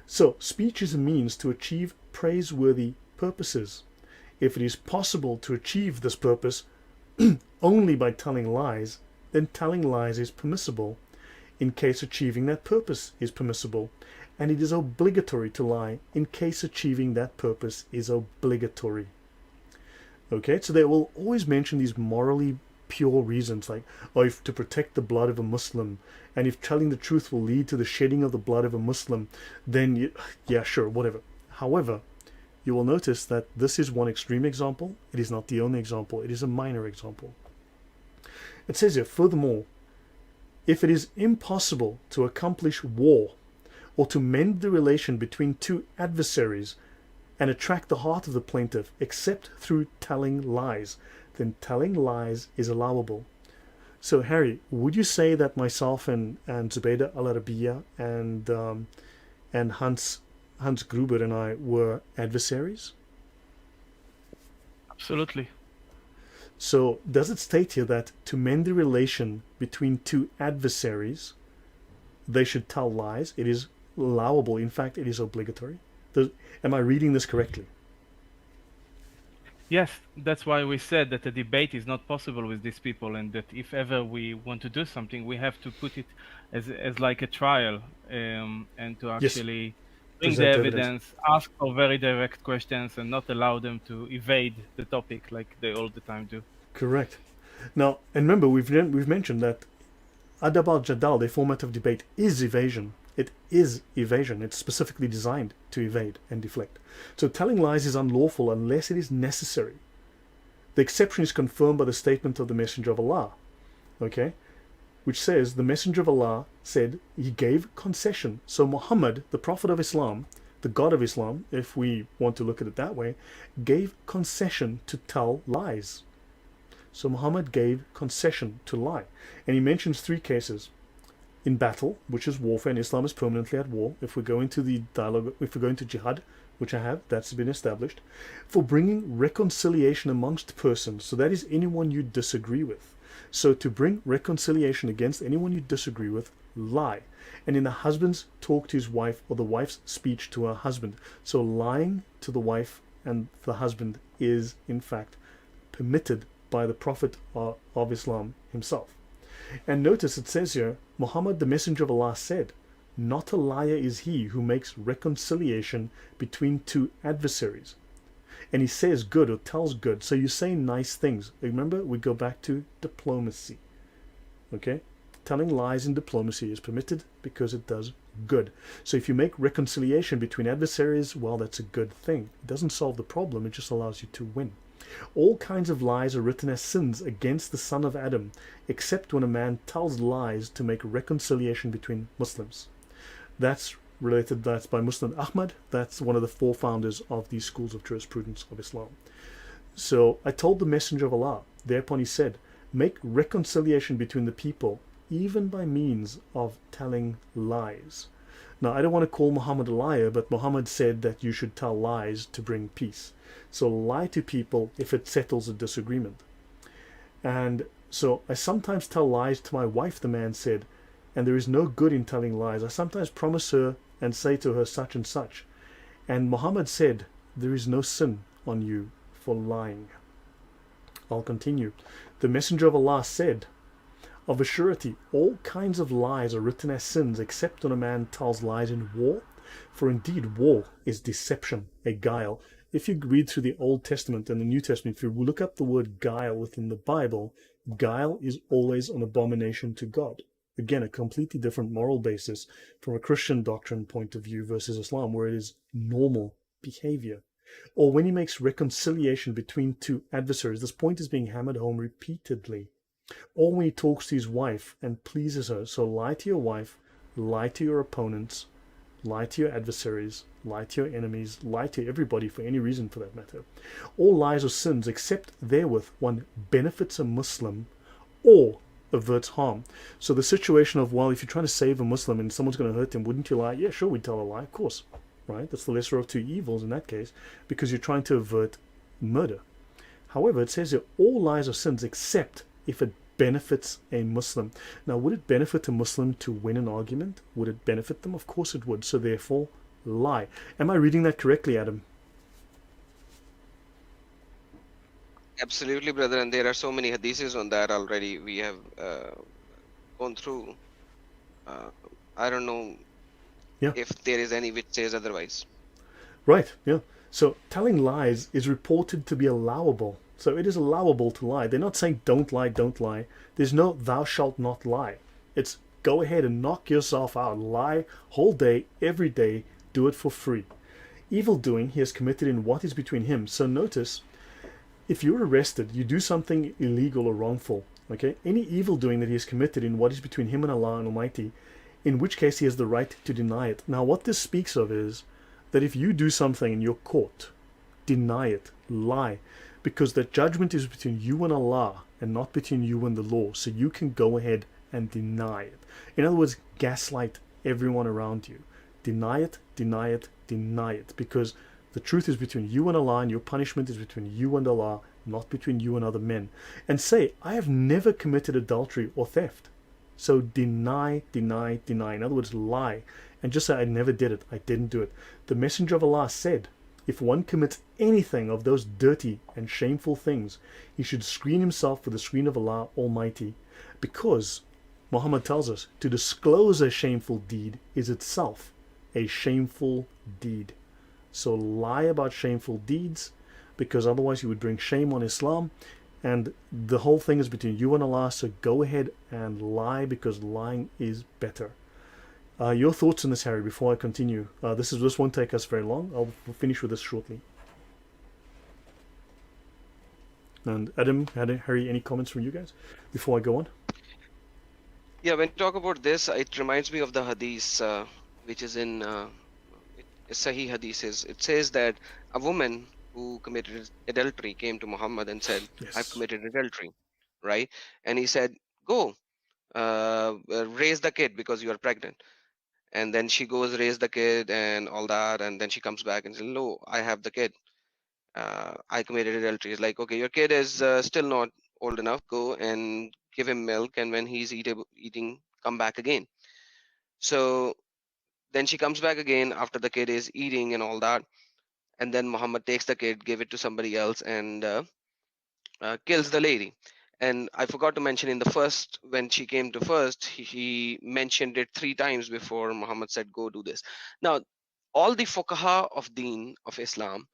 So speech is a means to achieve praiseworthy purposes. If it is possible to achieve this purpose only by telling lies, then telling lies is permissible in case achieving that purpose is permissible, and it is obligatory to lie in case achieving that purpose is obligatory. Okay, so they will always mention these morally pure reasons, like, oh, if to protect the blood of a Muslim, and if telling the truth will lead to the shedding of the blood of a Muslim, then yeah, sure, whatever. However, you will notice that this is one extreme example. It is not the only example. It is a minor example. It says here, furthermore, if it is impossible to accomplish war or to mend the relation between two adversaries and attract the heart of the plaintiff except through telling lies, then telling lies is allowable. So Harry, would you say that myself and Zubaydah Al-Arabiya and Hans Gruber and I were adversaries? Absolutely. So does it state here that to mend the relation between two adversaries, they should tell lies? It is allowable. In fact, it is obligatory. Am I reading this correctly? Yes, that's why we said that a debate is not possible with these people, and that if ever we want to do something, we have to put it as like a trial, and to actually bring the evidence, ask for very direct questions, and not allow them to evade the topic like they all the time do. Correct. Now, and remember, we've mentioned that Adab al-Jadal, the format of debate, is evasion. It is evasion. It's specifically designed to evade and deflect. So telling lies is unlawful unless it is necessary. The exception is confirmed by the statement of the Messenger of Allah, okay, which says the Messenger of Allah said he gave concession. So Muhammad, the Prophet of Islam, the God of Islam, if we want to look at it that way, gave concession to tell lies. So Muhammad gave concession to lie. And he mentions three cases. in battle, which is warfare, and Islam is permanently at war. If we go into the dialogue, if we go into jihad, which I have, that's been established, for bringing reconciliation amongst persons. So that is anyone you disagree with. So to bring reconciliation against anyone you disagree with, lie. And in the husband's talk to his wife, or the wife's speech to her husband. So lying to the wife and the husband is in fact permitted by the Prophet of Islam himself. And notice it says here, Muhammad the Messenger of Allah said, not a liar is he who makes reconciliation between two adversaries. And he says good or tells good. So you say nice things. Remember, we go back to diplomacy. Okay? Telling lies in diplomacy is permitted because it does good. So if you make reconciliation between adversaries, well, that's a good thing. It doesn't solve the problem, it just allows you to win. All kinds of lies are written as sins against the son of Adam, except when a man tells lies to make reconciliation between Muslims. That's by Muslim Ahmad. That's one of the four founders of these schools of jurisprudence of Islam. So I told the Messenger of Allah, thereupon he said, make reconciliation between the people, even by means of telling lies. Now, I don't want to call Muhammad a liar, but Muhammad said that you should tell lies to bring peace. So lie to people if it settles a disagreement. And so I sometimes tell lies to my wife, the man said, and there is no good in telling lies. I sometimes promise her and say to her such and such. And Muhammad said, there is no sin on you for lying. I'll continue. The Messenger of Allah said, of a surety, all kinds of lies are written as sins, except when a man tells lies in war. For indeed, war is deception, a guile. If you read through the Old Testament and the New Testament, if you look up the word guile within the Bible, guile is always an abomination to God. Again, a completely different moral basis from a Christian doctrine point of view versus Islam, where it is normal behavior. Or when he makes reconciliation between two adversaries, this point is being hammered home repeatedly. Or when he talks to his wife and pleases her. So lie to your wife, lie to your opponents, lie to your adversaries, lie to your enemies, lie to everybody for any reason for that matter. All lies are sins, except therewith one benefits a Muslim or averts harm. So the situation of, well, if you're trying to save a Muslim and someone's going to hurt him, wouldn't you lie? Yeah, sure, we'd tell a lie, of course. Right? That's the lesser of two evils in that case, because you're trying to avert murder. However, it says here, all lies are sins except if it benefits a Muslim. Now, would it benefit a Muslim to win an argument? Would it benefit them? Of course it would. So therefore, lie. Am I reading that correctly, Adam? Absolutely, brother. And there are so many hadiths on that already. We have gone through. I don't know if there is any which says otherwise. Right, yeah. So telling lies is reported to be allowable. So it is allowable to lie. They're not saying don't lie, don't lie. There's no thou shalt not lie. It's go ahead and knock yourself out. Lie whole day, every day. Do it for free. Evil doing he has committed in what is between him. So notice, if you're arrested, you do something illegal or wrongful, okay? Any evil doing that he has committed in what is between him and Allah and Almighty, in which case he has the right to deny it. Now what this speaks of is that if you do something and you're caught, deny it, lie, because the judgment is between you and Allah and not between you and the law. So you can go ahead and deny it. In other words, gaslight everyone around you. Deny it, deny it, deny it, because the truth is between you and Allah, and your punishment is between you and Allah, not between you and other men. And say, I have never committed adultery or theft. So deny, deny, deny. In other words, lie. And just say, I never did it. I didn't do it. The Messenger of Allah said, if one commits anything of those dirty and shameful things, he should screen himself for the screen of Allah Almighty. Because Muhammad tells us, to disclose a shameful deed is itself a shameful deed. So lie about shameful deeds, because otherwise you would bring shame on Islam. And the whole thing is between you and Allah, so go ahead and lie, because lying is better. Your thoughts on this, Harry, before I continue? This won't take us very long. I'll finish with this shortly. And Adam, Harry, any comments from you guys before I go on? Yeah, when you talk about this, it reminds me of the hadith, which is in Sahih hadiths. It says that a woman who committed adultery came to Muhammad and said, Yes. I've committed adultery, right? And he said, go, raise the kid because you are pregnant. And then she goes raise the kid and all that, and then she comes back and says, no, I have the kid. I committed adultery. It's like, okay, your kid is still not old enough. Go and give him milk, and when he's eating, come back again. So then she comes back again after the kid is eating and all that, and then Muhammad takes the kid, give it to somebody else, and kills the lady. And I forgot to mention in the first, when she came to first, he mentioned it 3 times before Muhammad said, go do this. Now, all the fuqaha of deen of Islam,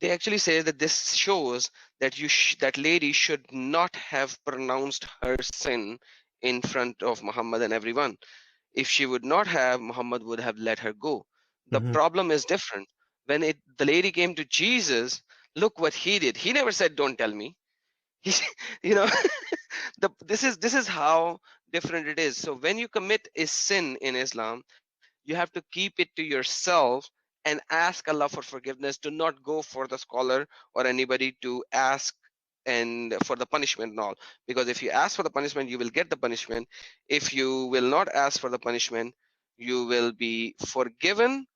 they actually say that this shows that that lady should not have pronounced her sin in front of Muhammad and everyone. If she would not have, Muhammad would have let her go. The Mm-hmm. problem is different. When the lady came to Jesus, look what he did. He never said, don't tell me. He, you know, this is how different it is. So when you commit a sin in Islam, you have to keep it to yourself and ask Allah for forgiveness. Do not go for the scholar or anybody to ask and for the punishment and all, because if you ask for the punishment, you will get the punishment. If you will not ask for the punishment, you will be forgiven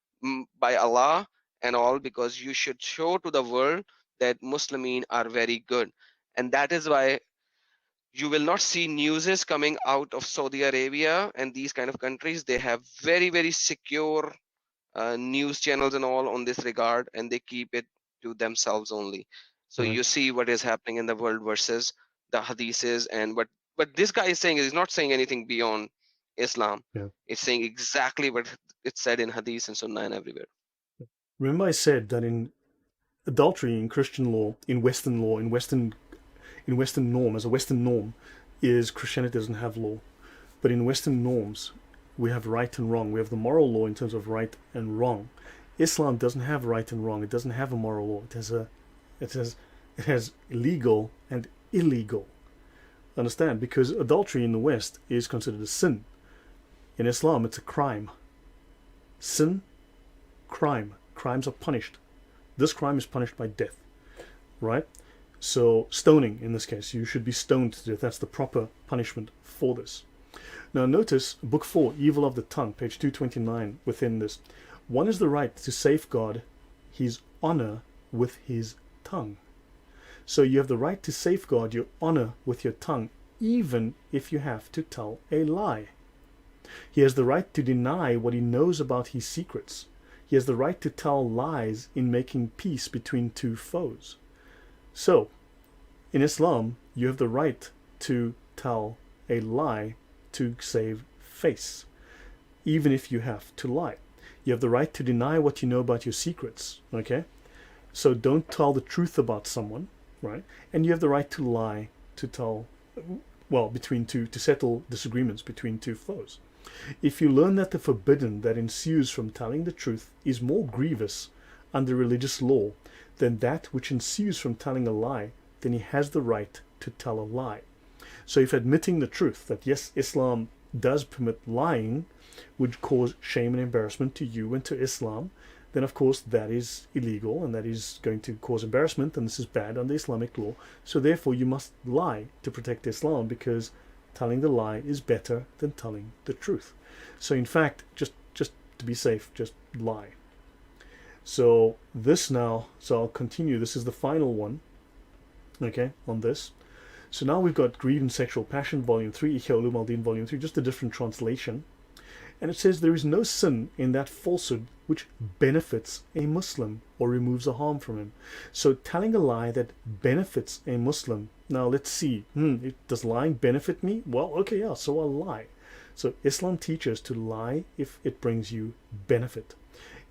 by Allah and all, because you should show to the world that Muslimin are very good. And that is why you will not see newses coming out of Saudi Arabia and these kind of countries. They have very, very secure news channels and all on this regard, and they keep it to themselves only. So Right. you see what is happening in the world versus the hadiths. And what this guy is saying is not saying anything beyond Islam. Yeah. It's saying exactly what it's said in hadith and sunnah and everywhere. Remember I said that in adultery, in Christian law, in Western law, in Western norm, as a Western norm, is Christianity doesn't have law. But in Western norms, we have right and wrong. We have the moral law in terms of right and wrong. Islam doesn't have right and wrong. It doesn't have a moral law. It has legal and illegal. Understand? Because adultery in the West is considered a sin. In Islam, it's a crime. Sin, crime. Crimes are punished. This crime is punished by death, right? So stoning, in this case, you should be stoned to death. That's the proper punishment for this. Now notice book 4, Evil of the Tongue, page 229 within this. One is the right to safeguard his honor with his tongue. So you have the right to safeguard your honor with your tongue, even if you have to tell a lie. He has the right to deny what he knows about his secrets. He has the right to tell lies in making peace between two foes. So, in Islam, you have the right to tell a lie to save face, even if you have to lie. You have the right to deny what you know about your secrets, okay? So don't tell the truth about someone, right? And you have the right to lie to tell, well, to settle disagreements between two foes. If you learn that the forbidden that ensues from telling the truth is more grievous under religious law than that which ensues from telling a lie, then he has the right to tell a lie. So if admitting the truth that yes, Islam does permit lying would cause shame and embarrassment to you and to Islam, then of course that is illegal and that is going to cause embarrassment, and this is bad under Islamic law. So therefore you must lie to protect Islam, because telling the lie is better than telling the truth. So in fact, just to be safe, just lie. So this now, so I'll continue. This is the final one, okay, on this. So now we've got Greed and Sexual Passion, Volume 3, Ihya Ulum al-Din, Volume 3, just a different translation. And it says, there is no sin in that falsehood which benefits a Muslim or removes a harm from him. So telling a lie that benefits a Muslim. Now let's see, does lying benefit me? Well, okay, yeah, so I'll lie. So Islam teaches to lie if it brings you benefit.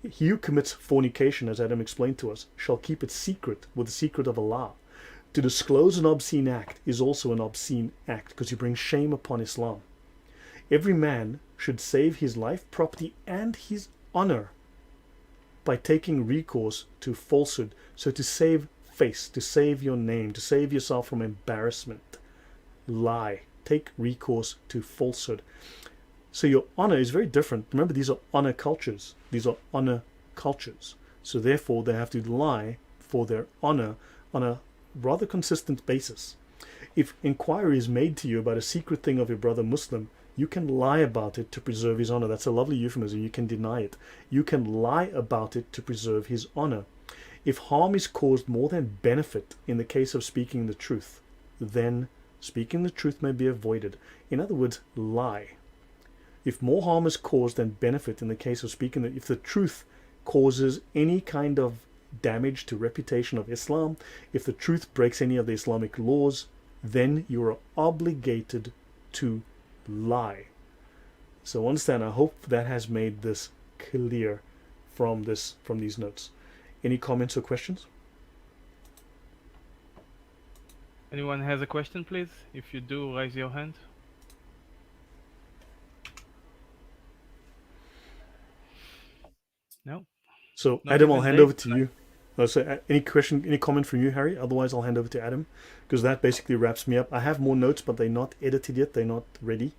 He who commits fornication, as Adam explained to us, shall keep it secret with the secret of Allah. To disclose an obscene act is also an obscene act, because you bring shame upon Islam. Every man should save his life, property, and his honor by taking recourse to falsehood. So to save face, to save your name, to save yourself from embarrassment, lie. Take recourse to falsehood. So your honor is very different. Remember, these are honor cultures. These are honor cultures. So therefore, they have to lie for their honor on a rather consistent basis. if inquiry is made to you about a secret thing of your brother Muslim, you can lie about it to preserve his honor. That's a lovely euphemism. You can deny it. You can lie about it to preserve his honor. If harm is caused more than benefit in the case of speaking the truth, then speaking the truth may be avoided. In other words, lie. If more harm is caused than benefit in the case of speaking, if the truth causes any kind of damage to reputation of Islam, if the truth breaks any of the Islamic laws, then you are obligated to lie. So understand, I hope that has made this clear from these notes. Any comments or questions? Anyone has a question, please? If you do, raise your hand. No? So Not Adam, even I'll hand Dave? over to you. So any question, any comment from you, Harry? Otherwise, I'll hand over to Adam, because that basically wraps me up. I have more notes, but they're not edited yet. They're not ready.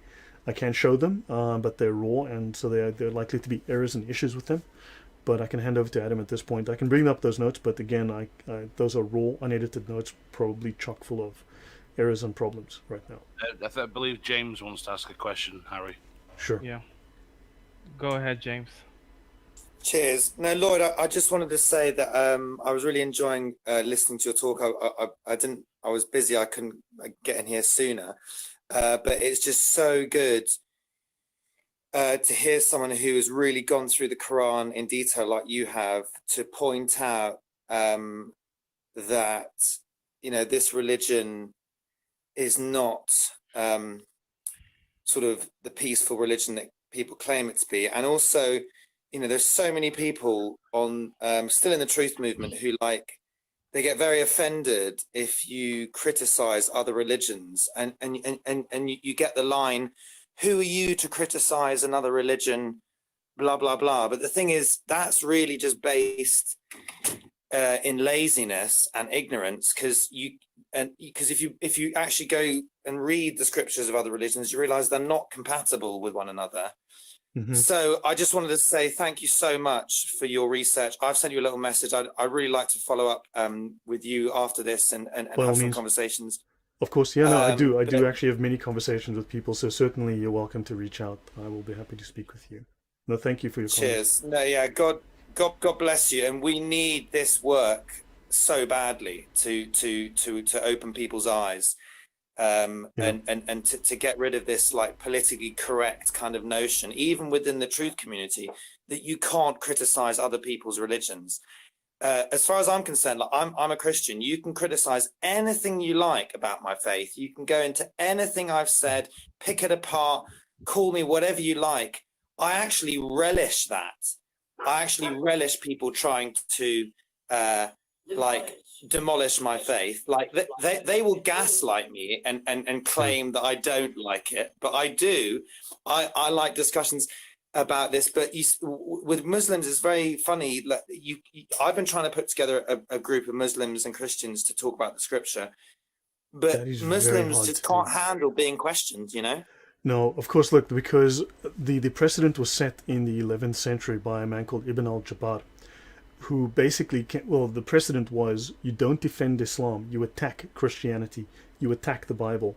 I can show them, but they're raw, and so they're likely to be errors and issues with them. But I can hand over to Adam at this point. I can bring up those notes, but again, those are raw, unedited notes, probably chock full of errors and problems right now. I believe James wants to ask a question, Harry. Sure. Yeah. Go ahead, James. Cheers. No, Lloyd, I just wanted to say that I was really enjoying listening to your talk. I was busy. I couldn't get in here sooner. But it's just so good to hear someone who has really gone through the Quran in detail like you have, to point out that, this religion is not sort of the peaceful religion that people claim it to be. And also, there's so many people on still in the truth movement who they get very offended if you criticize other religions, and you get the line, who are you to criticize another religion, blah blah blah. But the thing is, that's really just based in laziness and ignorance, because if you actually go and read the scriptures of other religions, you realize they're not compatible with one another. Mm-hmm. So I just wanted to say thank you so much for your research. I've sent you a little message. I'd really like to follow up with you after this and have some conversations. Of course, yeah, no, I do actually have many conversations with people, so certainly you're welcome to reach out. I will be happy to speak with you. No, thank you for your cheers. No, yeah, God bless you. And we need this work so badly to open people's eyes. And to get rid of this politically correct kind of notion, even within the truth community, that you can't criticize other people's religions. As far as I'm concerned, I'm a Christian. You can criticize anything you like about my faith. You can go into anything I've said, pick it apart, call me whatever you like. I actually relish that. I actually relish people trying to demolish my faith. They will gaslight me and claim that I don't like it, but I do. I like discussions about this, but with Muslims, it's very funny. I've been trying to put together a group of Muslims and Christians to talk about the scripture, but Muslims just can't handle being questioned, No, of course, look, because the precedent was set in the 11th century by a man called Ibn al-Jabbar, who basically the precedent was, you don't defend Islam, you attack Christianity, you attack the Bible,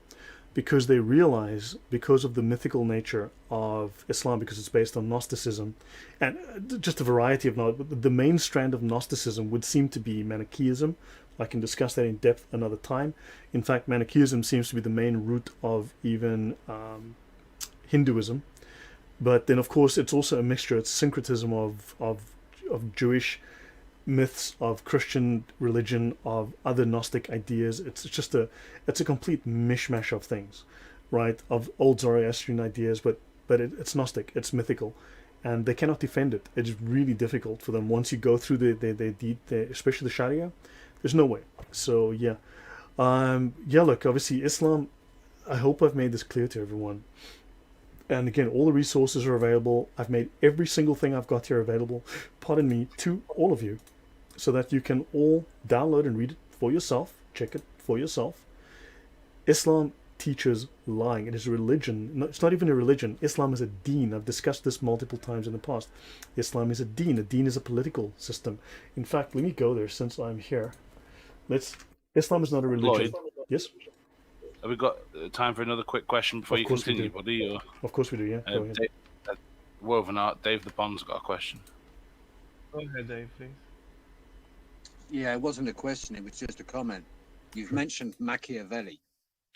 because they realize, because of the mythical nature of Islam, because it's based on Gnosticism, and just a variety of, the main strand of Gnosticism would seem to be Manichaeism. I can discuss that in depth another time. In fact, Manichaeism seems to be the main root of even Hinduism. But then, of course, it's also a mixture, it's syncretism of Jewish myths, of Christian religion, of other Gnostic ideas. It's a complete mishmash of things, right? Of old Zoroastrian ideas, but it's Gnostic, it's mythical, and they cannot defend it. It's really difficult for them once you go through the especially the Sharia. There's no way. So yeah, look, obviously Islam. I hope I've made this clear to everyone. And again, all the resources are available. I've made every single thing I've got here available, pardon me, to all of you, so that you can all download and read it for yourself, check it for yourself. Islam teaches lying. It is a religion. No, it's not even a religion. Islam is a deen. I've discussed this multiple times in the past. Islam is a deen. A deen is a political system. In fact, let me go there since I'm here. Islam is not a religion. Lloyd, yes? Have we got time for another quick question before Of you course we continue, do. buddy? Or, Of course we do. Yeah. Go ahead. Dave, Woven Art, Dave the Pond's got a question. Go ahead, Dave, please. Yeah, it wasn't a question, it was just a comment. You've Sure. mentioned Machiavelli.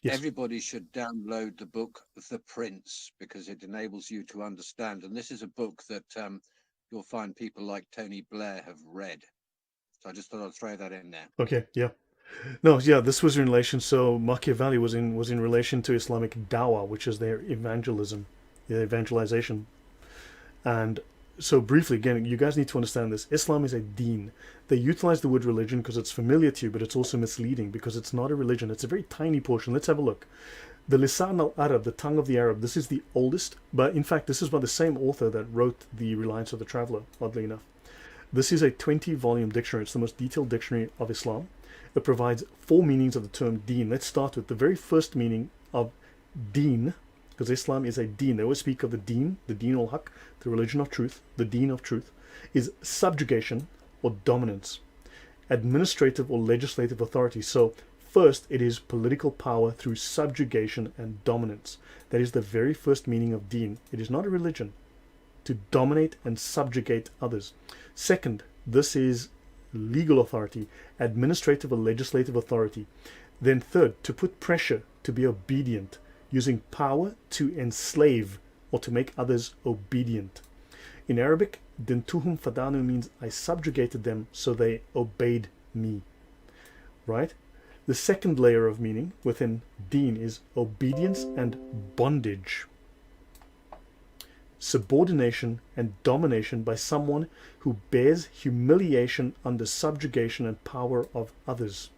Yes. Everybody should download the book The Prince because it enables you to understand. And this is a book that you'll find people like Tony Blair have read. So I just thought I'd throw that in there. Okay. Yeah. No. Yeah. This was in relation. So Machiavelli was in relation to Islamic dawah, which is their evangelism, the evangelization. And so briefly, again, you guys need to understand this. Islam is a deen. They utilize the word religion because it's familiar to you, but it's also misleading because it's not a religion. It's a very tiny portion. Let's have a look. The Lisan al-Arab, the tongue of the Arab, this is the oldest, but in fact, this is by the same author that wrote The Reliance of the Traveler, oddly enough. This is a 20-volume dictionary. It's the most detailed dictionary of Islam. It provides 4 meanings of the term deen. Let's start with the very first meaning of deen, because Islam is a deen. They always speak of the deen al-haq, the religion of truth, the deen of truth, is subjugation or dominance, administrative or legislative authority. So first, it is political power through subjugation and dominance. That is the very first meaning of deen. It is not a religion. To dominate and subjugate others. Second, this is legal authority, administrative or legislative authority. Then third, to put pressure, to be obedient, using power to enslave or to make others obedient. In Arabic, dintuhum fadanu means I subjugated them so they obeyed me. Right? The second layer of meaning within deen is obedience and bondage. Subordination and domination by someone who bears humiliation under subjugation and power of others.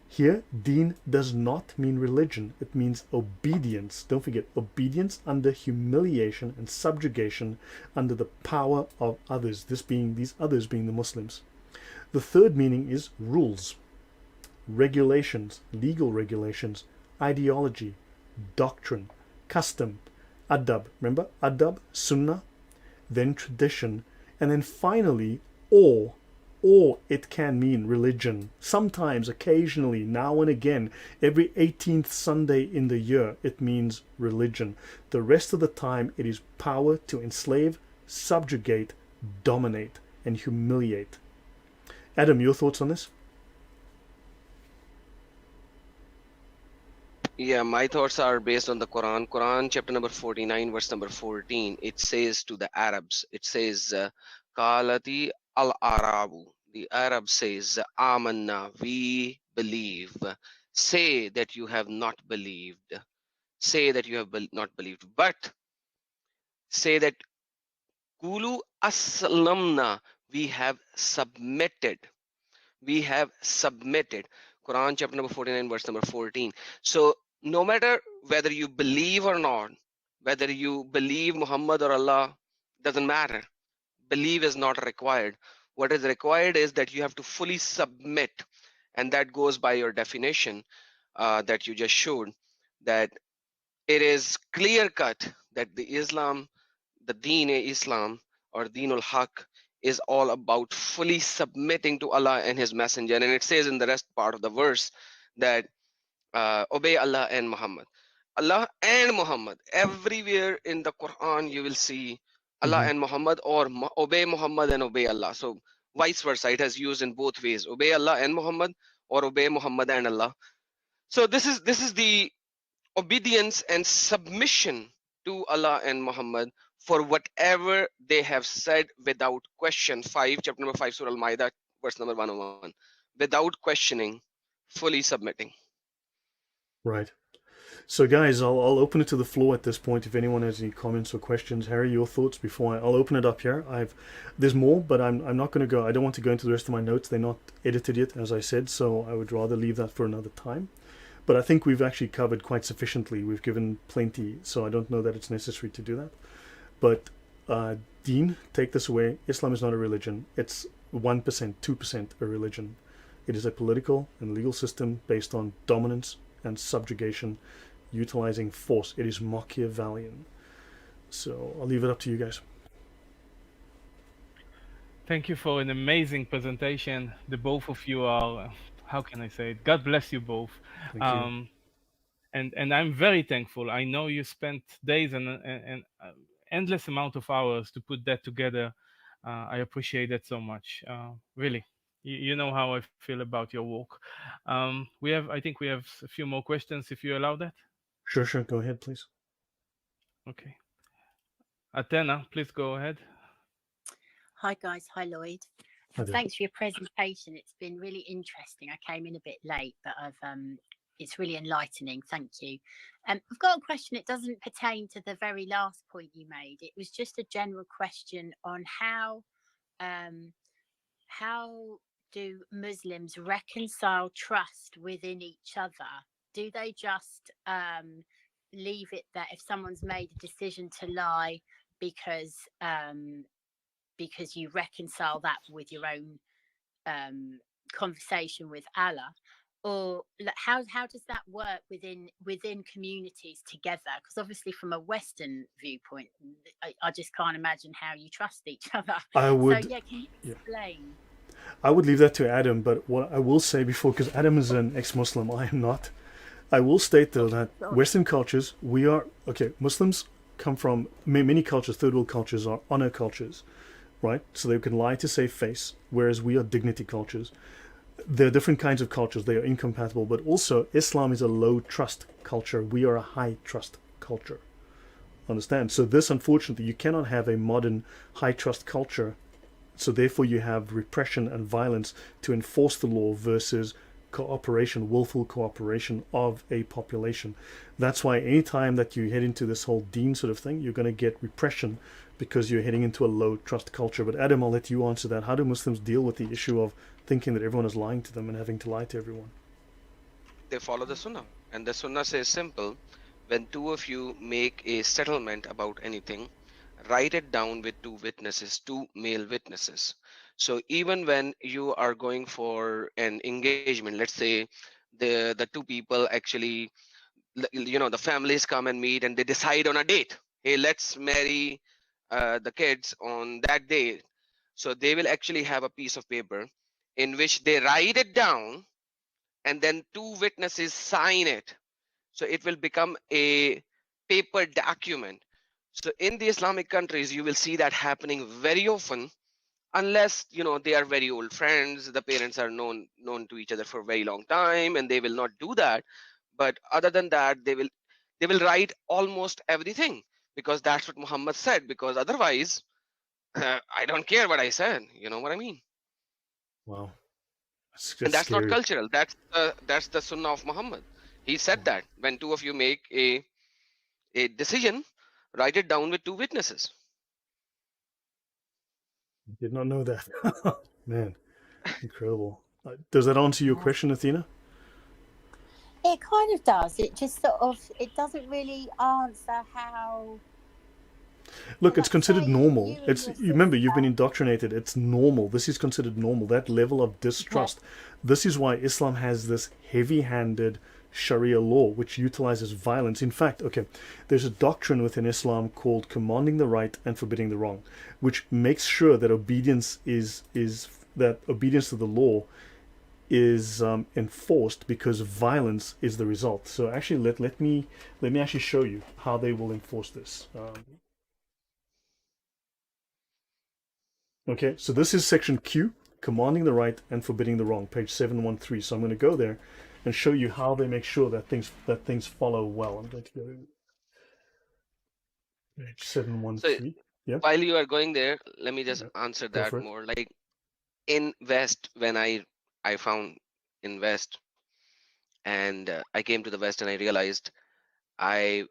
Here, deen does not mean religion. It means obedience. Don't forget, obedience under humiliation and subjugation under the power of others. These others being the Muslims. The third meaning is rules, regulations, legal regulations, ideology, doctrine, custom, adab. Remember, adab, sunnah, then tradition, and then finally, awe. Or it can mean religion. Sometimes, occasionally, now and again, every 18th Sunday in the year, it means religion. The rest of the time, it is power to enslave, subjugate, dominate, and humiliate. Adam, your thoughts on this? Yeah, my thoughts are based on the Quran. Quran chapter number 49, verse number 14. It says to the Arabs, it says, Qalati al-Arabu. The Arab says, Amanna, we believe. Say that you have not believed. Say that you have not believed. But say that Kulu aslamna, we have submitted. We have submitted. Quran chapter number 49, verse number 14. So no matter whether you believe or not, whether you believe Muhammad or Allah, doesn't matter. Believe is not required. What is required is that you have to fully submit, and that goes by your definition that you just showed, that it is clear cut that the Deen-e-Islam or Deenul Haq is all about fully submitting to Allah and His Messenger. And it says in the rest part of the verse that obey Allah and Muhammad. Allah and Muhammad. Everywhere in the Quran you will see Allah and Muhammad, or obey Muhammad and obey Allah. So vice versa, it has used in both ways. Obey Allah and Muhammad, or obey Muhammad and Allah. So this is the obedience and submission to Allah and Muhammad for whatever they have said without question. Chapter number 5, Surah Al-Ma'idah, verse number 101. Without questioning, fully submitting. Right. So guys, I'll open it to the floor at this point if anyone has any comments or questions. Harry, your thoughts before I'll open it up here. There's more, but I'm not going to go. I don't want to go into the rest of my notes. They're not edited yet, as I said, so I would rather leave that for another time. But I think we've actually covered quite sufficiently. We've given plenty, so I don't know that it's necessary to do that. But Deen, take this away. Islam is not a religion. It's 1%, 2% a religion. It is a political and legal system based on dominance and subjugation, utilizing force. It is Machiavellian. So I'll leave it up to you guys. Thank you for an amazing presentation. The both of you are, how can I say it? God bless you both. Thank you. and I'm very thankful. I know you spent days and endless amount of hours to put that together. I appreciate that so much. Really, you know how I feel about your work. I think we have a few more questions, if you allow that. Sure, sure. Go ahead, please. Okay, Athena, please go ahead. Hi guys, hi Lloyd. Hi there. Thanks for your presentation. It's been really interesting. I came in a bit late, but it's really enlightening. Thank you. I've got a question. It doesn't pertain to the very last point you made. It was just a general question on how do Muslims reconcile trust within each other? Do they just leave it that if someone's made a decision to lie because you reconcile that with your own conversation with Allah, or how does that work within communities together? Because obviously from a Western viewpoint, I just can't imagine how you trust each other. I would. So yeah, can you explain? I would leave that to Adam, but what I will say before, because Adam is an ex-Muslim, I am not. I will state though that Western cultures, we are okay. Muslims come from many cultures. Third world cultures are honor cultures, right? So they can lie to save face, whereas we are dignity cultures. There are different kinds of cultures; they are incompatible. But also, Islam is a low trust culture. We are a high trust culture. Understand? So this, unfortunately, you cannot have a modern high trust culture. So therefore, you have repression and violence to enforce the law versus cooperation, willful cooperation of a population. That's why anytime that you head into this whole deen sort of thing, you're going to get repression because you're heading into a low trust culture. But Adam, I'll let you answer that. How do Muslims deal with the issue of thinking that everyone is lying to them and having to lie to everyone? They follow the sunnah, and the sunnah says simple: when two of you make a settlement about anything, write it down with two witnesses, two male witnesses. So even when you are going for an engagement, let's say the two people actually, the families come and meet and they decide on a date. Hey, let's marry the kids on that day. So they will actually have a piece of paper in which they write it down, and then two witnesses sign it. So it will become a paper document. So in the Islamic countries, you will see that happening very often, unless they are very old friends. The parents are known to each other for a very long time, and they will not do that. But other than that, they will write almost everything, because that's what Muhammad said. Because otherwise, I don't care what I said. You know what I mean? Wow, that's And that's not scary. cultural. That's the Sunnah of Muhammad. He said that when two of you make a decision, write it down with two witnesses. I did not know that. Man, incredible. Does that answer your question, Athena? It kind of does. It just it doesn't really answer how. Look, it's considered normal. You remember, you've been indoctrinated. It's normal. This is considered normal. That level of distrust. This is why Islam has this heavy-handed Sharia law, which utilizes violence. In fact, okay, there's a doctrine within Islam called commanding the right and forbidding the wrong, which makes sure that obedience to the law is enforced, because violence is the result. So actually, let me actually show you how they will enforce this. Okay, so this is section Q, commanding the right and forbidding the wrong, page 713. So I'm going to go there and show you how they make sure that things follow well. I'm going to go to page 713. So Yeah. while you are going there, let me just answer Go that for it. more. Like in West, when I found in West, and I came to the West, and I realized I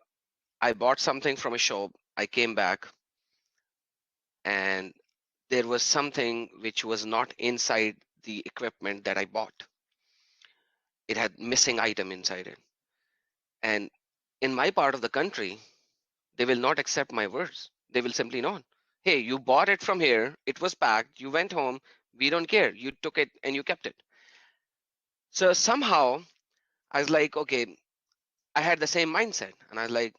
bought something from a shop. I came back, and there was something which was not inside the equipment that I bought. It had missing item inside it. And in my part of the country, they will not accept my words. They will simply not. Hey, you bought it from here. It was packed. You went home. We don't care. You took it and you kept it. So somehow I was like, okay, I had the same mindset, and I was like,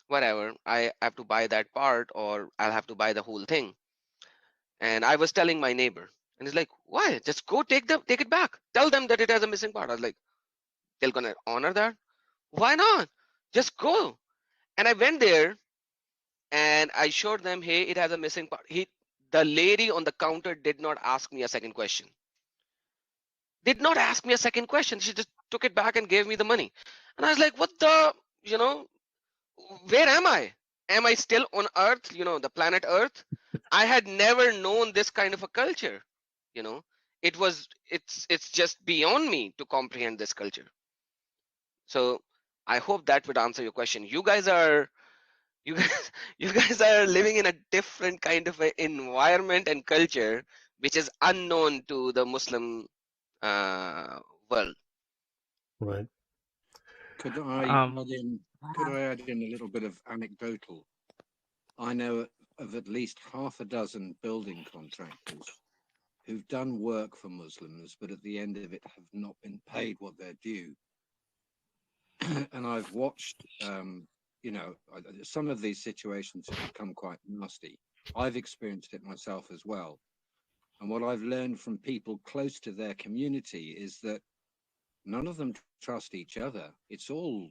whatever, I have to buy that part, or I'll have to buy the whole thing. And I was telling my neighbor, and he's like, why? Just go take it back. Tell them that it has a missing part. I was like, they're gonna honor that? Why not? Just go. And I went there and I showed them, hey, it has a missing part. The lady on the counter did not ask me a second question. Did not ask me a second question. She just took it back and gave me the money. And I was like, what the, where am I? Am I still on Earth, the planet Earth? I had never known this kind of a culture. It's just beyond me to comprehend this culture. So I hope that would answer your question. You guys are living in a different kind of a environment and culture which is unknown to the Muslim world. Right. Could I add in a little bit of anecdotal? I know of at least half a dozen building contractors who've done work for Muslims, but at the end of it have not been paid what they're due. And I've watched, some of these situations have become quite nasty. I've experienced it myself as well. And what I've learned from people close to their community is that none of them trust each other. It's all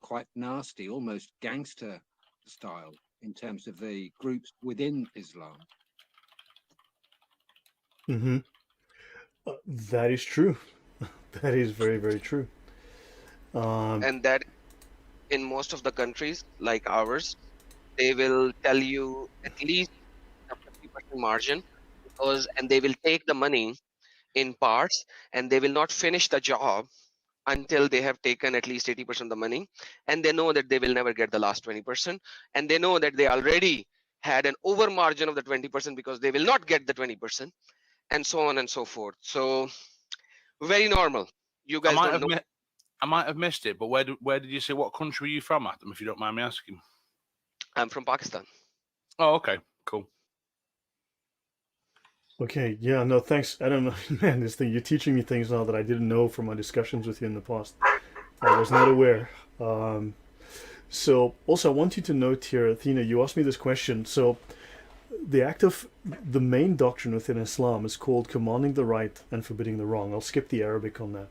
quite nasty, almost gangster style in terms of the groups within Islam. Mm-hmm. That is true. That is very, very true. And that in most of the countries like ours, they will tell you at least a 50% margin and they will take the money in parts and they will not finish the job until they have taken at least 80% of the money, and they know that they will never get the last 20%, and they know that they already had an over margin of the 20% because they will not get the 20%, and so on and so forth. So very normal. You guys don't know. I might have missed it, but where did you say, what country are you from, Adam, if you don't mind me asking? I'm from Pakistan. Oh, okay, cool. Okay, yeah, no, thanks. I don't know, man, this thing, you're teaching me things now that I didn't know from my discussions with you in the past. I was not aware. So, also, I want you to note here, Athena, you asked me this question. So, the main doctrine within Islam is called commanding the right and forbidding the wrong. I'll skip the Arabic on that.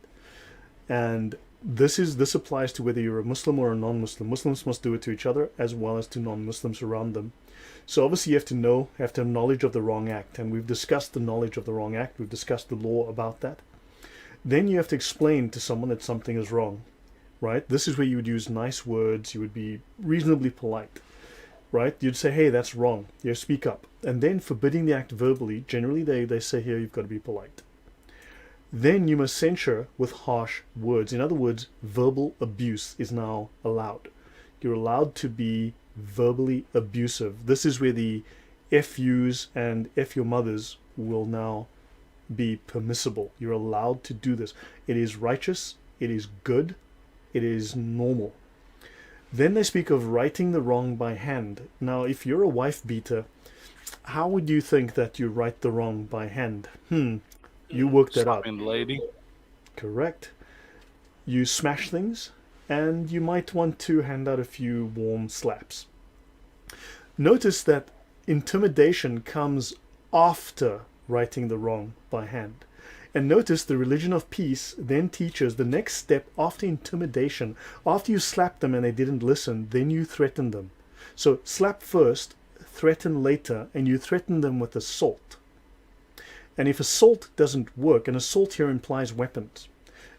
And this applies to whether you're a Muslim or a non-Muslim. Muslims must do it to each other as well as to non-Muslims around them. So obviously you have to have knowledge of the wrong act, and we've discussed the knowledge of the wrong act. We've discussed the law about that. Then you have to explain to someone that something is wrong, right? This is where you would use nice words. You would be reasonably polite, right? You'd say, hey, that's wrong. You speak up. And then forbidding the act verbally, generally they say here you've got to be polite. Then you must censure with harsh words. In other words, verbal abuse is now allowed. You're allowed to be verbally abusive. This is where the F yous and F your mothers will now be permissible. You're allowed to do this. It is righteous, it is good, it is normal. Then they speak of righting the wrong by hand. Now, if you're a wife beater, how would you think that you right the wrong by hand? You worked that out. Lady. Correct. You smash things, and you might want to hand out a few warm slaps. Notice that intimidation comes after righting the wrong by hand. And notice the religion of peace then teaches the next step after intimidation. After you slap them and they didn't listen, then you threaten them. So slap first, threaten later, and you threaten them with assault. And if assault doesn't work, and assault here implies weapons,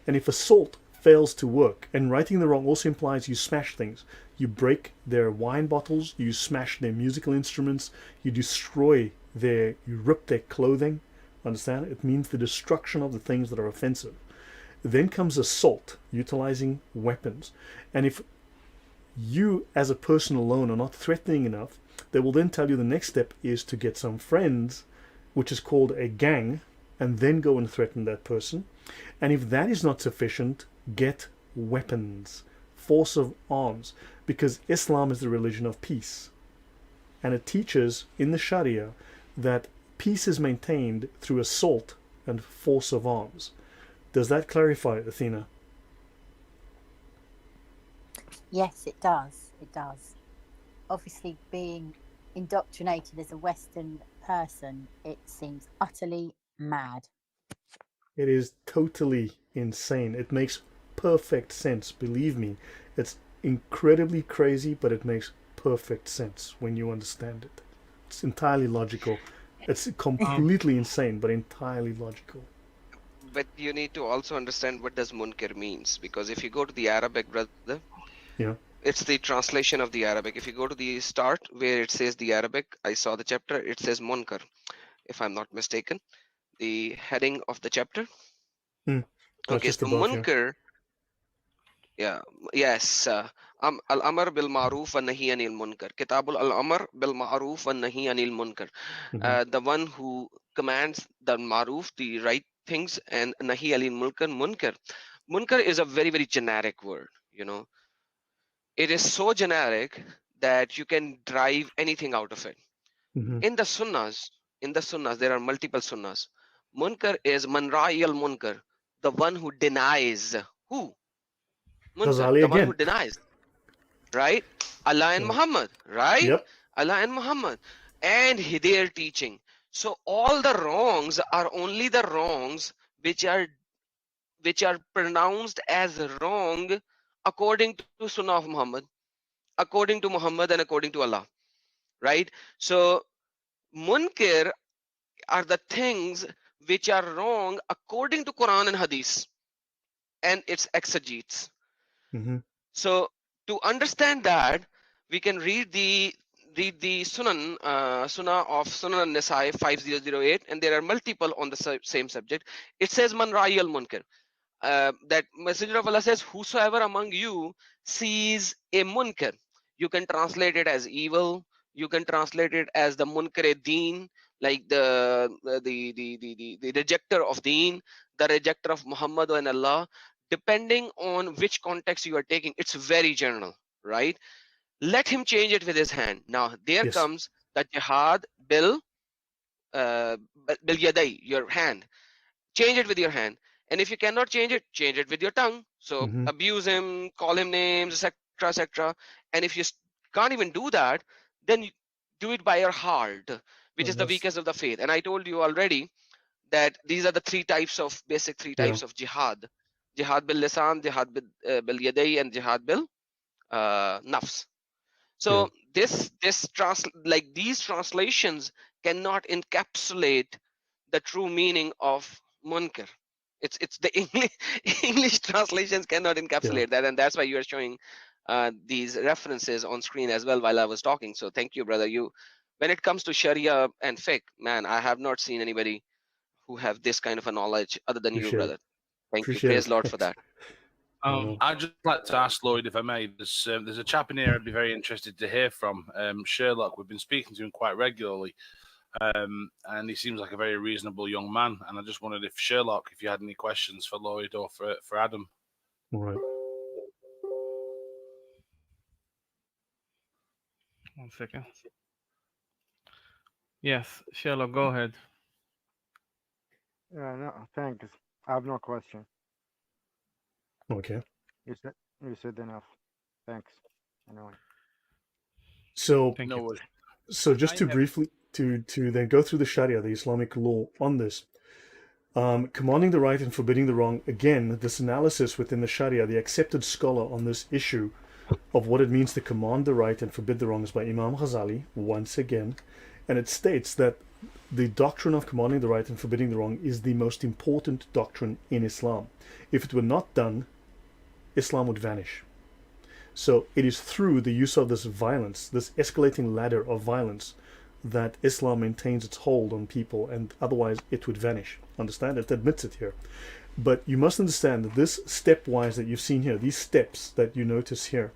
and if assault fails to work, and righting the wrong also implies you smash things. You break their wine bottles, you smash their musical instruments, you you rip their clothing. Understand? It means the destruction of the things that are offensive. Then comes assault, utilizing weapons. And if you as a person alone are not threatening enough, they will then tell you the next step is to get some friends, which is called a gang, and then go and threaten that person. And if that is not sufficient, get weapons, force of arms, because Islam is the religion of peace. And it teaches in the Sharia that peace is maintained through assault and force of arms. Does that clarify, Athena? Yes, it does. It does. Obviously, being indoctrinated as a Western person, it seems utterly mad. It is totally insane. It makes perfect sense, believe me. It's incredibly crazy, but it makes perfect sense when you understand it. It's entirely logical. It's completely insane, but entirely logical. But you need to also understand what does munkar means, because if you go to the Arabic, brother, Yeah. it's the translation of the Arabic. If you go to the start where it says the Arabic, I saw the chapter, it says munkar, if I'm not mistaken, the heading of the chapter. That's Okay, just so above here. munkar, yeah, yes, al-amr bil ma'ruf wa nahi anil munkar. Kitabul al-amr bil ma'ruf wa nahi anil munkar. The one who commands the ma'ruf, the right things, and nahi anil munkar, munkar. Munkar is a very, very generic word, you know. It is so generic that you can drive anything out of it. In the sunnahs, there are multiple sunnahs. Munkar is man ra'i al munkar, the one who denies. Who? Munkar, Ghazali the one who again. denies, right? Allah and Muhammad, right? Yep. Allah and Muhammad, and their teaching. So all the wrongs are only the wrongs which are pronounced as wrong according to Sunnah of Muhammad, according to Muhammad, and according to Allah, right? So munkar are the things which are wrong according to Quran and Hadith and its exegetes. So to understand that, we can read the Sunan of Sunan an-Nisa'i 5008, and there are multiple on the same subject. It says man ra'i al munkar. That Messenger of Allah says, whosoever among you sees a munkar, you can translate it as evil, you can translate it as the munkar deen, like the rejecter of deen, the rejecter of Muhammad and Allah, depending on which context you are taking. It's very general, right? Let him change it with his hand. Now there comes the jihad bil yaday, your hand. Change it with your hand. And if you cannot change it with your tongue. So abuse him, call him names, etc., etc. And if you can't even do that, then you do it by your heart, which is the weakest of the faith. And I told you already that these are the basic three types of jihad: jihad bil lisan, jihad bil yaday, and jihad bil nafs. So these translations cannot encapsulate the true meaning of munkar. It's the English translations cannot encapsulate that, and that's why you are showing these references on screen as well while I was talking. So thank you, brother. When it comes to Sharia and fiqh, man, I have not seen anybody who have this kind of a knowledge other than you, brother. Thank you. Praise Lord for that. I'd just like to ask Lloyd, if I may. There's a chap in here I'd be very interested to hear from. Sherlock. We've been speaking to him quite regularly, and he seems like a very reasonable young man. And I just wondered if Sherlock, if you had any questions for Lloyd or for Adam. Right. 1 second. Yes, Sherlock, go ahead. No, thanks. I have no question. Okay. You said enough. Thanks. Anyway. So, no, so just to briefly to then go through the Sharia, the Islamic law on this, commanding the right and forbidding the wrong. Again, this analysis within the Sharia, the accepted scholar on this issue of what it means to command the right and forbid the wrong is by Imam Ghazali once again, and it states that the doctrine of commanding the right and forbidding the wrong is the most important doctrine in Islam. If it were not done, Islam would vanish. So it is through the use of this violence, this escalating ladder of violence, that Islam maintains its hold on people, and otherwise it would vanish. Understand? It admits it here. But you must understand that this stepwise that you've seen here, these steps that you notice here,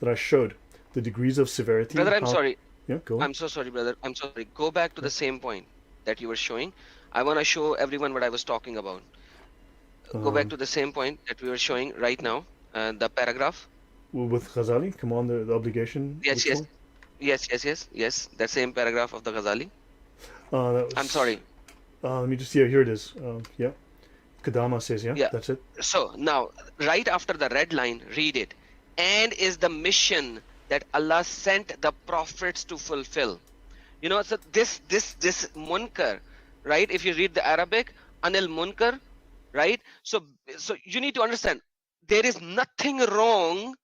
that I showed, the degrees of severity. Brother, I'm sorry. Yeah, go on. I'm so sorry, brother. I'm sorry. Go back to the same point that you were showing. I want to show everyone what I was talking about. Go back to the same point that we were showing right now, the paragraph. With Ghazali, command the obligation. Yes. That same paragraph of the Ghazali. I'm sorry. Let me just, here it is. Yeah. Kadama says, yeah, that's it. So now, right after the red line, read it. And is the mission that Allah sent the prophets to fulfill. You know, so this munkar, right? If you read the Arabic, anil munkar, right? So you need to understand, there is nothing wrong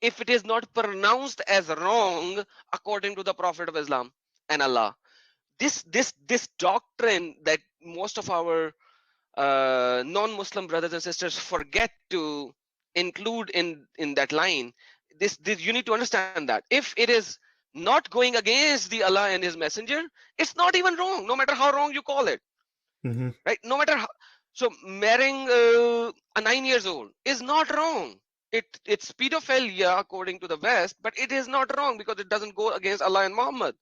if it is not pronounced as wrong according to the Prophet of Islam and Allah. This doctrine that most of our non-Muslim brothers and sisters forget to include in that line. This you need to understand that if it is not going against the Allah and His Messenger, it's not even wrong, no matter how wrong you call it, right? No matter how. So marrying a 9 years old is not wrong. It's pedophilia according to the West, but it is not wrong because it doesn't go against Allah and Muhammad.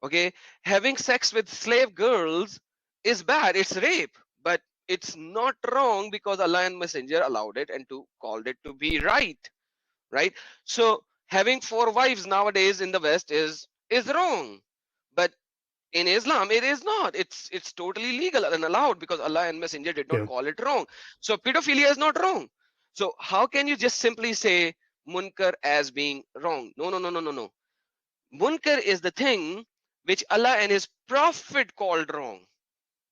Okay, having sex with slave girls is bad, it's rape, but it's not wrong because Allah and Messenger allowed it and to called it to be right? So having 4 wives nowadays in the West is wrong, but in Islam it is not. It's totally legal and allowed because Allah and Messenger did not call it wrong. So pedophilia is not wrong. So how can you just simply say munkar as being wrong? No. Munkar is the thing which Allah and His Prophet called wrong.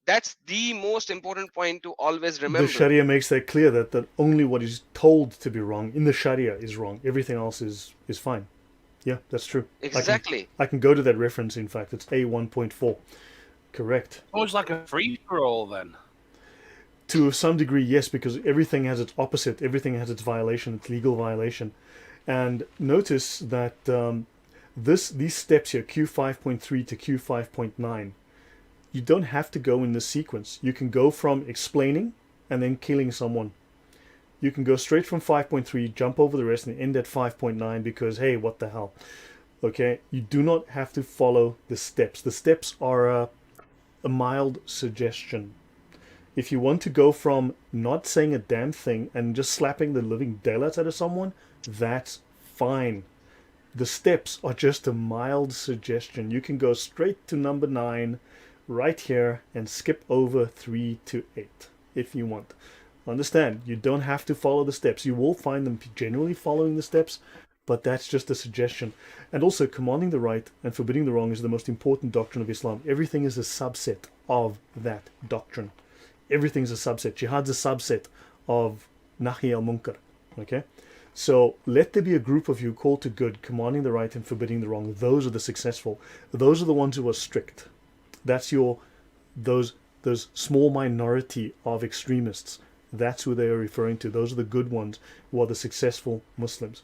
That's the most important point to always remember. The Sharia makes that clear that only what is told to be wrong in the Sharia is wrong. Everything else is fine. Yeah, that's true. Exactly. I can go to that reference, in fact. It's A1.4. Correct. Oh, it's like a free-for-all then? To some degree, yes, because everything has its opposite. Everything has its violation, its legal violation. And notice that these steps here, Q5.3 to Q5.9, you don't have to go in this sequence. You can go from explaining and then killing someone. You can go straight from 5.3, jump over the rest, and end at 5.9 because, hey, what the hell? Okay, you do not have to follow the steps. The steps are a mild suggestion. If you want to go from not saying a damn thing and just slapping the living daylights out of someone, that's fine. The steps are just a mild suggestion. You can go straight to number 9 right here and skip over 3 to 8 if you want. Understand, you don't have to follow the steps. You will find them generally following the steps, but that's just a suggestion. And also, commanding the right and forbidding the wrong is the most important doctrine of Islam. Everything is a subset of that doctrine. Everything's a subset. Jihad's a subset of Nahi al-Munkar. Okay? So let there be a group of you called to good, commanding the right and forbidding the wrong. Those are the successful. Those are the ones who are strict. That's those small minority of extremists. That's who they are referring to. Those are the good ones who are the successful Muslims.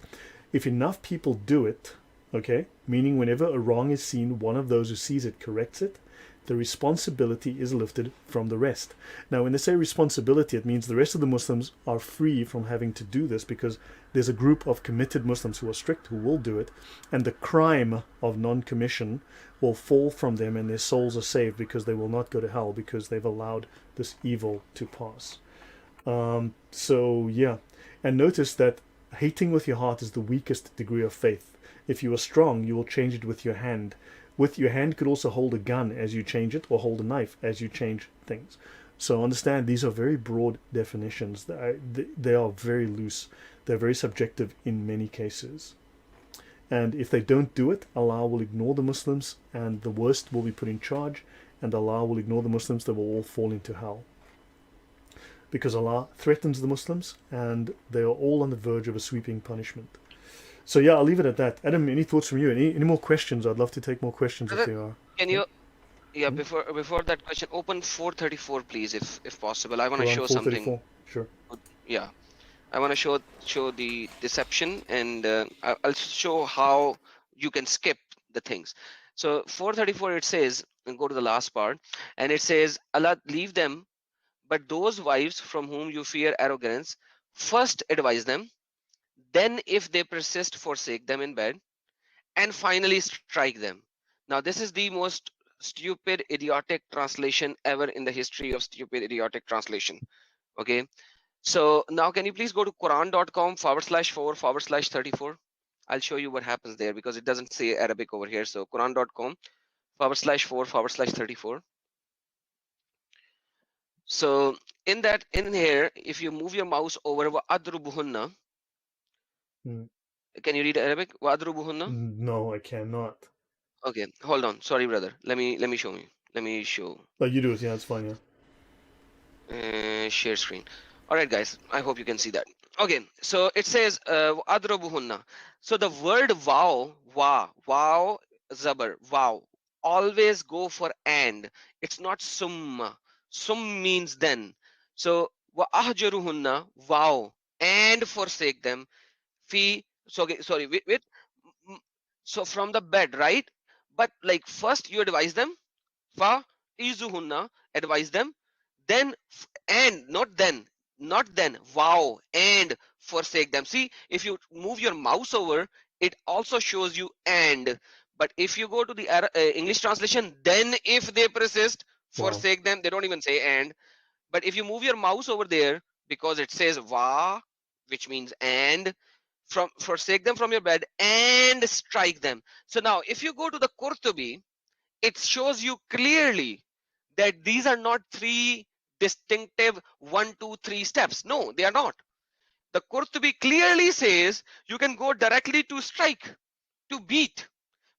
If enough people do it, okay, meaning whenever a wrong is seen, one of those who sees it corrects it, the responsibility is lifted from the rest. Now, when they say responsibility, it means the rest of the Muslims are free from having to do this because there's a group of committed Muslims who are strict, who will do it, and the crime of non-commission will fall from them and their souls are saved because they will not go to hell because they've allowed this evil to pass. So, yeah. And notice that hating with your heart is the weakest degree of faith. If you are strong, you will change it with your hand. With your hand could also hold a gun as you change it or hold a knife as you change things. So understand these are very broad definitions. They are very loose. They're very subjective in many cases. And if they don't do it, Allah will ignore the Muslims and the worst will be put in charge, and Allah will ignore the Muslims. They will all fall into hell. Because Allah threatens the Muslims and they are all on the verge of a sweeping punishment. So yeah, I'll leave it at that. Adam, any thoughts from you? Any more questions? I'd love to take more questions if there are. Can you, before that question, open 434 please, if possible. I want to show something. Sure. Yeah, I want to show the deception, and I'll show how you can skip the things. So 434 it says, and go to the last part, and it says, Allah leave them, but those wives from whom you fear arrogance, first advise them, then if they persist, forsake them in bed, and finally strike them. Now this is the most stupid, idiotic translation ever in the history of stupid, idiotic translation. Okay, so now can you please go to Quran.com/4/34. I'll show you what happens there because it doesn't say Arabic over here. So Quran.com/4/34. So in here, if you move your mouse over Adrubuhunna, can you read Arabic? Adrubuhunna? No, I cannot. Okay, hold on. Sorry, brother. Let me show you. Let me show. Oh, you do it. Yeah, it's fine. Yeah. Share screen. All right, guys. I hope you can see that. Okay, so it says adrabuhunna. So the word wow, wow, zabar, wow, always go for and. It's not summa. Sum means then. So wa ahjaruhunna, wow, and forsake them. Fi, so okay, sorry, wait. mm, So from the bed, right? But like first you advise them, fa izuhunna, advise them, then and not then, wow, and forsake them. See, if you move your mouse over, it also shows you and. But if you go to the English translation, then if they persist, Wow. forsake them. They don't even say and. But if you move your mouse over there, because it says va, which means and, from forsake them from your bed and strike them. So now if you go to the Qurtubi, it shows you clearly that these are not three distinctive 1, 2, 3 steps. No, they are not. The Qurtubi clearly says you can go directly to strike, to beat,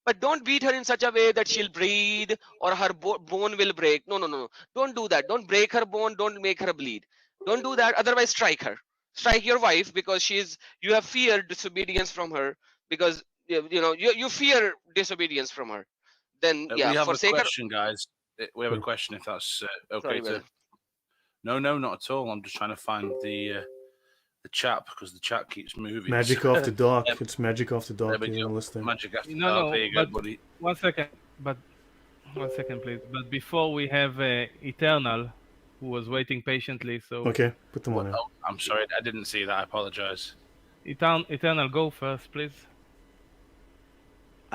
but don't beat her in such a way that she'll bleed or her bone will break. No, no, no, no. Don't do that. Don't break her bone. Don't make her bleed. Don't do that. Otherwise, strike her. Strike your wife because you have feared disobedience from her because you fear disobedience from her. Then We yeah, have a forsake her. question, guys. We have a Sure. question, if that's okay Sorry, to. brother. No, not at all. I'm just trying to find the chat because the chat keeps moving. Magic So, after dark. It's magic after there dark we here go. on this thing. Magic after No, dark. no, There you but go, buddy. one second. But 1 second, please. But before we have Eternal, who was waiting patiently. So Okay, put them on now. Oh, I'm sorry, I didn't see that. I apologize. Eternal, go first, please.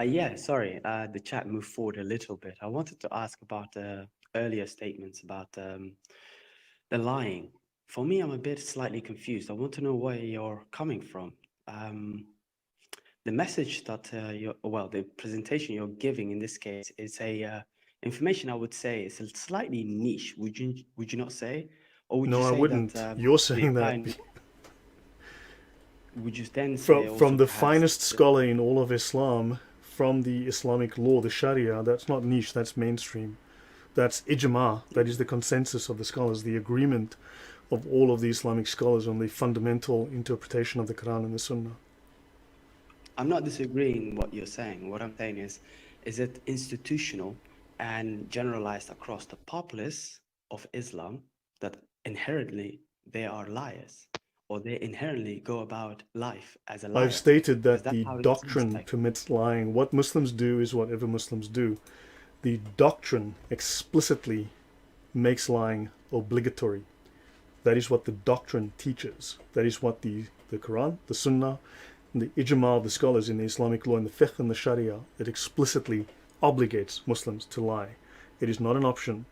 Yeah, sorry, the chat moved forward a little bit. I wanted to ask about the earlier statements about the lying. For me, I'm a bit slightly confused. I want to know where you're coming from. The message that the presentation you're giving in this case is a information I would say is a slightly niche. Would you not say? Or would No, you I say wouldn't. that You're the saying that entire, would you then say also from the perhaps finest that scholar in all of Islam, from the Islamic law, the Sharia. That's not niche. That's mainstream. That's ijma. That is the consensus of the scholars, the agreement of all of the Islamic scholars on the fundamental interpretation of the Quran and the Sunnah. I'm not disagreeing what you're saying. What I'm saying is it institutional and generalized across the populace of Islam that inherently they are liars, or they inherently go about life as a liar? I've stated Because that that's the how it seems doctrine like. permits lying. What Muslims do is whatever Muslims do. The doctrine explicitly makes lying obligatory. That is what the doctrine teaches. That is what the Quran, the Sunnah, and the ijma of the scholars in the Islamic law, in the fiqh and the Sharia, it explicitly obligates Muslims to lie. It is not an option.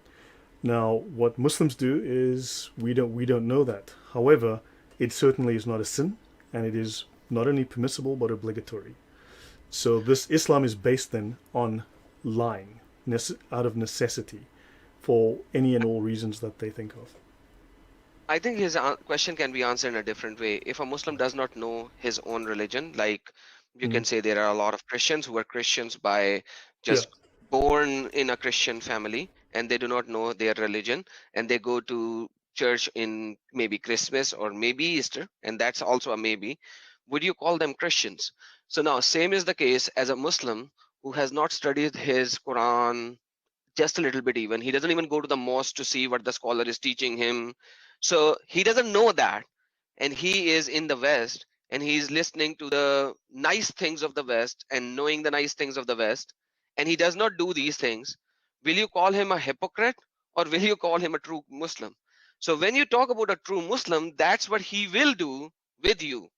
Now, what Muslims do is we don't know that. However, it certainly is not a sin, and it is not only permissible but obligatory. So this Islam is based then on lying out of necessity for any and all reasons that they think of. I think his question can be answered in a different way. If a Muslim does not know his own religion, like you can say there are a lot of Christians who are Christians by just born in a Christian family and they do not know their religion and they go to church in maybe Christmas or maybe Easter, and that's also a maybe. Would you call them Christians? So now, same is the case as a Muslim who has not studied his Quran just a little bit. Even he doesn't even go to the mosque to see what the scholar is teaching him, so he doesn't know that, and he is in the West and he's listening to the nice things of the West and knowing the nice things of the West, and he does not do these things. Will you call him a hypocrite or will you call him a true Muslim? So when you talk about a true Muslim, that's what he will do with you.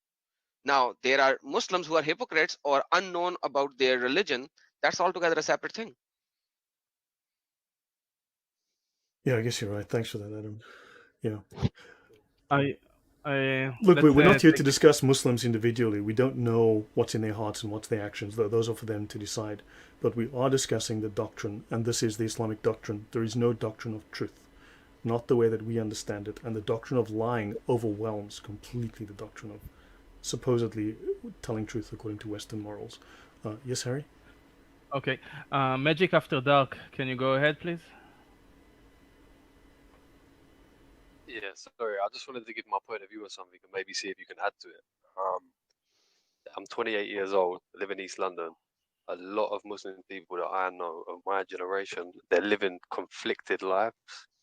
Now there are Muslims who are hypocrites or unknown about their religion. That's altogether a separate thing. Yeah, I guess you're right. Thanks for that, Adam. Yeah. Look, Let's we're not here to take discuss Muslims individually. We don't know what's in their hearts and what's their actions. Those are for them to decide. But we are discussing the doctrine, and this is the Islamic doctrine. There is no doctrine of truth, not the way that we understand it. And the doctrine of lying overwhelms completely the doctrine of supposedly telling truth according to Western morals. Yes, Harry? Okay. Magic After Dark. Can you go ahead, please? Yeah, sorry, I just wanted to give my point of view or something and maybe see if you can add to it. I'm 28 years old, live in East London. A lot of Muslim people that I know of my generation, they're living conflicted lives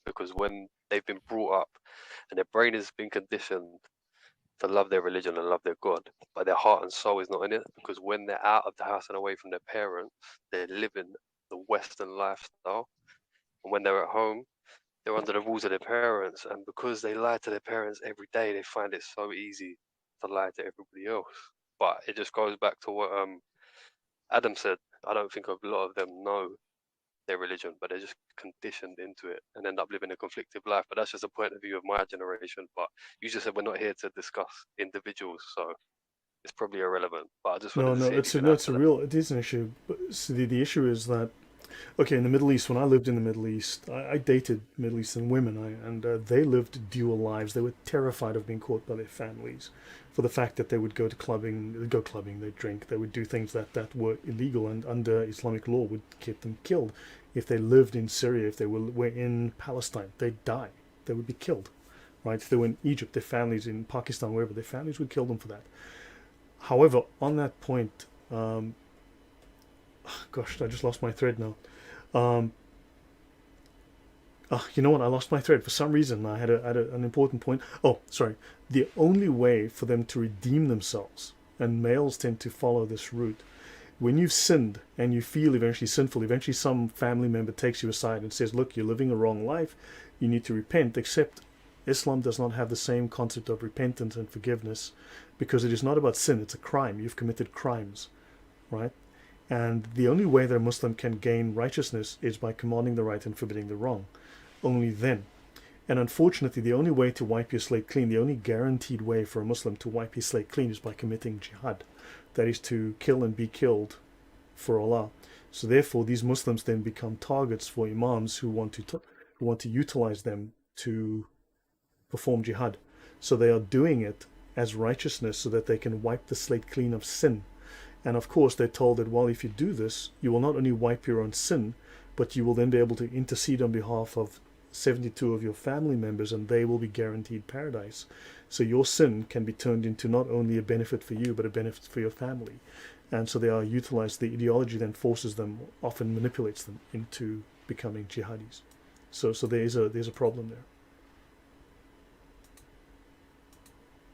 because when they've been brought up and their brain has been conditioned to love their religion and love their God, but their heart and soul is not in it, because when they're out of the house and away from their parents, they're living the Western lifestyle. And when they're at home, they're under the rules of their parents. And because they lie to their parents every day, they find it so easy to lie to everybody else. But it just goes back to what Adam said. I don't think a lot of them know their religion, but they're just conditioned into it and end up living a conflicted life. But that's just a point of view of my generation. But you just said we're not here to discuss individuals, so it's probably irrelevant. But I just wanted to see if you can add to that. It is an issue. But so the issue is that, okay, in the Middle East, when I lived in the Middle East, I dated Middle Eastern women, and they lived dual lives. They were terrified of being caught by their families for the fact that they would go clubbing, they'd drink, they would do things that were illegal and under Islamic law would get them killed. If they lived in Syria, if they were in Palestine, they'd die. They would be killed, right? If they were in Egypt, their families in Pakistan, wherever, their families would kill them for that. However, on that point, gosh, I just lost my thread now. You know what? I lost my thread for some reason. I had an important point. Oh, sorry. The only way for them to redeem themselves, and males tend to follow this route, when you've sinned and you feel eventually sinful, eventually some family member takes you aside and says, look, you're living a wrong life, you need to repent, except Islam does not have the same concept of repentance and forgiveness, because it is not about sin, it's a crime. You've committed crimes, right? And the only way that a Muslim can gain righteousness is by commanding the right and forbidding the wrong. Only then. And unfortunately, the only way to wipe your slate clean, the only guaranteed way for a Muslim to wipe his slate clean is by committing jihad. That is to kill and be killed for Allah. So therefore, these Muslims then become targets for imams who want to utilize them to perform jihad. So they are doing it as righteousness so that they can wipe the slate clean of sin. And of course, they're told that, well, if you do this, you will not only wipe your own sin, but you will then be able to intercede on behalf of 72 of your family members, and they will be guaranteed paradise. So your sin can be turned into not only a benefit for you, but a benefit for your family. And so they are utilized. The ideology then forces them, often manipulates them into becoming jihadis. So there's a problem there.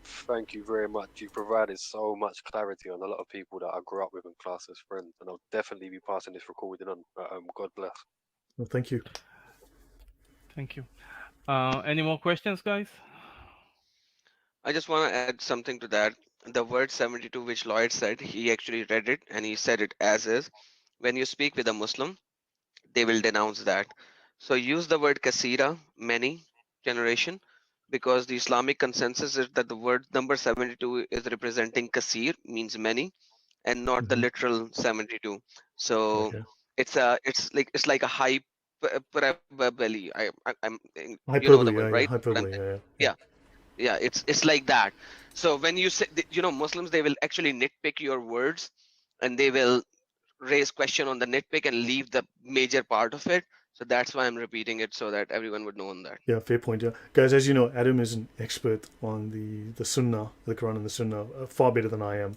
Thank you very much. You provided so much clarity on a lot of people that I grew up with and class as friends, and I'll definitely be passing this recording on. God bless. Well, thank you. Thank you. Any more questions, guys? I just want to add something to that. The word 72, which Lloyd said, he actually read it and he said it as is. When you speak with a Muslim, they will denounce that. So use the word kasira, many, generation, because the Islamic consensus is that the word number 72 is representing kasir, means many, and not the literal 72. So Okay. it's like a hyperbole. I'm you know the Hyperbole, word, right? What I'm hyperbole, saying? yeah. Yeah, it's like that. So when you say, Muslims, they will actually nitpick your words, and they will raise question on the nitpick and leave the major part of it. So that's why I'm repeating it, so that everyone would know on that. Yeah, fair point. Yeah, guys, as you know, Adam is an expert on the Sunnah, the Quran and the Sunnah, far better than I am.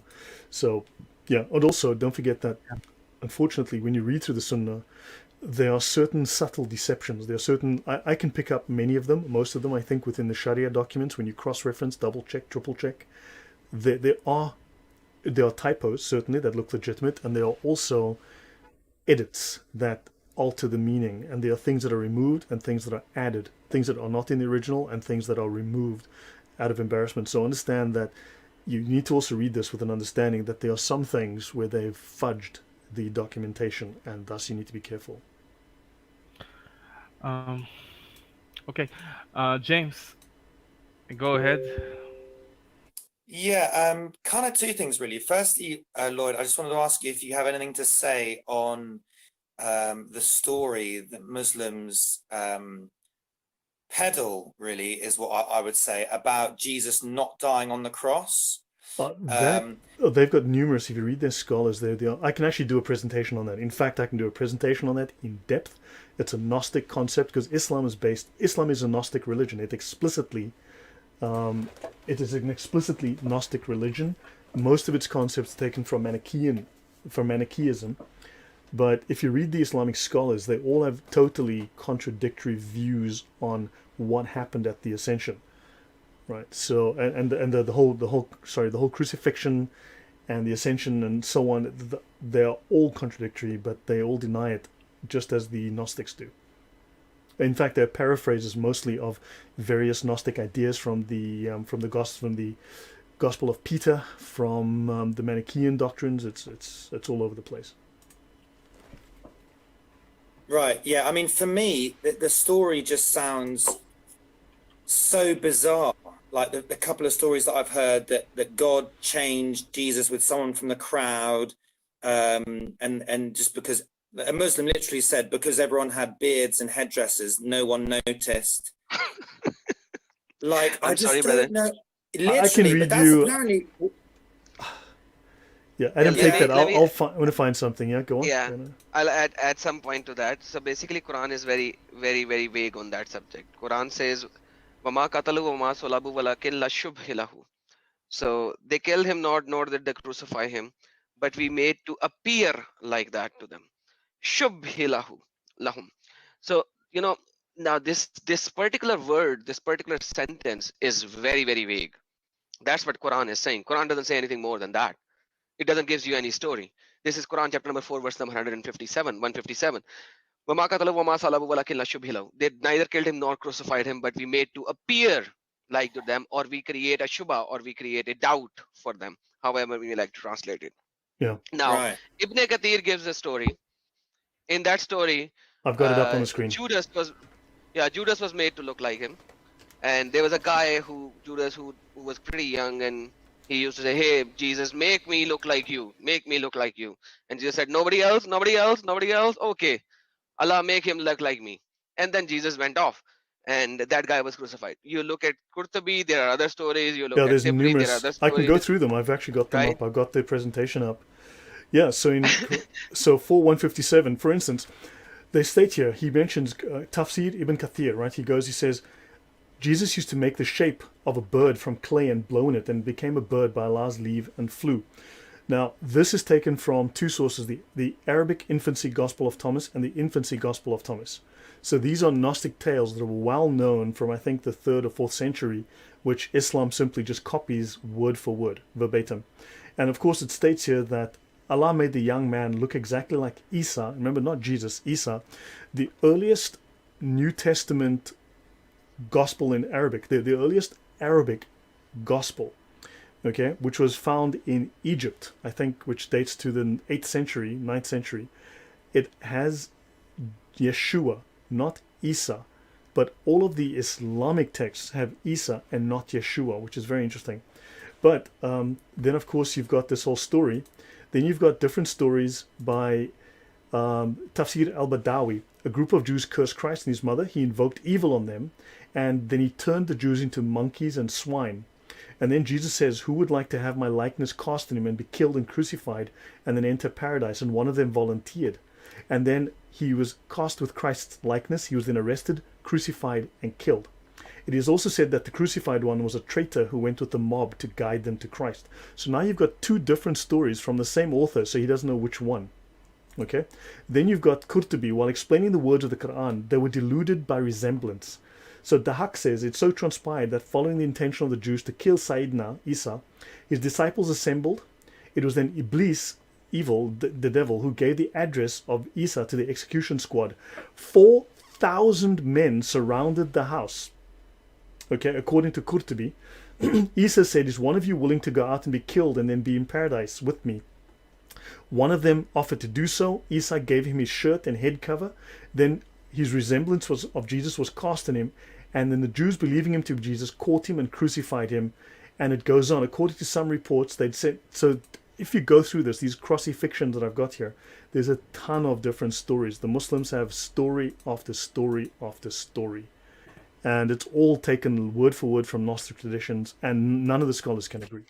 So, yeah, and also don't forget that, unfortunately, when you read through the Sunnah, there are certain subtle deceptions. There are certain I can pick up many of them, most of them, I think, within the Sharia documents. When you cross-reference, double-check, triple-check, there are typos certainly that look legitimate, and there are also edits that alter the meaning, and there are things that are removed and things that are added, things that are not in the original and things that are removed out of embarrassment. So understand that you need to also read this with an understanding that there are some things where they've fudged the documentation, and thus you need to be careful. Okay, James, go ahead. Yeah, kind of two things really. Firstly, Lloyd, I just wanted to ask you if you have anything to say on the story that Muslims peddle, really, is what I would say, about Jesus not dying on the cross. They've got numerous. If you read their scholars, I can actually do a presentation on that. In fact, I can do a presentation on that in depth. It's a Gnostic concept because Islam is a Gnostic religion. It is an explicitly Gnostic religion. Most of its concepts taken from Manichaeism. But if you read the Islamic scholars, they all have totally contradictory views on what happened at the Ascension. Right. So the whole crucifixion and the Ascension and so on, they are all contradictory, but they all deny it, just as the Gnostics do. In fact, they're paraphrases mostly of various Gnostic ideas from the Gospel of Peter, from the Manichaean doctrines. It's all over the place. Right. Yeah. I mean, for me, the story just sounds so bizarre. Like the couple of stories that I've heard that God changed Jesus with someone from the crowd, and just because a Muslim literally said because everyone had beards and headdresses, no one noticed. Like I just don't know. Literally, I can read but that's you. Apparently. Yeah, Adam, take that. I'm going to find something. Yeah, go on. Yeah, I'll add some point to that. So basically, Quran is very, very, very vague on that subject. Quran says, وَمَا قَتَلُوا وَمَا صَلَبُوا وَلَكِنْ لَشُبْهِ لَهُ. So they killed him not, nor did they crucify him, but we made to appear like that to them. Shubhi lahum. So, now this particular word, this particular sentence is very, very vague. That's what Quran is saying. Quran doesn't say anything more than that. It doesn't give you any story. This is Quran chapter number 4, verse number 157. They neither killed him nor crucified him, but we made to appear like to them, or we create a shubha, or we create a doubt for them, however we like to translate it. Yeah. Now, Ibn Kathir gives a story. In that story, I've got it up on the screen. Judas was made to look like him. And there was a guy Judas who was pretty young, and he used to say, "Hey, Jesus, make me look like you. Make me look like you." And Jesus said, "Nobody else, nobody else, nobody else. Okay, Allah, make him look like me." And then Jesus went off, and that guy was crucified. You look at Qurtubi, there are other stories. You look at there's Tibri, numerous. there are other stories. I can go through them. I've actually got them up. I've got the presentation up. Yeah. So 4:157, for instance, they state here. He mentions Tafsir Ibn Kathir. Right. He says, Jesus used to make the shape of a bird from clay and blow in it, and became a bird by Allah's leave and flew. Now, this is taken from two sources, the Arabic Infancy Gospel of Thomas and the Infancy Gospel of Thomas. So these are Gnostic tales that are well known from, I think, the 3rd or 4th century, which Islam simply just copies word for word, verbatim. And of course, it states here that Allah made the young man look exactly like Isa. Remember, not Jesus, Isa. The earliest New Testament gospel in Arabic, the earliest Arabic gospel, okay, which was found in Egypt, I think, which dates to the 8th century, 9th century. It has Yeshua, not Isa, but all of the Islamic texts have Isa and not Yeshua, which is very interesting. But then, of course, you've got this whole story. Then you've got different stories by Tafsir al-Badawi. A group of Jews cursed Christ and his mother. He invoked evil on them, and then he turned the Jews into monkeys and swine. And then Jesus says, "Who would like to have my likeness cast on him and be killed and crucified and then enter paradise?" And one of them volunteered. And then he was cast with Christ's likeness. He was then arrested, crucified, and killed. It is also said that the crucified one was a traitor who went with the mob to guide them to Christ. So now you've got two different stories from the same author, so he doesn't know which one. Okay? Then you've got Qurtubi. While explaining the words of the Quran, they were deluded by resemblance. So Dahak says, it so transpired that following the intention of the Jews to kill Sayyidina Isa, his disciples assembled. It was then Iblis, evil, the devil, who gave the address of Isa to the execution squad. 4,000 men surrounded the house. Okay, according to Qurtubi, Isa said, "Is one of you willing to go out and be killed and then be in paradise with me?" One of them offered to do so. Isa gave him his shirt and head cover. Then his resemblance of Jesus was cast on him. And then the Jews, believing him to be Jesus, caught him and crucified him. And it goes on. According to some reports, they'd said, so if you go through these crucifixions that I've got here, there's a ton of different stories. The Muslims have story after story after story. And it's all taken word for word from Gnostic traditions, and none of the scholars can agree.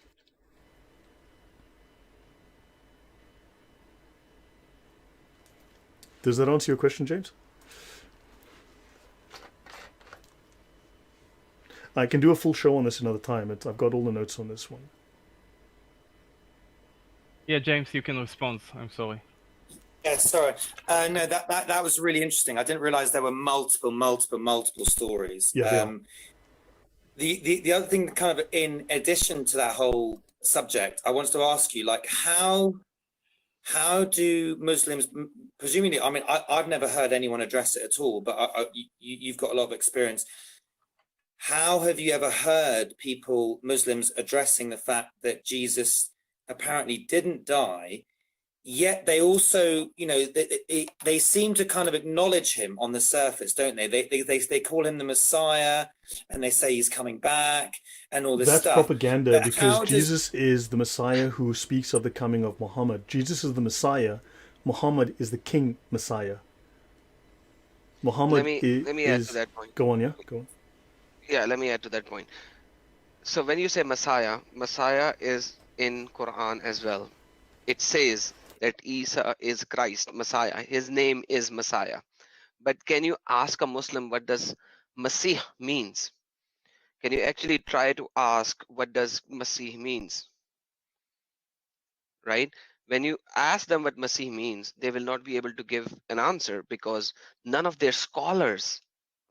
Does that answer your question, James? I can do a full show on this another time. I've got all the notes on this one. Yeah, James, you can respond. I'm sorry. Yeah, sorry. No, that was really interesting. I didn't realize there were multiple stories. Yeah, The other thing, kind of in addition to that whole subject, I wanted to ask you, like, how do Muslims, presumably, I mean, I've never heard anyone address it at all, but you've got a lot of experience. How have you ever heard people, Muslims, addressing the fact that Jesus apparently didn't die, yet they also, you know, they seem to kind of acknowledge him on the surface, don't they? They call him the Messiah, and they say he's coming back, and all this that's stuff. propaganda, because Jesus is the Messiah who speaks of the coming of Muhammad. Jesus is the Messiah. Muhammad is the King Messiah. Muhammad let me add to that point. Go on, yeah, go on. Yeah, let me add to that point. So when you say Messiah, Messiah is in Quran as well. It says that Isa is Christ, Messiah. His name is Messiah. But can you ask a Muslim what does Masih means? Can you actually try to ask what does Masih means? Right? When you ask them what Masih means, they will not be able to give an answer because none of their scholars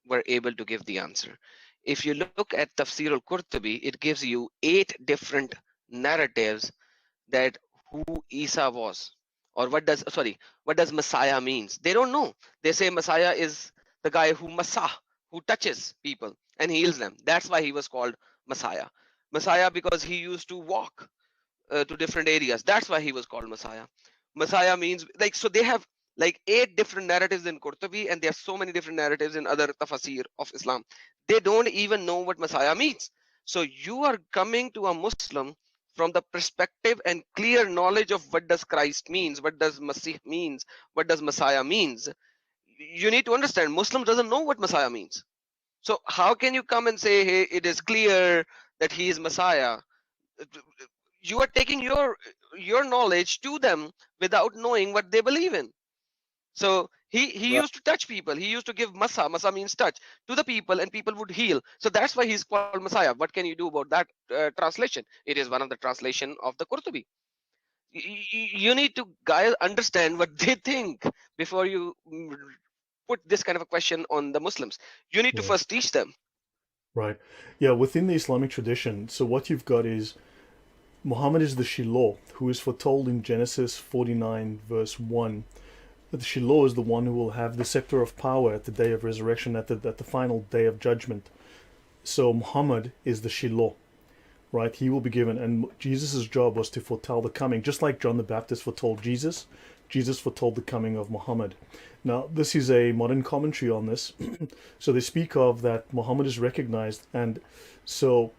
were able to give the answer. If you look at Tafsir al-Qurtubi, it gives you 8 different narratives that who Isa was, or what does Messiah means. They don't know. They say Messiah is the guy who who touches people and heals them. That's why he was called Messiah. Messiah because he used to walk to different areas. That's why he was called Messiah. Messiah means, like, so they have like 8 different narratives in Qurtubi, and there are so many different narratives in other tafsir of Islam. They don't even know what Messiah means. So you are coming to a Muslim from the perspective and clear knowledge of what does Christ means, what does Masih means, what does Messiah means. You need to understand Muslim doesn't know what Messiah means. So how can you come and say, hey, it is clear that he is Messiah? You are taking your knowledge to them without knowing what they believe in. So he used to touch people. He used to give masa. Masa means touch to the people, and people would heal. So that's why he's called Messiah. What can you do about that translation? It is one of the translation of the Qurtubi. You need to guys understand what they think before you put this kind of a question on the Muslims. You need to first teach them. Right. Yeah, within the Islamic tradition, so what you've got is Muhammad is the Shiloh, who is foretold in Genesis 49 verse 1. That the Shiloh is the one who will have the scepter of power at the day of resurrection, at the final day of judgment. So Muhammad is the Shiloh, right? He will be given, and Jesus' job was to foretell the coming, just like John the Baptist foretold Jesus. Jesus foretold the coming of Muhammad. Now, this is a modern commentary on this. So they speak of that Muhammad is recognized, and so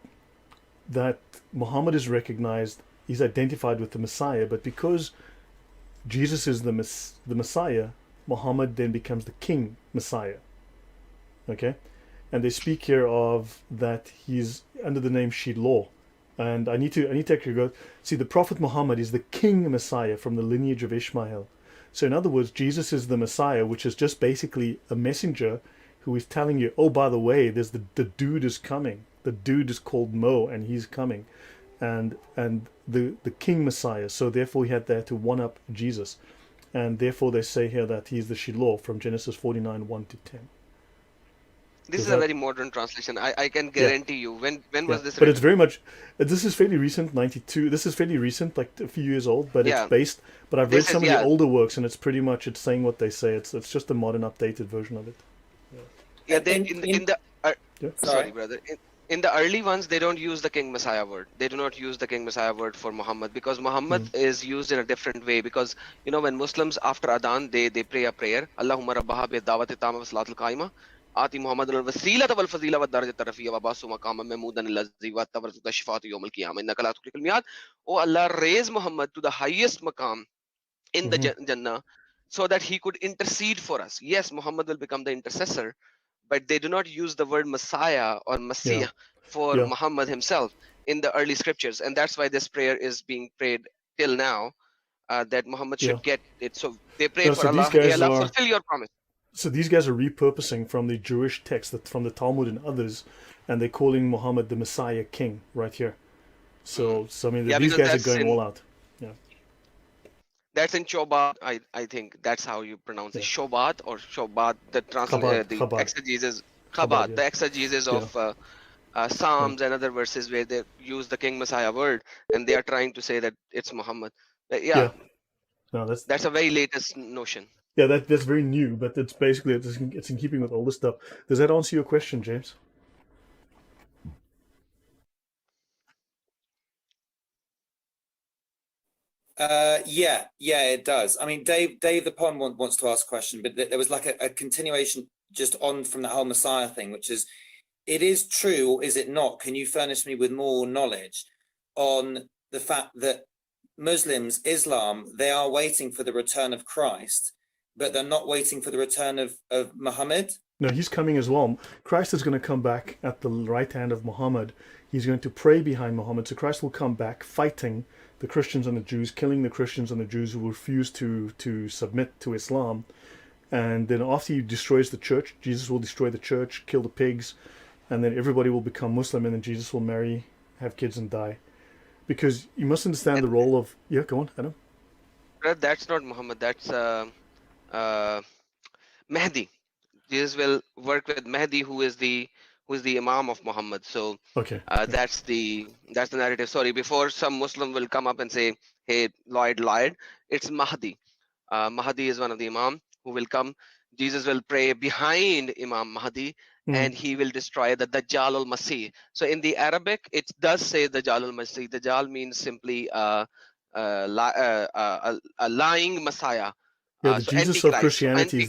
that Muhammad is recognized, he's identified with the Messiah, but because Jesus is the Messiah, Muhammad then becomes the King Messiah. Okay? And they speak here of that he's under the name Shiloh. And I need to actually go see, the Prophet Muhammad is the King Messiah from the lineage of Ishmael. So in other words, Jesus is the Messiah, which is just basically a messenger who is telling you, oh, by the way, there's the dude is coming. The dude is called Mo, and he's coming. And the King Messiah, so therefore he had there to one up Jesus, and therefore they say here that he's the Shiloh from Genesis 49 1 to 10. This is a very modern translation. I can guarantee you. When was this but written? it's very much, this is fairly recent, 92. This is fairly recent, like a few years old, but it's based, but I've read some of the older works, and it's pretty much, it's saying what they say. It's just a modern updated version of it. Sorry, brother. In the early ones, they don't use the King Messiah word. They do not use the King Messiah word for Muhammad, because Muhammad is used in a different way. Because, you know, when Muslims after Adhan, they pray a prayer. Allahumma rabbaha bi dawati tama wa salatul qaima. Ati Muhammad al wasilata wal fazila wa darajat tarfiya wa basu maqama mahmudan allazi wa tabaratu shafatu yawm al qiyamah innaka la tukhlikul mi'ad. Oh Allah, raise Muhammad to the highest maqam in the Jannah, so that he could intercede for us. Yes, Muhammad will become the intercessor, but they do not use the word Messiah or Messiah for Muhammad himself in the early scriptures. And that's why this prayer is being prayed till now. that Muhammad Yeah. should get it. So they pray No, for so these Allah, hey guys Allah, are fulfill your promise. so these guys are repurposing from the Jewish text, from the Talmud and others, and they're calling Muhammad the Messiah King right here. So I mean, Yeah, these because guys are that's going in all out. Yeah. that's in Shobat. I think that's how you pronounce it. Shobat or Shobat. The the Chabad. exegesis Chabad, Chabad, yeah. the exegesis Yeah. of Psalms and other verses where they use the King Messiah word, and they are trying to say that it's Muhammad. Yeah, No, that's a very latest notion. yeah, that's very new, but it's basically it's in keeping with all this stuff. Does that answer your question, James? Yeah, it does. I mean, Dave the Pond wants to ask a question, but there was like a continuation just on from that whole Messiah thing, which is, it is true, or is it not? Can you furnish me with more knowledge on the fact that Muslims, Islam, they are waiting for the return of Christ, but they're not waiting for the return of Muhammad? No, he's coming as well. Christ is going to come back at the right hand of Muhammad. He's going to pray behind Muhammad. So Christ will come back fighting the Christians and the Jews, killing the Christians and the Jews who refuse to submit to Islam. And then after he destroys the church, Jesus will destroy the church, kill the pigs, and then everybody will become Muslim, and then Jesus will marry, have kids, and die. Because you must understand the role of... Yeah, go on, Adam. That's not Muhammad. That's Mahdi. Jesus will work with Mahdi, who is the Imam of Muhammad. So okay. That's the narrative. Sorry, before some Muslim will come up and say, "Hey, Lloyd lied," it's Mahdi. Mahdi is one of the Imam who will come. Jesus will pray behind Imam Mahdi, and he will destroy the Dajjal al-Masih. So in the Arabic, it does say Dajjal al-Masih. Dajjal means simply a lying Messiah. Yeah, the So Jesus of Antichrist. Christianity is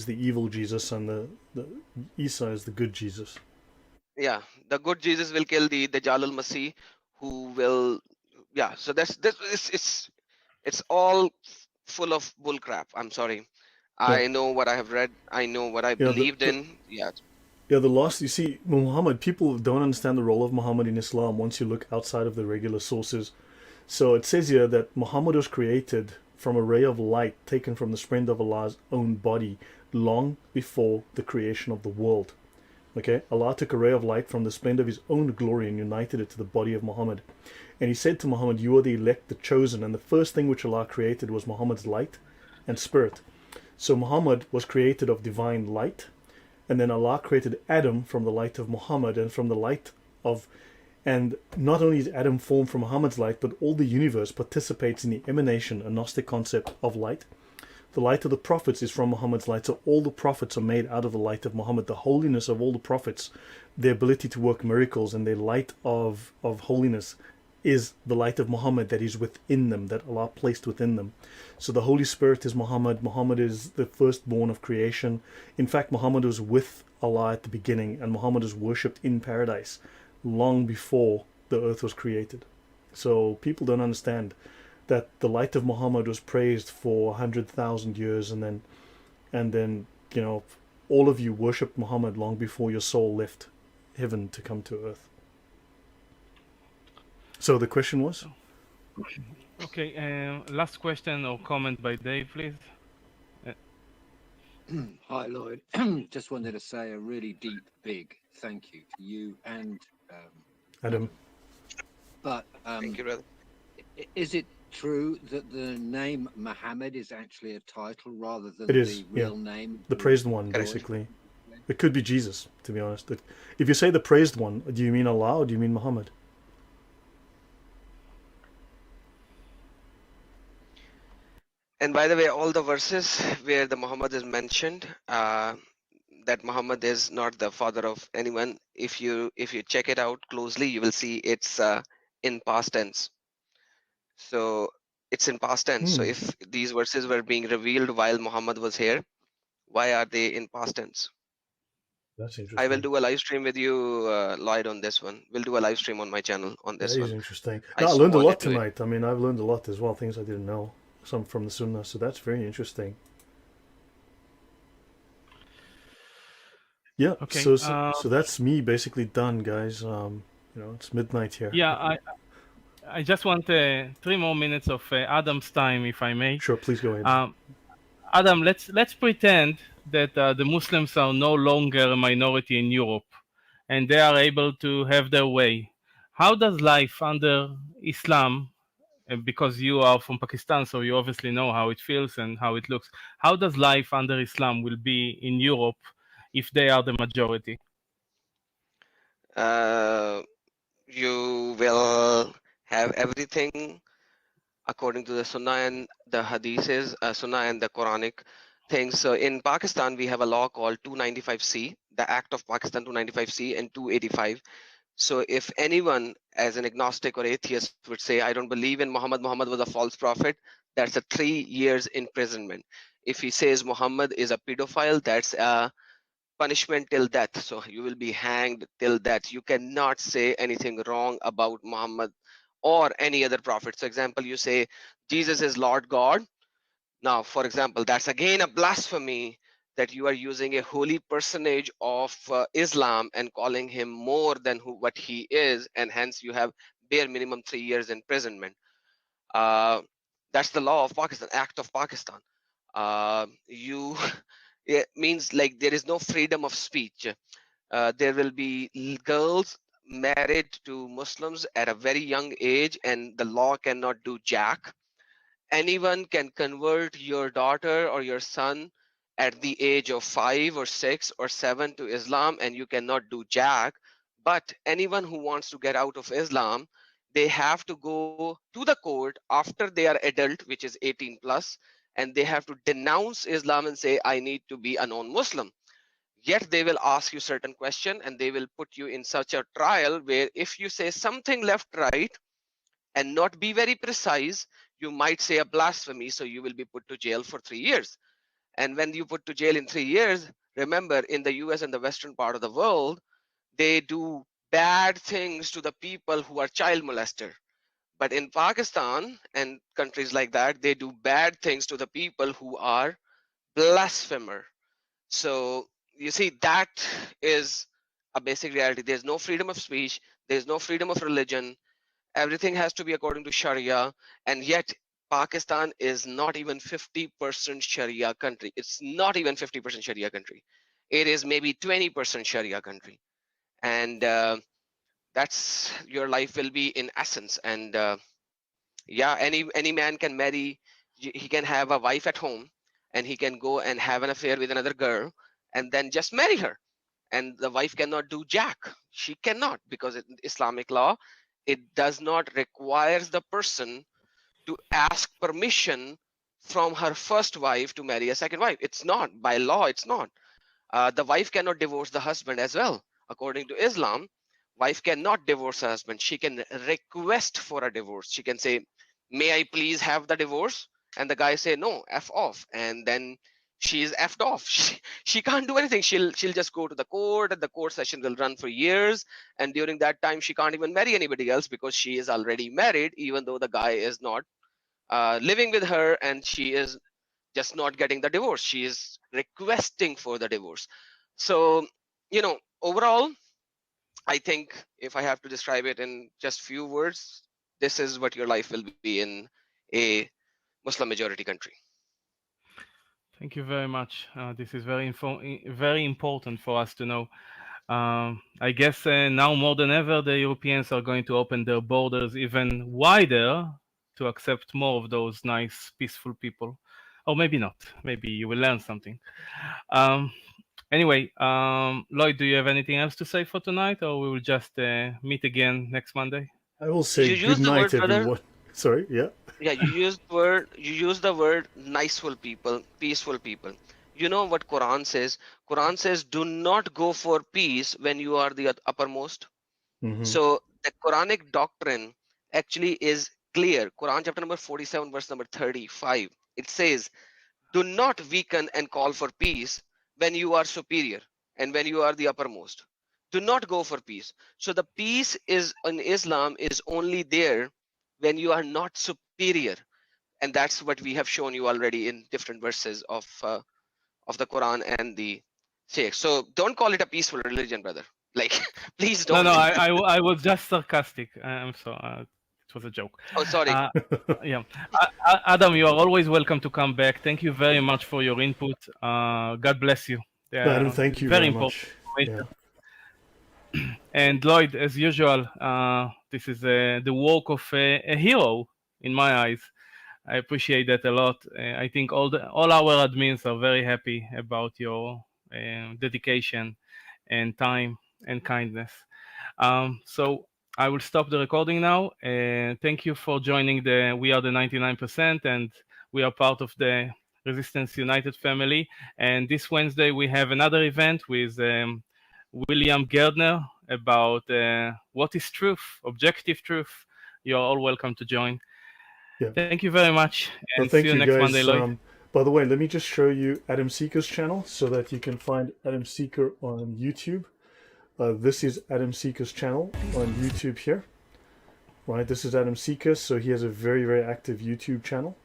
the evil Jesus, and the Isa is the good Jesus. Yeah, the good Jesus will kill the Dajjal al-Masih, who will... Yeah, so it's all full of bull crap. I'm sorry. I know what I have read. I know what I believed in. Yeah. Yeah, the last, you see, Muhammad, people don't understand the role of Muhammad in Islam once you look outside of the regular sources. So it says here that Muhammad was created from a ray of light taken from the splendor of Allah's own body long before the creation of the world. Okay, Allah took a ray of light from the splendor of his own glory and united it to the body of Muhammad. And he said to Muhammad, "You are the elect, the chosen." And the first thing which Allah created was Muhammad's light and spirit. So Muhammad was created of divine light. And then Allah created Adam from the light of Muhammad and from the light of... And not only is Adam formed from Muhammad's light, but all the universe participates in the emanation, a Gnostic concept, of light. The light of the prophets is from Muhammad's light, so all the prophets are made out of the light of Muhammad. The holiness of all the prophets, their ability to work miracles, and their light of holiness is the light of Muhammad that is within them, that Allah placed within them. So the Holy Spirit is Muhammad. Muhammad is the firstborn of creation. In fact, Muhammad was with Allah at the beginning, and Muhammad was worshipped in paradise long before the earth was created. So people don't understand that the light of Muhammad was praised for 100,000 years, and then you know, all of you worshipped Muhammad long before your soul left heaven to come to earth. So the question was? Okay, last question or comment by Dave, please. Hi, Lloyd. Just wanted to say a really deep, big thank you to you and Adam. But thank you, brother. Is it true that the name Muhammad is actually a title rather than the real name? The praised one, basically. It could be Jesus, to be honest. If you say the praised one, do you mean Allah or do you mean Muhammad? And by the way, all the verses where the Muhammad is mentioned, that Muhammad is not the father of anyone, if you check it out closely, you will see it's in past tense. So it's in past tense. So if these verses were being revealed while Muhammad was here, why are they in past tense? That's interesting. I will do a live stream with you, Lloyd, on this one. We'll do a live stream on my channel on this one. one. That is interesting. No, I learned a lot tonight. I mean, I've learned a lot as well, things I didn't know, some from the Sunnah. So that's very interesting. Yeah. Okay. So that's me basically done, guys. You know, it's midnight here. Yeah, I just want 3 more minutes of Adam's time, if I may. Sure, please go ahead. Adam, let's pretend that the Muslims are no longer a minority in Europe, and they are able to have their way. How does life under Islam, because you are from Pakistan, so you obviously know how it feels and how it looks. How does life under Islam will be in Europe if they are the majority? You will have everything according to the Sunnah and the Hadiths, Sunnah and the Quranic things. So in Pakistan, we have a law called 295C, the Act of Pakistan 295C and 285. So if anyone, as an agnostic or atheist, would say, I don't believe in Muhammad, Muhammad was a false prophet, that's a 3 years imprisonment. If he says Muhammad is a pedophile, that's a punishment till death. So you will be hanged till death. You cannot say anything wrong about Muhammad or any other prophet. So example, you say Jesus is Lord God. Now, for example, that's again a blasphemy, that you are using a holy personage of Islam and calling him more than what he is, and hence you have bare minimum 3 years imprisonment. That's the law of Pakistan, Act of Pakistan. You it means like there is no freedom of speech. There will be girls married to Muslims at a very young age, and the law cannot do jack. Anyone can convert your daughter or your son at the age of 5 or 6 or 7 to Islam, and you cannot do jack. But anyone who wants to get out of Islam, they have to go to the court after they are adult, which is 18 plus, and they have to denounce Islam and say, I need to be a non-Muslim. Yet they will ask you certain question, and they will put you in such a trial where if you say something left, right, and not be very precise, you might say a blasphemy, so you will be put to jail for 3 years. And when you put to jail in 3 years, remember, in the US and the western part of the world, they do bad things to the people who are child molester. But in Pakistan and countries like that, they do bad things to the people who are blasphemer. So you see, that is a basic reality. There's no freedom of speech, there's no freedom of religion. Everything has to be according to Sharia, and yet Pakistan is not even 50% Sharia country. It's not even 50% Sharia country. It is maybe 20% Sharia country, and that's your life will be in essence. And yeah, any man can marry. He can have a wife at home, and he can go and have an affair with another girl, and then just marry her. And the wife cannot do jack. She cannot, because in Islamic law, it does not requires the person to ask permission from her first wife to marry a second wife. It's not, by law, it's not. The wife cannot divorce the husband as well. According to Islam, wife cannot divorce her husband. She can request for a divorce. She can say, may I please have the divorce? And the guy say, no, F off. And then she is effed off. She can't do anything. She'll just go to the court, and the court session will run for years. And during that time, she can't even marry anybody else because she is already married, even though the guy is not living with her, and she is just not getting the divorce. She is requesting for the divorce. So, overall, I think if I have to describe it in just few words, this is what your life will be in a Muslim majority country. Thank you very much. This is very important for us to know. I guess now more than ever, the Europeans are going to open their borders even wider to accept more of those nice, peaceful people. Or maybe not. Maybe you will learn something. Anyway, Lloyd, do you have anything else to say for tonight, or we will just meet again next Monday? I will say You good use the night, word, brother. everyone. Sorry, yeah. Yeah, you use the word niceful people, peaceful people. You know what Quran says? Quran says, do not go for peace when you are the uppermost. So the Quranic doctrine actually is clear. Quran chapter number 47, verse number 35. It says, do not weaken and call for peace when you are superior and when you are the uppermost. Do not go for peace. So the peace is in Islam is only there when you are not superior. And that's what we have shown you already in different verses of the Quran and the Sheikh. So don't call it a peaceful religion, brother. Like, please don't. No, I was just sarcastic. I'm sorry. It was a joke. Oh, sorry. Yeah, Adam, you are always welcome to come back. Thank you very much for your input. God bless you. Adam, thank you very important much. information. And Lloyd, as usual, this is the work of a hero in my eyes. I appreciate that a lot. I think all our admins are very happy about your dedication and time and kindness. So I will stop the recording now. Thank you for joining We Are the 99%, and we are part of the Resistance United family. And this Wednesday we have another event with William Gardner about what is truth, objective truth. You're all welcome to join. Yeah. Thank you very much, and Well, thank see you you next guys. Monday, Lloyd. By the way, let me just show you Adam Seeker's channel so that you can find Adam Seeker on YouTube. This is Adam Seeker's channel on YouTube here. Right, this is Adam Seeker, so he has a very, very active YouTube channel,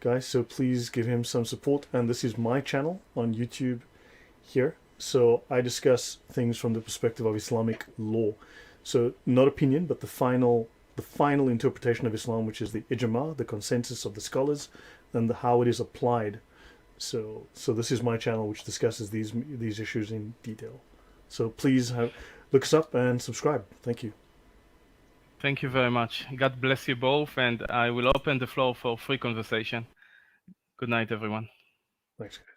guys, so please give him some support. And this is my channel on YouTube here. So I discuss things from the perspective of Islamic law. So not opinion, but the final interpretation of Islam, which is the ijma, the consensus of the scholars, and how it is applied. So this is my channel, which discusses these issues in detail. So please look us up and subscribe. Thank you. Thank you very much. God bless you both, and I will open the floor for free conversation. Good night, everyone. Thanks, guys.